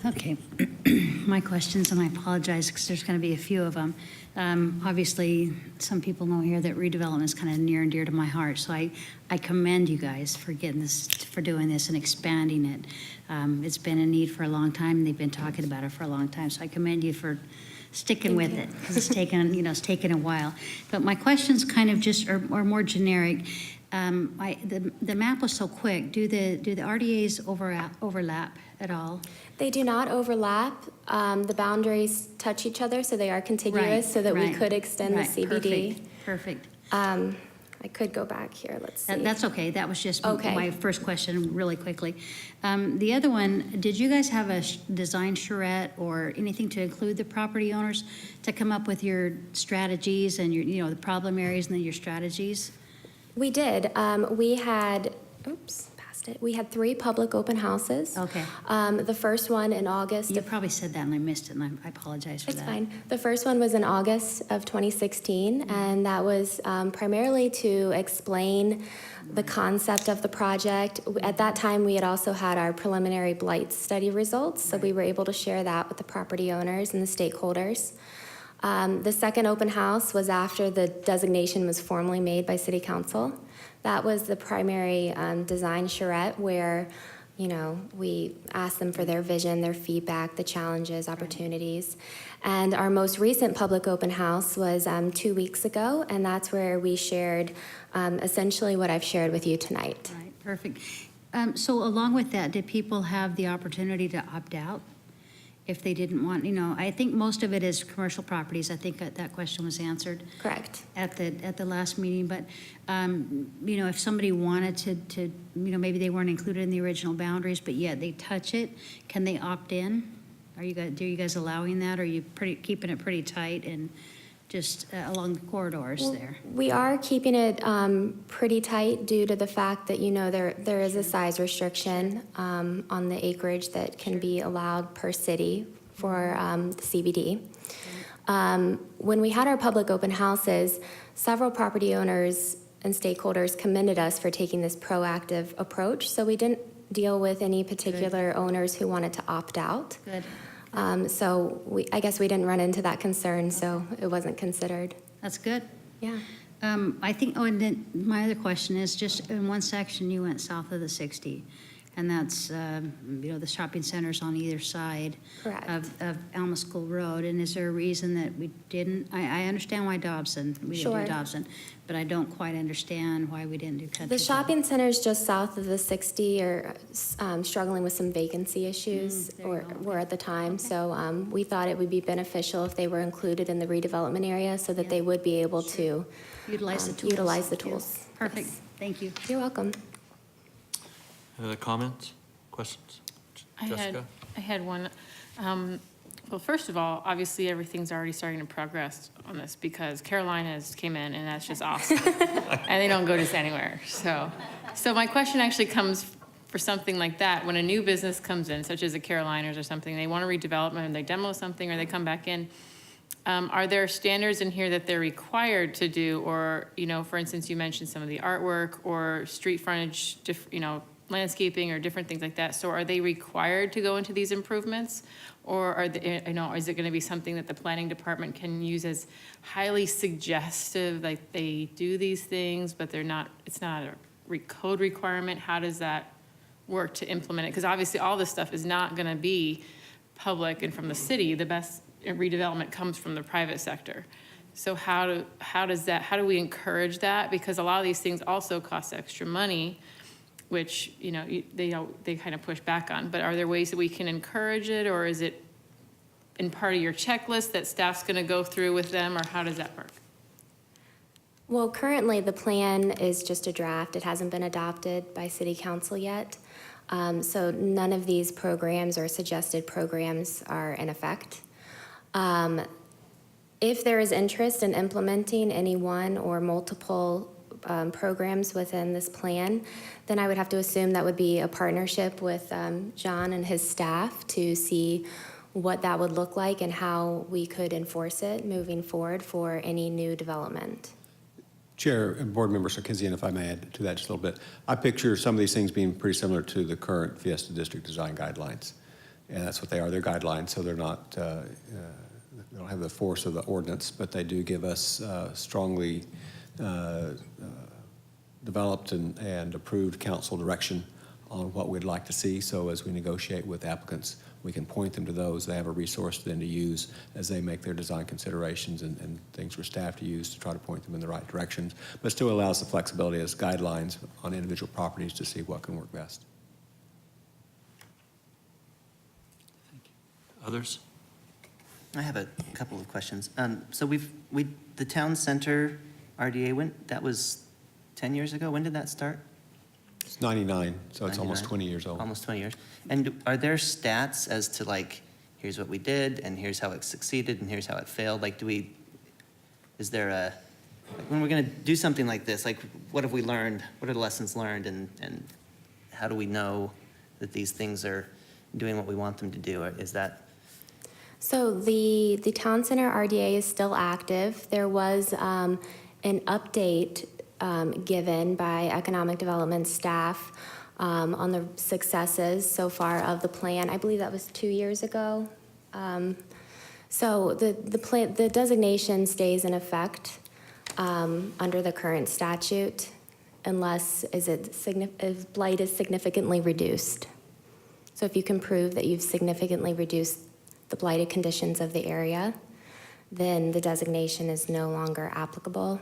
Okay. my questions, and I apologize because there's going to be a few of them. Obviously, some people know here that redevelopment is kind of near and dear to my heart, so I commend you guys for getting this, for doing this and expanding it. It's been a need for a long time, and they've been talking about it for a long time, so I commend you for sticking with it, because it's taken, it's taken a while. But my questions kind of just are more generic. The map was so quick. Do the RDAs overlap at all? They do not overlap. The boundaries touch each other, so they are contiguous, Right, so that we right, could extend right, the CBD. Perfect. I could go back here, let's see. That's okay. That was just Okay. my first question, really quickly. The other one, did you guys have a design charrette or anything to include the property owners to come up with your strategies and your, the problem areas and then your strategies? We did. We had, past it. We had 3 public open houses. Okay. The first one in August. You probably said that and I missed it, and I apologize for that. It's fine. The first one was in August of 2016, and that was primarily to explain the concept of the project. At that time, we had also had our preliminary blight study results, so we were able to share that with the property owners and the stakeholders. The second open house was after the designation was formally made by City Council. That was the primary design charrette where, we asked them for their vision, their feedback, the challenges, opportunities. And our most recent public open house was 2 weeks ago, and that's where we shared essentially what I've shared with you tonight. Right, perfect. So along with that, did people have the opportunity to opt out if they didn't want, I think most of it is commercial properties. I think that question was answered. Correct. At the last meeting, but, if somebody wanted to, maybe they weren't included in the original boundaries, but yet they touch it, can they opt in? Are you guys allowing that, or are you keeping it pretty tight and just along the corridors there? We are keeping it pretty tight due to the fact that, there is a size restriction on the acreage that can be allowed per city for the CBD. When we had our public open houses, several property owners and stakeholders commended us for taking this proactive approach, so we didn't deal with any particular owners who wanted to opt out. Good. So I guess we didn't run into that concern, so it wasn't considered. That's good. Yeah. I think, and then my other question is, just in one section, you went south of the 60, and that's, the shopping centers on either side Correct. of Alma School Road, and is there a reason that we didn't? I understand why Dobson, we didn't Sure. do Dobson, but I don't quite understand why we didn't do Country The Club. shopping centers just south of the 60 are struggling with some vacancy issues, or were at the time. So we thought it would be beneficial if they were included in the redevelopment area so that they would be able to Utilize the tools. utilize the tools. Perfect. Yes. Thank you. You're welcome. Comments, questions? Jessica? I had one. Well, first of all, obviously, everything's already starting to progress on this because Carolinas came in, and that's just awesome. And they don't go just anywhere. So my question actually comes for something like that. When a new business comes in, such as a Carolinas or something, they want a redevelopment, and they demo something, or they come back in, are there standards in here that they're required to do? Or, for instance, you mentioned some of the artwork or street frontage, landscaping or different things like that. So are they required to go into these improvements? Or are they, is it going to be something that the planning department can use as highly suggestive, like they do these things, but it's not a code requirement? How does that work to implement it? Because obviously all this stuff is not going to be public and from the city. The best redevelopment comes from the private sector. So how do we encourage that? Because a lot of these things also cost extra money, which, they kind of push back on. But are there ways that we can encourage it, or is it in part of your checklist that staff's going to go through with them, or how does that work? Well, currently the plan is just a draft. It hasn't been adopted by City Council yet. So none of these programs or suggested programs are in effect. If there is interest in implementing any one or multiple programs within this plan, then I would have to assume that would be a partnership with John and his staff to see what that would look like and how we could enforce it moving forward for any new development. Chair and Board Member Sarkisian, if I may add to that just a little bit, I picture some of these things being pretty similar to the current Fiesta District Design Guidelines. And that's what they are. They're guidelines, so they're not, they don't have the force of the ordinance, but they do give us strongly developed and approved council direction on what we'd like to see. So as we negotiate with applicants, we can point them to those. They have a resource then to use as they make their design considerations and things for staff to use to try to point them in the right directions, but still allows the flexibility as guidelines on individual properties to see what can work best. Others? I have a couple of questions. So the town center RDA, that was 10 years ago? When did that start? It's 99, so it's 99? almost 20 years old. Almost 20 years. And are there stats as to like, here's what we did, and here's how it succeeded, and here's how it failed? Like, is there when we're gonna do something like this, like, what have we learned? What are the lessons learned, and how do we know that these things are doing what we want them to do? Or is that? So the town center RDA is still active. There was an update given by economic development staff on the successes so far of the plan. I believe that was 2 years ago. So the designation stays in effect under the current statute unless if blight is significantly reduced. So if you can prove that you've significantly reduced the blighted conditions of the area, then the designation is no longer applicable,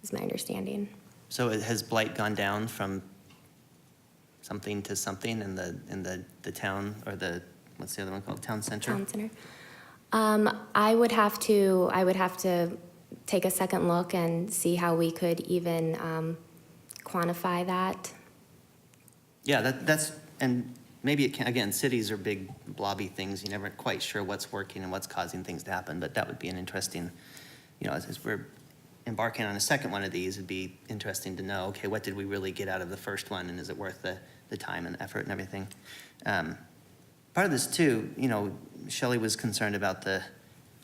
is my understanding. So has blight gone down from something to something in the town, or what's the other one called, town center? Town center. I would have to take a second look and see how we could even quantify that. Yeah, that's, and maybe it can, again, cities are big blobby things. You're never quite sure what's working and what's causing things to happen, but that would be an interesting, as we're embarking on a second one of these, it'd be interesting to know, okay, what did we really get out of the first one, and is it worth the time and effort and everything? Part of this too, Shelley was concerned about the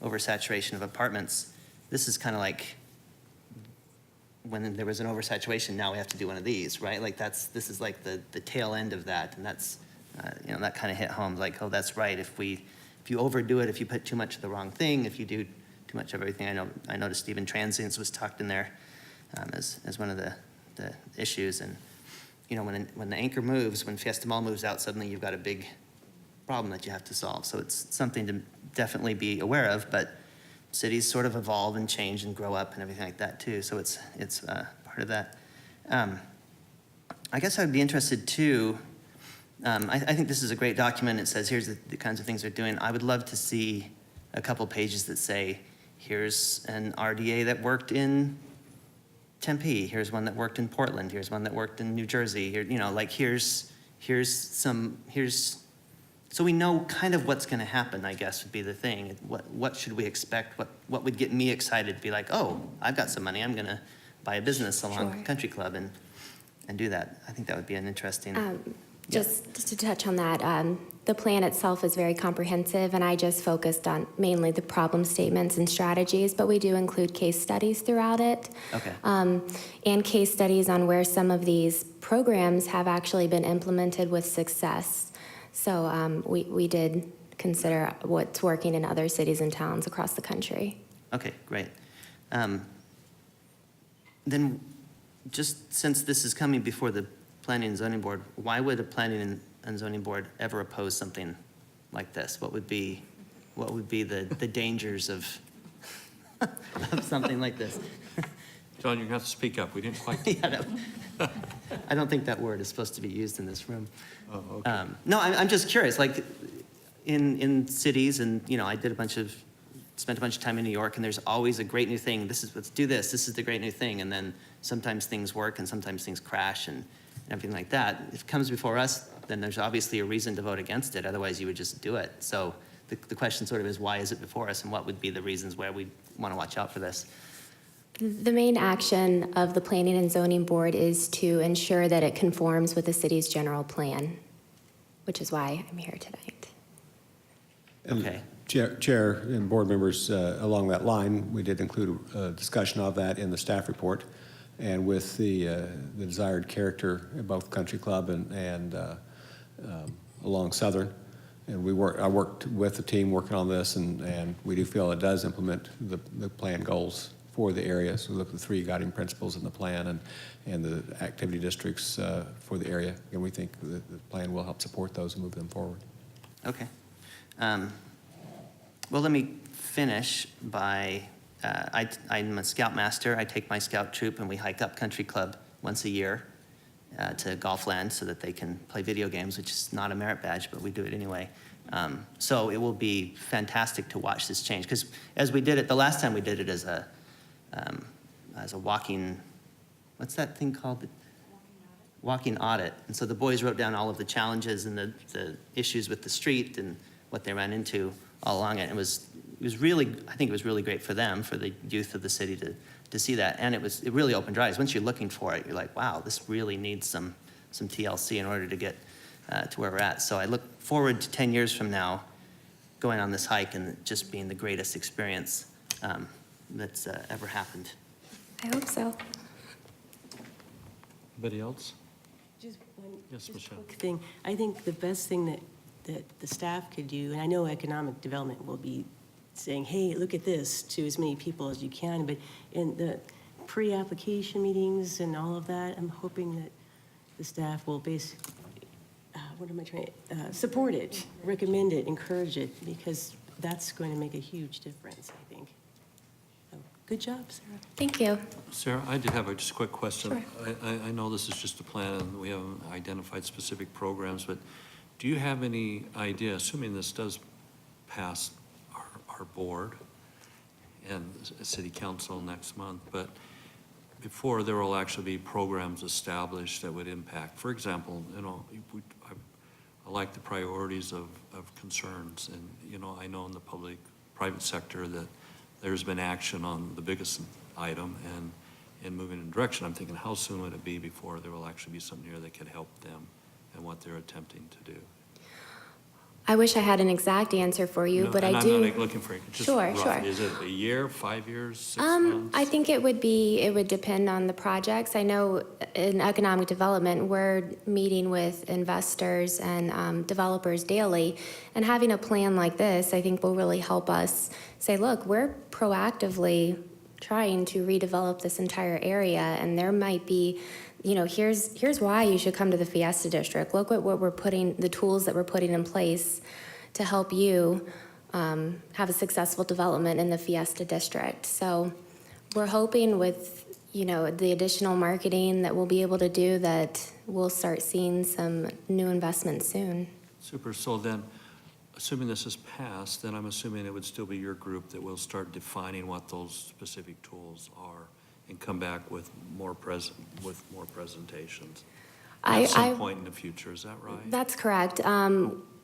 oversaturation of apartments. This is kind of like when there was an oversaturation, now we have to do one of these, right? Like this is like the tail end of that, and that's, that kind of hit home, like, oh, that's right. If you overdo it, if you put too much of the wrong thing, if you do too much of everything. I noticed even transients was tucked in there as one of the issues. And when the anchor moves, when Fiesta Mall moves out, suddenly you've got a big problem that you have to solve. So it's something to definitely be aware of. But cities sort of evolve and change and grow up and everything like that too. So it's part of that. I guess I'd be interested too. I think this is a great document. It says here's the kinds of things they're doing. I would love to see a couple pages that say, here's an RDA that worked in Tempe. Here's one that worked in Portland. Here's one that worked in New Jersey. Here, so we know kind of what's going to happen, I guess, would be the thing. What should we expect? What would get me excited to be like, oh, I've got some money. I'm going to buy a business along Country Club and do that. I think that would be an interesting. Just to touch on that, the plan itself is very comprehensive, and I just focused on mainly the problem statements and strategies, but we do include case studies throughout it. Okay. And case studies on where some of these programs have actually been implemented with success. So we did consider what's working in other cities and towns across the country. Okay, great. Then just since this is coming before the Planning and Zoning Board, why would a Planning and Zoning Board ever oppose something like this? What would be the dangers of something like this? John, you're going to have to speak up. We didn't quite. I don't think that word is supposed to be used in this room. Oh, okay. No, I'm just curious. Like in cities, and I spent a bunch of time in New York, and there's always a great new thing. Let's do this. This is the great new thing, and then sometimes things work, and sometimes things crash, and everything like that. If it comes before us, then there's obviously a reason to vote against it. Otherwise, you would just do it. So the question sort of is, why is it before us, and what would be the reasons where we want to watch out for this? The main action of the Planning and Zoning Board is to ensure that it conforms with the city's general plan, which is why I'm here tonight. Okay. Chair and board members, along that line, we did include a discussion of that in the staff report. And with the desired character at both Country Club and along Southern, I worked with the team working on this, and we do feel it does implement the plan goals for the area. So we look at the 3 guiding principles in the plan and the activity districts for the area, and we think the plan will help support those and move them forward. Okay. Well, let me finish by, I'm a scoutmaster. I take my scout troop and we hike up country club once a year to Golfland so that they can play video games, which is not a merit badge, but we do it anyway. So it will be fantastic to watch this change, because as we did it, the last time we did it as a walking, what's that thing called? Walking audit. And so the boys wrote down all of the challenges and the issues with the street and what they ran into all along it. It was really, I think it was really great for them, for the youth of the city to see that. And it really opened your eyes. Once you're looking for it, you're like, wow, this really needs some TLC in order to get to where we're at. So I look forward to 10 years from now going on this hike and just being the greatest experience that's ever happened. I hope so. Anybody else? Just one Yes, Michelle. quick thing. I think the best thing that the staff could do, and I know economic development will be saying, hey, look at this, to as many people as you can, but in the pre-application meetings and all of that, I'm hoping that the staff will basically, support it, recommend it, encourage it, because that's going to make a huge difference, I think. So, good job, Sarah. Thank you. Sarah, I did have just a quick question. Sure. I know this is just a plan and we haven't identified specific programs, but do you have any idea, assuming this does pass our board and city council next month, but before there will actually be programs established that would impact, for example, I like the priorities of concerns, and I know in the private sector that there's been action on the biggest item and moving in a direction. I'm thinking, how soon would it be before there will actually be something here that could help them and what they're attempting to do? I wish I had an exact answer for you, No, but and I I'm do. not looking for it, just Sure, rough. sure. Is it a year, 5 years, 6 months? I think it would depend on the projects. I know in economic development, we're meeting with investors and developers daily, and having a plan like this, I think will really help us say, look, we're proactively trying to redevelop this entire area, and there might be, here's why you should come to the Fiesta District. Look at what the tools that we're putting in place to help you have a successful development in the Fiesta District. So we're hoping with, the additional marketing that we'll be able to do that we'll start seeing some new investments soon. Super. So then, assuming this is passed, then I'm assuming it would still be your group that will start defining what those specific tools are and come back with more presentations at some point in the future. Is that right? That's correct.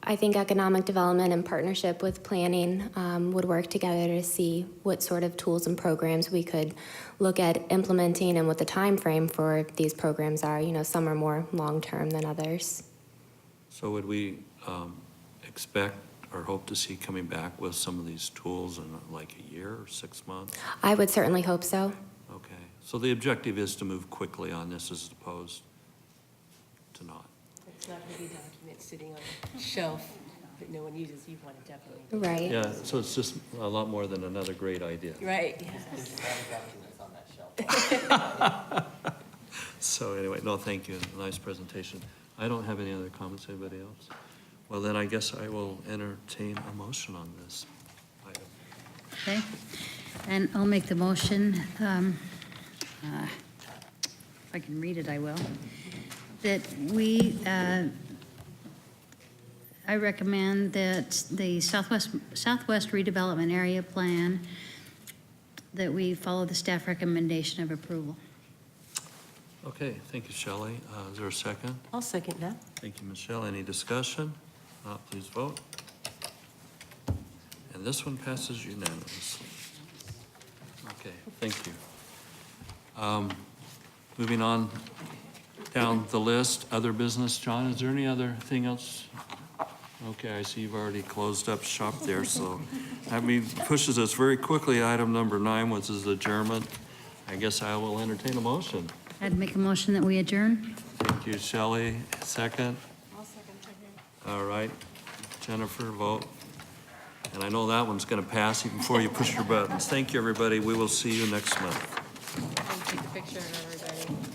I think economic development in partnership with planning would work together to see what sort of tools and programs we could look at implementing and what the time frame for these programs are. Some are more long-term than others. So would we expect or hope to see coming back with some of these tools in like a year or 6 months? I would certainly hope so. Okay. So the objective is to move quickly on this as opposed to not. It's not going to be a document sitting on a shelf that no one uses. You want to definitely. Right. Yeah, so it's just a lot more than another great idea. Right. So anyway, no, thank you. Nice presentation. I don't have any other comments. Anybody else? Well, then I guess I will entertain a motion on this item. Okay, and I'll make the motion. If I can read it, I will. That I recommend that the Southwest Redevelopment Area Plan, that we follow the staff recommendation of approval. Okay, thank you, Shelley. Is there a second? I'll second that. Thank you, Michelle. Any discussion? Not, please vote. And this one passes unanimously. Okay, thank you. Moving on down the list, other business. John, is there any other thing else? Okay, I see you've already closed up shop there, so that pushes us very quickly. Item number 9, which is adjournment. I guess I will entertain a motion. I'd make a motion that we adjourn. Thank you, Shelley. Second? I'll second. All right. Jennifer, vote. And I know that one's going to pass even before you push your buttons. Thank you, everybody. We will see you next month. I'll take a picture of everybody.